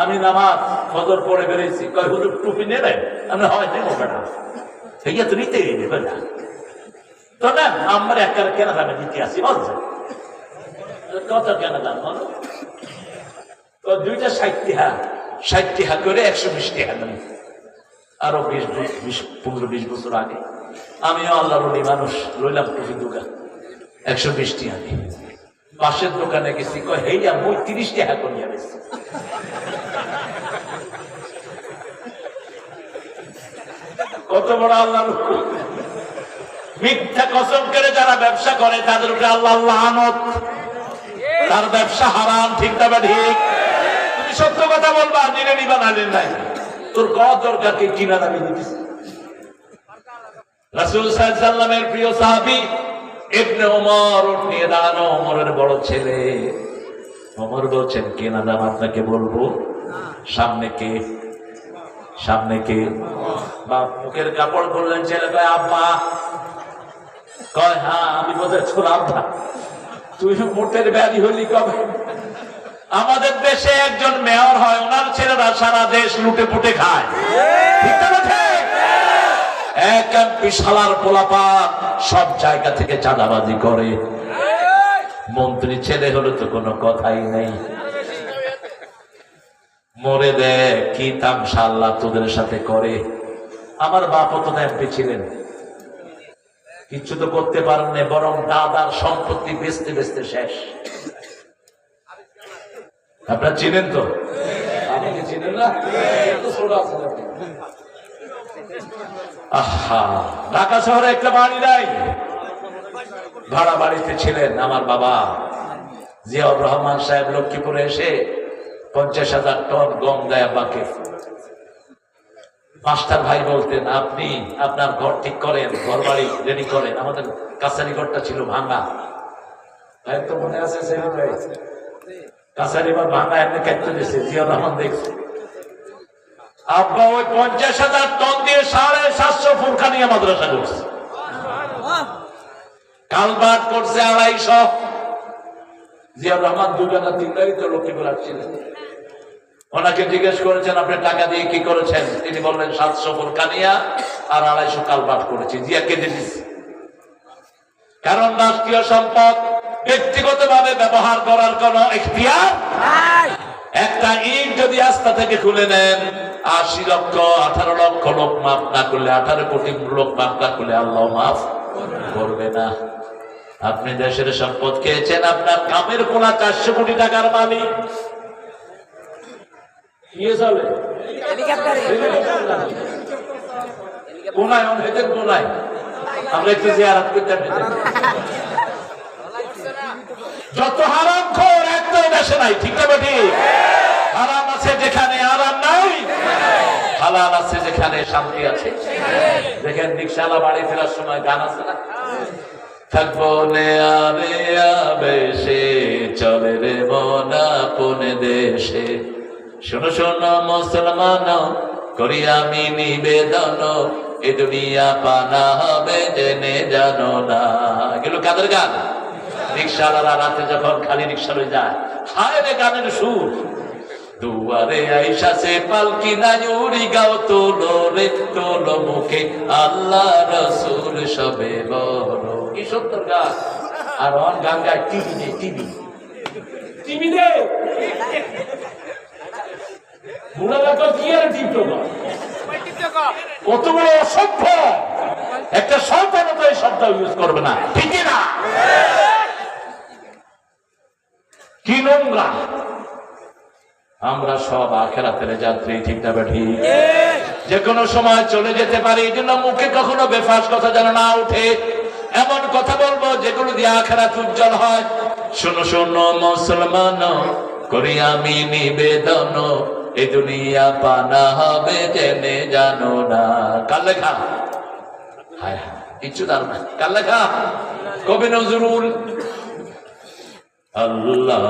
আমি নামাজ ফজর পড়ে বেরিয়েছি, কয় হুজুর টুপি নেবেন? আমি হয় নেবো কেন, হিয়া তো নিতে নেবে না তো না, আমার একটা কেনা দামে দিতে আসি বলছে। কত কেনা দাম বলো? দুইটা 60 টাকা, 60 টাকা করে 120 টাকা দাম। আরো 15-20 বছর আগে আমিও আল্লাহর ওলি মানুষ, রইলাম টুপি দোকান, 120 টাকা দিয়ে। পাশের দোকানে গেছি, কয় হেইয়া মই 30 টাকা করিয়া গেছি। কত বড় আল্লাহ! মিথ্যা কসম করে যারা ব্যবসা করে তাদের উপরে আল্লাহ লানত। তার ব্যবসা হারাম, ঠিক না ঠিক? তুমি সত্য কথা বলবা, জেনে নিবা, নালেন নাই তোর কত দরকার কে কিনা দামি দিতিস। রাসূল সাল্লাল্লাহু আলাইহি ওয়াসাল্লামের প্রিয় সাহাবী ইবনে ওমর নিয়ে দাঁড়ানো, ওমরের বড় ছেলে। ওমর বলছেন কিনা দাম আপনাকে বলবো। সামনে কে? সামনে কে? বাপ মুখের কাপড় খুললেন, ছেলে কয় আব্বা। কয় হ্যাঁ আমি বোধহয় তোর আব্বা। তুই মোটের ব্যাধি হলি কবে? আমাদের দেশে একজন মেয়র হয়, ওনার ছেলেরা সারা দেশ লুটে পুটে খায়, ঠিক না ঠিক? এক বিশালার পোলাপান সব জায়গা থেকে চাঁদাবাজি করে। মন্ত্রী ছেলে হলে তো কোনো কথাই নেই। মরে দেখ কি তামসা আল্লাহ তোদের সাথে করে। আমার বাপও তো এমপি ছিলেন, কিচ্ছু তো করতে পারেন না, বরং দাদার সম্পত্তি বেচতে বেচতে শেষ। আপনারা চিনেন তো? আমাকে চিনেন না? আহা, ঢাকা শহরে একটা বাড়ি নাই, ভাড়া বাড়িতে ছিলেন আমার বাবা জিয়াউর রহমান সাহেব। লক্ষ্মীপুরে এসে 50,000 টন গম দেয় আব্বাকে। মাস্টার ভাই বলতেন আপনি আপনার ঘর ঠিক করেন, ঘর বাড়ি রেডি করেন। আমাদের কাছারি ঘরটা ছিল ভাঙা, ভাই তো মনে আছে? কাছারি ঘর ভাঙা, এমনি কাটতে দিয়েছে জিয়াউর রহমান, দেখছে। আব্বা ওই 50,000 টন দিয়ে 750 ফুরকানিয়া মাদ্রাসা করছে, কালবাট করছে 250। জিয়াউর রহমান 2 না 3টাই তো লক্ষ্মীপুর আসছিলেন। ওনাকে জিজ্ঞেস করেছেন আপনি টাকা দিয়ে কি করেছেন? তিনি বললেন 700 ফুরকানিয়া আর 250 কালবাট করেছি। জিয়া কেটে দিচ্ছে, কারণ রাষ্ট্রীয় সম্পদ ব্যক্তিগত ভাবে ব্যবহার করার কোন এখতিয়ার নাই। একটা ইট যদি আস্থা থেকে খুলে নেন, 80 লক্ষ 18 লক্ষ লোক মাফ না করলে, 18 কোটি লোক মাফ না করলে আল্লাহ মাফ করবে না। আপনি দেশের সম্পদ খেয়েছেন, আপনার কামের কোনা 400 কোটি টাকার মালিক। কোনায় অনেক কোনায় আমরা একটু জিয়ারত করতে যত হারাম খোর একটাই দেশে নাই, ঠিক না বেটি? হারাম আছে যেখানে আরাম নাই, হালাল আছে যেখানে শান্তি আছে। দেখেন রিকশাওয়ালা বাড়ি ফেরার সময় গান আছে না, থাকবো নেয়া বেশে চলে রে মনা পনে দেশে। শোনো শোনো মুসলমান, করি আমি নিবেদন, এ দুনিয়া পানা হবে জেনে জানো না। এগুলো কাদের গান? রিকশাওয়ালারা রাতে যখন খালি রিকশা লয়ে যায়, হায় রে গানের সুর। দুয়ারে আইসা সে পালকি নাইউরি গাও তোলো রে তোলো মুখে আল্লাহ রসুল সবে বলো। কি সুন্দর গান। আর অন গান গায় টিভি নেই, টিভি টিভি নেই, কত বড় অসভ্য একটা শয়তান তো এই শব্দ ইউজ করবে না, ঠিক না? কি নোংরা। আমরা সব আখেরাতের যাত্রী, ঠিক না বেঠি? যে কোনো সময় চলে যেতে পারি, এই জন্য মুখে কখনো বেফাস কথা যেন না উঠে। এমন কথা বলবো যেগুলো দিয়ে আখেরাত উজ্জ্বল হয়। শোনো শোনো মুসলমান, করি আমি নিবেদন, এই দুনিয়া পানা হবে জেনে জানো না। কার লেখা? হায় হায়, কিচ্ছু জানো না। কার লেখা? কবি নজরুল। আল্লাহ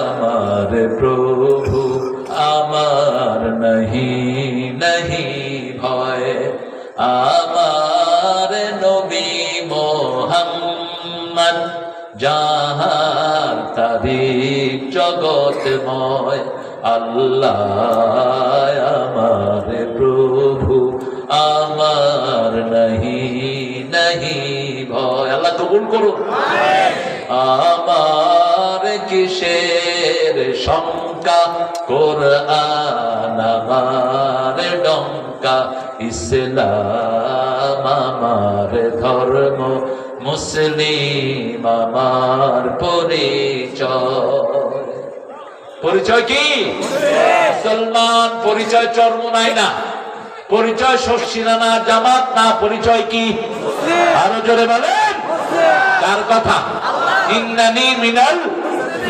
আমার প্রভু আমার নহি নহি ভয়, আমার নবী মোহাম্মদ যাহার তারিখ জগৎময়। আল্লাহ আমার প্রভু আমার নহি নহি ভয়। আল্লাহ কবুল করুন। আমার কিসের শঙ্কা, কোরআন আমার ডঙ্কা, ইসলাম আমার ধর্ম, মুসলিম আমার পরিচয়। পরিচয় কি? মুসলমান। পরিচয় চরমোনাই না, পরিচয় শর্ষিনা না, জামাত না, পরিচয় কি? আরো জোরে বলেন। কার কথা? ইন্নানি মিনাল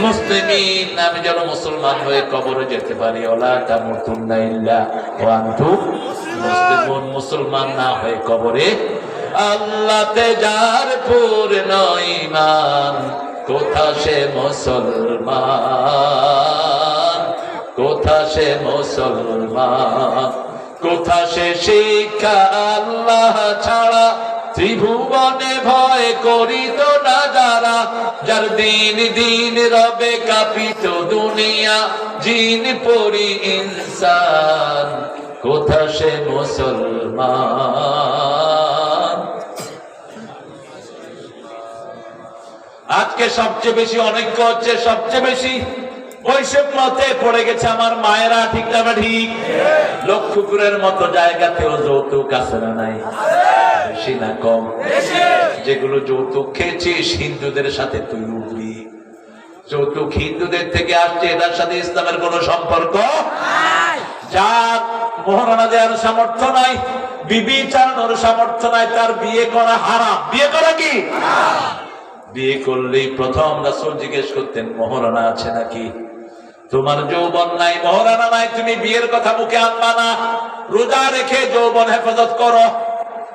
মুসলিমিন। আমি যেন মুসলমান হয়ে কবরে যেতে পারি। ওয়ালা তামুতুন্না ইল্লা ওয়া আনতুম মুসলিমুন। মুসলমান না হয়ে কবরে। আল্লাহতে যার পূর্ণ ঈমান, কোথা সে মুসলমান, কোথা সে মুসলমান, কোথা সে শিক্ষা আল্লাহ ছাড়া ত্রিভুবনে ভয় করিত না যারা। যার দিন দিন রবে কাঁপিত দুনিয়া, জিন পরি ইনসান, কোথা সে মুসলমান। আজকে সবচেয়ে বেশি অনৈক্য হচ্ছে, সবচেয়ে বেশি বৈষম্যতে পড়ে গেছে আমার মায়েরা, ঠিক না ঠিক? লক্ষ্মীপুরের মতো জায়গাতেও যৌতুক আছে না নাই? বেশি না কম? যেগুলো যৌতুক খেয়েছিস হিন্দুদের সাথে তুই উঠবি। যৌতুক হিন্দুদের থেকে আসছে, এটার সাথে ইসলামের কোন সম্পর্ক। যার মহারণা দেওয়ার সামর্থ্য নাই, বিবি চালানোর সামর্থ্য নাই, তার বিয়ে করা হারাম। বিয়ে করা কি? বিয়ে করলেই প্রথম রাসূল জিজ্ঞেস করতেন মহারণা আছে নাকি? তোমার যৌবন নাই, মহারণা নাই, তুমি বিয়ের কথা মুখে আনবা না। রোজা রেখে যৌবন হেফাজত করো।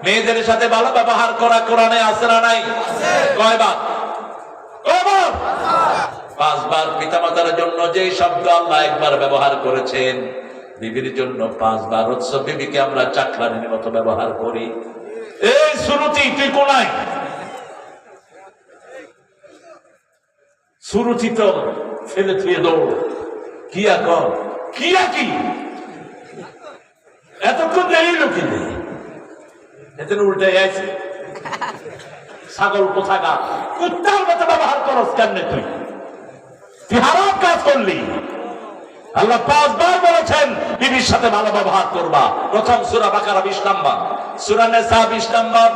মেয়েদের সাথে ভালো ব্যবহার করা কোরআনে আছে না নাই? কয়বার? কয়বার? 5 বার। পিতামাতার জন্য যে শব্দ আল্লাহ একবার ব্যবহার করেছেন, বিবির জন্য 5 বার। উৎস বিবিকে আমরা চাকরানির মতো ব্যবহার করি। এই সুরুচি, তুই কোনায়? সুরুচি তো ফেলে থুয়ে দৌড়। কি এখন? কি এতক্ষণ দেরি লোকি নেই, এতে উল্টে আছে। ছাগল কোথাকা, কুত্তার মতো ব্যবহার করস কেমনে? তুই হারাম কাজ করলি। আল্লাহ 5 বার বলেছেন বিবির সাথে ভালো ব্যবহার করবা। প্রথম সূরা বাকারা 20 নম্বর, সূরা নিসা 20 নম্বর,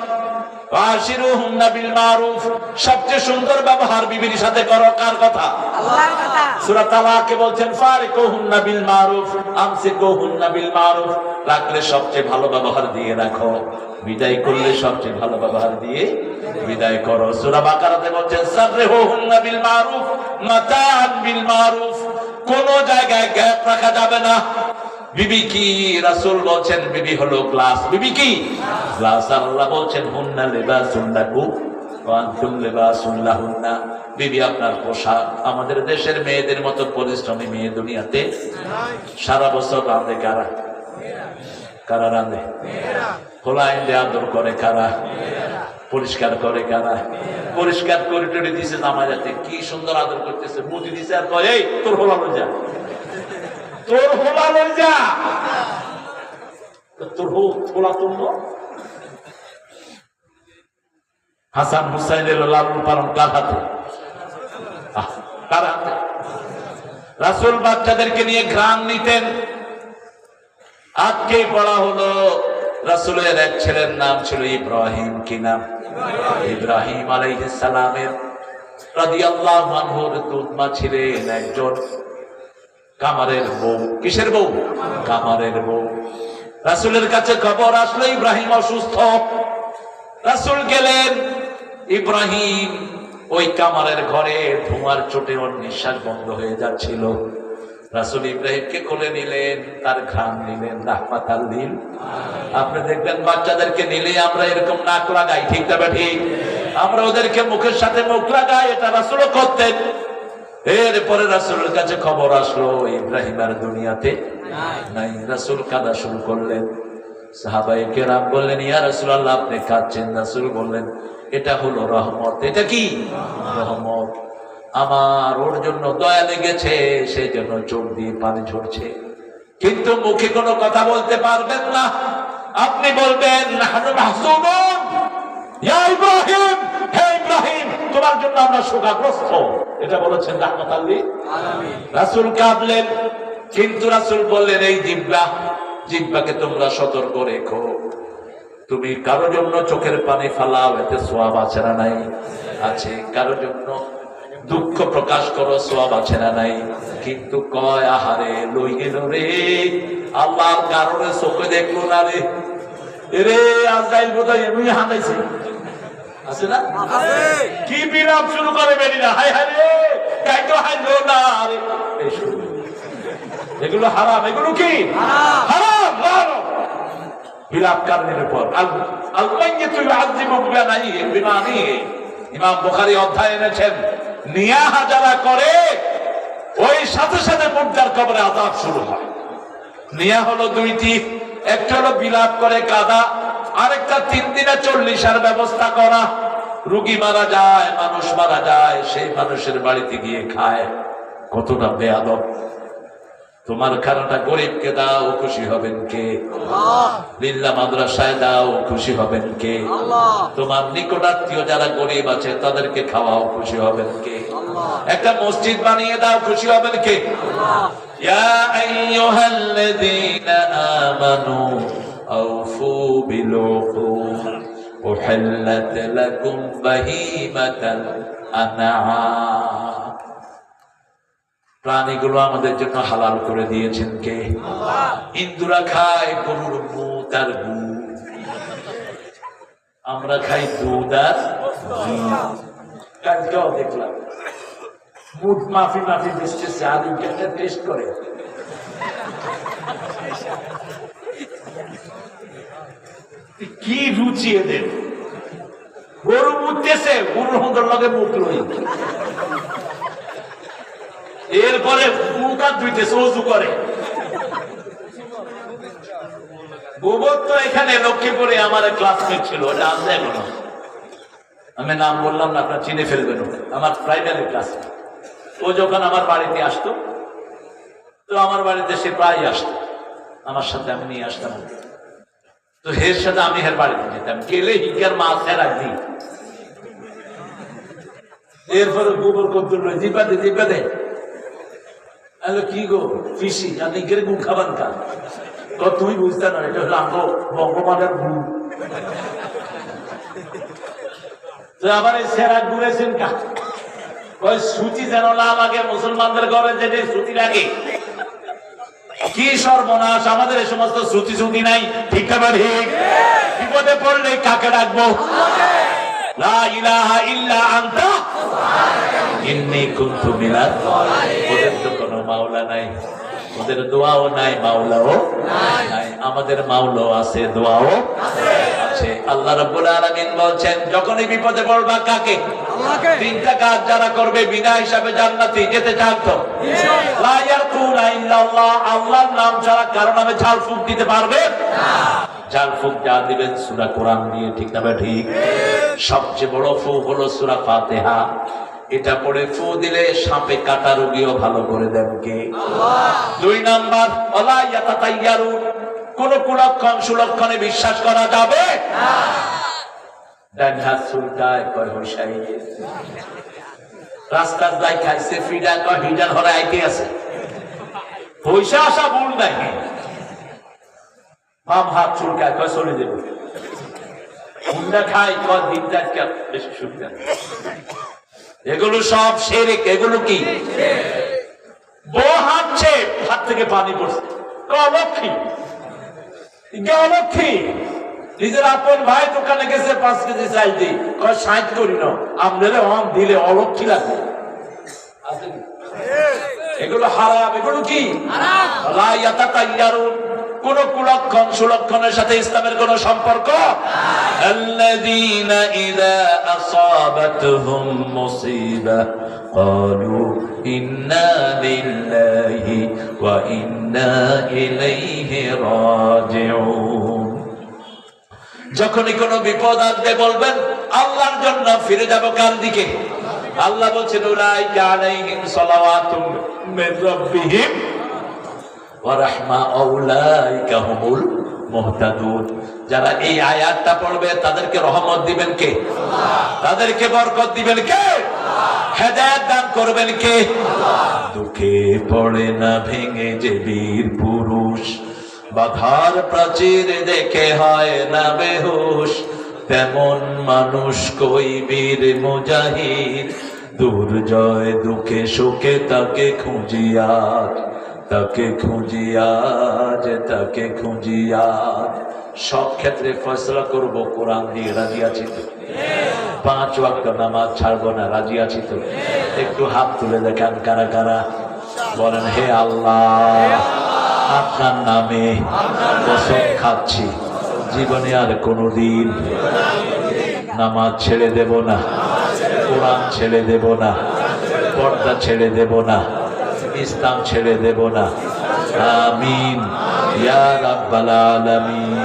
ওয়াশিরুহুন্না বিল মারুফ, সবচেয়ে সুন্দর ব্যবহার বিবির সাথে করো। কার কথা? আল্লাহর কথা। সূরা তালাকে বলছেন ফারিকুহুন্না বিল মারুফ আমসিকুহুন্না বিল মারুফ, রাখলে সবচেয়ে ভালো ব্যবহার দিয়ে রাখো, বিদায় করলে সবচেয়ে ভালো ব্যবহার দিয়ে বিদায় করো। সূরা বাকারাতে বলছেন সাররিহুন্না বিল মারুফ মাতাআন বিল মারুফ, কোন জায়গায় গ্যাপ রাখা যাবে না। বিবি কি? রাসূল বলছেন বিবি হলো গ্লাস। বিবি কি? গ্লাস। আল্লাহ বলছেন হুন্না লিবাসুন লাকুম ওয়া আনতুম লিবাসুন লাহুন্না, বিবি আপনার পোশাক। আমাদের দেশের মেয়েদের মতো পরিশ্রমী মেয়ে দুনিয়াতে সারা বছর রাঁধে কারা? কারা রাঁধে? খোলাইন দিয়ে আদর করে কারা? পরিষ্কার করে কারা? পরিষ্কার করে টরে দিছে নামাজাতে, কি সুন্দর আদর করতেছে, মুদি দিছে আর কয় এই তোর হোলা লই যা, তোর হোলা লই যা, তোর হোলা তুললো। হাসান হুসাইনের লালন পালন কার হাতে? কার হাতে? রাসূল বাচ্চাদেরকে নিয়ে ঘ্রাণ নিতেন। আজকেই পড়া হলো রাসূলের এক ছেলের নাম ছিল ইব্রাহিম। কি নাম? ইব্রাহিম আলাইহিস সালামের রাদিয়াল্লাহু আনহুর দুধমা ছিলেন একজন কামারের বউ। কিসের বউ? কামারের বউ। রাসূলের কাছে খবর আসলো ইব্রাহিম অসুস্থ। রাসূল গেলেন। ইব্রাহিম ওই কামারের ঘরে ধোঁয়ার চোটে ওর নিঃশ্বাস বন্ধ হয়ে যাচ্ছিল। রাসূল ইব্রাহিমকে কোলে নিলেন, তার ঘ্রাণ নিলেন, রাহমাতাল লিল। আপনি দেখবেন বাচ্চাদেরকে নিলে আমরা এরকম নাক লাগাই, ঠিক না ঠিক? আমরা ওদেরকে মুখের সাথে মুখ লাগাই, এটা রাসূলও করতেন। এরপরে রাসূলের কাছে খবর আসলো ইব্রাহিম আর দুনিয়াতে নাই। রাসূল কাঁদা শুরু করলেন। সাহাবায়ে কেরাম বললেন ইয়া রাসূলুল্লাহ আপনি কাঁদছেন। রাসূল বললেন এটা হলো রহমত। এটা কি? রহমত। আমার ওর জন্য দয়া লেগেছে, সেই জন্য চোখ দিয়ে পানি ঝরছে, কিন্তু মুখে কোনো কথা বলতে পারবেন না। আপনি বলবেন নাহনু মাহজুনুন ইয়া ইব্রাহিম, হে ইব্রাহিম তোমার জন্য আমরা শোকাগ্রস্ত। এটা বলেছেন রাহমাতাল লিল আলামিন। রাসূল কাঁদলেন, কিন্তু রাসূল বললেন এই জিহ্বাকে তোমরা সতর্ক রেখো। তুমি কারো জন্য চোখের পানি ফালাও, এতে সওয়াব আছে না নাই? আছে। কারো জন্য দুঃখ প্রকাশ করো, সওয়াব আছে না নাই? কিন্তু কয় আহারে লই গেল রে, আল্লাহর কারণে চোখে দেখলো না রে। এরে আজরাইল বোধহয় এমনি হাঁটাইছে, আছে না? কি বিরাম শুরু করে বেরিয়ে, হায় হায় রে তাই তো হাইলো না রে। এগুলো হারাম। এগুলো কি? হারাম। হারাম। বিলাপ কারণের উপর ইমাম বুখারী অধ্যায় এনেছেন, নিয়াহা যারা করে ওই সাথে সাথে মুর্দার কবরে আযাব শুরু হয়। নিয়া হলো দুইটি, একটা হলো বিলাপ করে কাঁদা, আরেকটা 3 দিনে 40 ব্যবস্থা করা। রোগী মারা যায়, মানুষ মারা যায়, সেই মানুষের বাড়িতে গিয়ে খায়। কতটা বেয়াদব। তোমার খানাটা গরিবকে দাও, খুশি হবেন কে? আল্লাহ। লিল্লাহ মাদ্রাসায় দাও, খুশি হবেন কে? আল্লাহ। তোমার নিকটাত্মীয় যারা গরিব আছে তাদেরকে খাওয়াও, খুশি হবেন কে? আল্লাহ। একটা মসজিদ বানিয়ে দাও, খুশি হবেন কে? আল্লাহ। ইয়া আইয়ুহাল্লাযীনা আমানু আওফু বিল উকুদ উহিল্লাত লাকুম বাহীমাতাল আনআম। প্রাণীগুলো আমাদের জন্য হালাল করে দিয়েছেন কে? আল্লাহ। হিন্দুরা খায় গরুর মুত আর গু, আমরা খাই দুধ আর কালকেও দেখলাম মুট মাফি বেচতেছে, আলু কেটে টেস্ট করে। কি রুচি এদের। গরু মুততেছে, গরুর হন্দর লগে মুখ লই, এরপরে মুখ আর ধুইতেছে, ওযু করে। গোবর তো এখানে লক্ষ্মীপুরে আমার ক্লাসমেট ছিল, ওটা আছে এখনো, আমি নাম বললাম না, আপনার চিনে ফেলবেন। আমার প্রাইমারি ক্লাসমেট। ও যখন আমার বাড়িতে আসতো, তো আমার বাড়িতে সে প্রায় আসতো, আমার সাথে আমি নিয়ে আসতাম। তো এর সাথে আমি এর বাড়িতে যেতাম, গেলে হিঙ্গার মাছ রাখি। এরপরে গোবর কদ্দুর জিব্বা দে। কি গো ফিসি, আমি গেলে গু খাবার খা। তুমি বুঝতে না, এটা হলো বঙ্গমানের গু। তো আবার এই সেরা ঘুরেছেন কা ওই সুতি যেন না লাগে মুসলমানদের ঘরে যেটা সুতি লাগে। কি সর্বনাশ, আমাদের এই সমস্ত শ্রুতি শ্রুতি নাই। ঠিক না ঠিক? বিপদে পড়লে কাকে ডাকবো? লা ইলাহা ইল্লা আনতা ইন্নী কুনতু মিনাজ জালিমিন। ওদের তো কোনো মাওলা নাই, ওদের দোয়াও নাই, মাওলাও নাই। আমাদের মাওলাও আছে, দোয়াও আছে। আল্লাহ রাব্বুল আলামিন বলছেন, যখনই বিপদে পড়বা কাকে? তিনটা কাজ যারা করবে বিনা হিসাবে জান্নাতে যেতে চাইতো। লা ইয়ারকুনা ইল্লাল্লাহ, আল্লাহর নাম ছাড়া কারো নামে ঝাল ফুঁক দিতে পারবে না। ঝাল ফুঁক যা দিবেন সূরা কোরআন দিয়ে। ঠিক না ঠিক? সবচেয়ে বড় ফুঁক হলো সূরা ফাতিহা। এটা পড়ে ফু দিলে সাপে কাটা রোগীও ভালো করে দেন কে? আল্লাহ। 2 নাম্বার, ওয়ালা ইয়াতাতাইয়ারু, কোন কুলক্ষণ সুলক্ষণে বিশ্বাস করা যাবে না। ডান হাত চুলকায় কয় হইসাই, রাস্তার যাই খাইছে ফিডা কয় হিডার ঘরে আইতে আছে, পয়সা আসা ভুল নাই। বাম হাত চুলকায় কয় চলে দেব, হুন্ডা খাই কয় দিনটা বেশি সুবিধা। এগুলো সব শিরক। এগুলো কি? বউ হাঁটছে, হাত থেকে পানি পড়ছে, অলক্ষী অলক্ষী। নিজের আপন ভাই দোকানে গেছে 5 কেজি চাল দিই, 60 করি না, আমাদের অন দিলে অলক্ষী লাগবে। এগুলো হারাম। এগুলো কি? লা ইয়াতাতাইয়ারুন, কোন কুলক্ষণ সুলক্ষণের সাথে ইসলামের কোন সম্পর্ক। আল্লাযীনা ইযা আসাবাতহুম মুসিবা ক্বালু ইন্না লিল্লাহি ওয়া ইন্না ইলাইহি রাজিউন। যখনই কোনো বিপদ আসবে বলবেন আল্লাহর জন্য ফিরে যাব কার দিকে? আল্লাহ বলছেন, উলাইকা আলাইহিম সালাওয়াতুম মির রাব্বিহিম ওয়া রাহমা উলাইকা হুমুল মুহতাদুন। যারা এই আয়াতটা পড়বে তাদেরকে রহমত দিবেন কে? আল্লাহ। তাদেরকে বরকত দিবেন কে? আল্লাহ। হেদায়েত দান করবেন কে? আল্লাহ। দুঃখে পড়ে না ভেঙে যে বীর পুরুষ, বাধার প্রাচীর দেখে হয় না বেহুশ, তেমন মানুষ কই বীর মুজাহিদ, দুর্জয় দুঃখে সুখে তাকে খুঁজিয়াজ, তাকে খুঁজিয়াজ, তাকে খুঁজিয়াজ। সব ক্ষেত্রে ফয়সালা করব কোরআন দিয়ে। রাজি আছি তো? 5 ওয়াক্ত নামাজ ছাড়বো না। রাজি আছি তো? একটু হাত তুলে দেখান কারা কারা বলেন, হে আল্লাহ, আপনার নামে কসম খাচ্ছি জীবনে আর কোনদিন নামাজ ছেড়ে দেব না, কোরআন ছেড়ে দেব না, পর্দা ছেড়ে দেব না, ইসলাম ছেড়ে দেব না। আমিন ইয়া রাব্বাল আলামিন।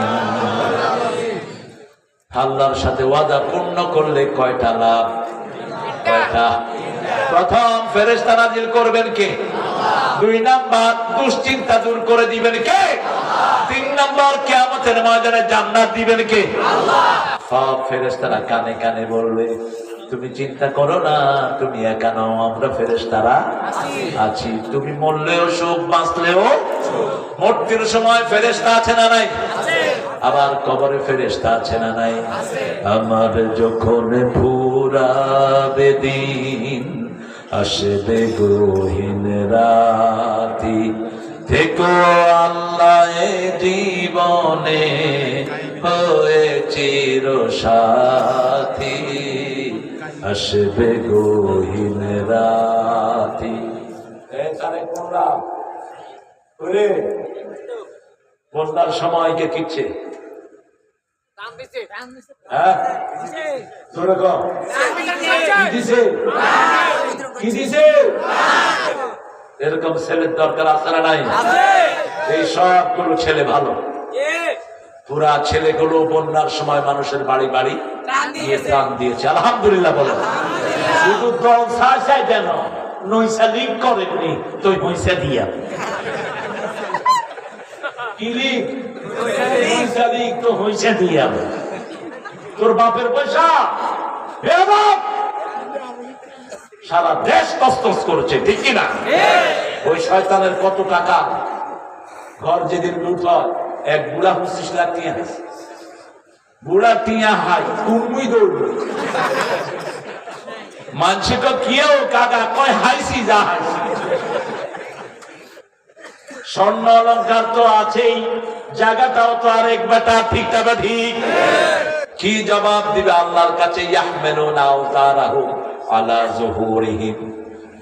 আল্লাহর সাথে ওয়াদা পূর্ণ করলে কয়টা লাভ? কয়টা? প্রথম, ফেরেশতা নাজিল করবেন কে? 2 নাম্বার, দুশ্চিন্তা দূর করে দিবেন কে? 3 নাম্বার, কিয়ামতের ময়দানে জান্নাত দিবেন কে? আল্লাহ। সব ফেরেশতারা কানে কানে বলবে, তুমি চিন্তা করো না, তুমি একা নও, আমরা ফেরেশতারা আছি। তুমি মরলেও সুখ, বাঁচলেও মৃত্যুর সময় ফেরেশতা আছে না নাই? আবার কবরে ফেরেশতা আছে না নাই? আমার যখন ফুরাবে দিন, আসবে গহীন রাতি, থেকো আল্লাহ জীবনে হয়ে চির সাথী, আসবে গহীন রাতি। বন্যার সময় কে কিচ্ছে? এরকম ছেলের দরকার আছে না নাই? এই সবগুলো ছেলে ভালো। পুরা ছেলেগুলো বন্যার সময় মানুষের বাড়ি বাড়ি গিয়ে ত্রাণ দিয়েছে। আলহামদুলিল্লাহ বলো। শুধু দল চাই কেন? নৈশা লিঙ্ক করেননি তো নৈশা দিয়া তোর বাপের পয়সা সারা দেশ তস্তস করেছে, ঠিক কিনা? ওই শয়তানের কত টাকা ঘর যেদিন লুট হয়, এক বুড়া 25 লাখ নিয়ে আসে। বুড়া টিয়া হাই কুমুই দৌড় মানসি তো কেউ কাকা কয় হাইসি যা হাইসি। স্বর্ণ অলঙ্কার তো আছেই, জায়গাটাও তো আরেক বেটা, ঠিক না ঠিক? কি জবাব দিবে আল্লাহর কাছে? ইয়াহমিলুনা আওজারাহুম আলা যুহুরিহিম,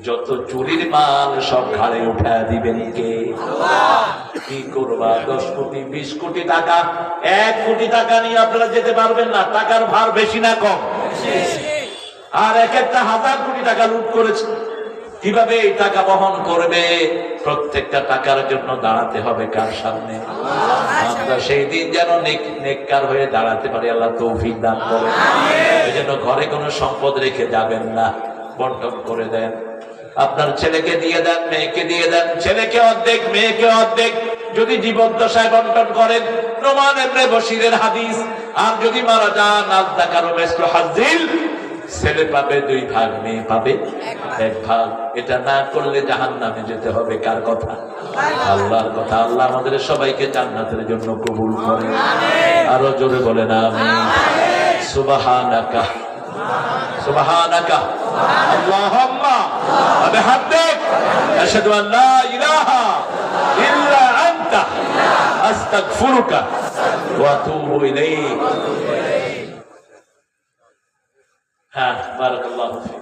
যত চুরির মাল সব ঘাড়ে উঠায় দিবেন কে? কি করবা? 10 কোটি 20 কোটি টাকা, 1 কোটি টাকা নিয়ে আপনারা যেতে পারবেন না। টাকার ভার বেশি না কম? আর এক একটা 1000 কোটি টাকা লুট করেছে। কিভাবে এই টাকা বহন করবে? প্রত্যেকটা টাকার জন্য দাঁড়াতে হবে কার সামনে? আমরা সেই দিন যেন নেককার হয়ে দাঁড়াতে পারি, আল্লাহ তৌফিক দান করেন। এই জন্য ঘরে কোনো সম্পদ রেখে যাবেন না, বন্টন করে দেন। আপনার ছেলেকে দিয়ে দেন, মেয়েকে দিয়ে দেন। ছেলেকে অর্ধেক, মেয়েকে অর্ধেক। যদি জীবদ্দশায় বন্টন করেন, নোমান ইবনে বশিরের হাদিস, আর যদি মারা যান আযযাকারু মিসলু হাজ্জিল, ছেলে পাবে 2 ভাগ, মেয়ে পাবে 1 ভাগ। এটা না করলে জাহান্নামে যেতে হবে। কার কথা? আল্লাহর কথা। আল্লাহ আমাদের সবাইকে জান্নাতের জন্য কবুল করেন। আরো জোরে বলেন আমিন। সুবহানাকা সুবহানাকা আল্লাহুম্মা ওয়া বিহামদিক আশহাদু আন লা ইলাহা ইল্লা আনতা আস্তাগফিরুকা ওয়া আতুবু ইলাইক। হ্যাঁ, বারাকাল্লাহু ফিক।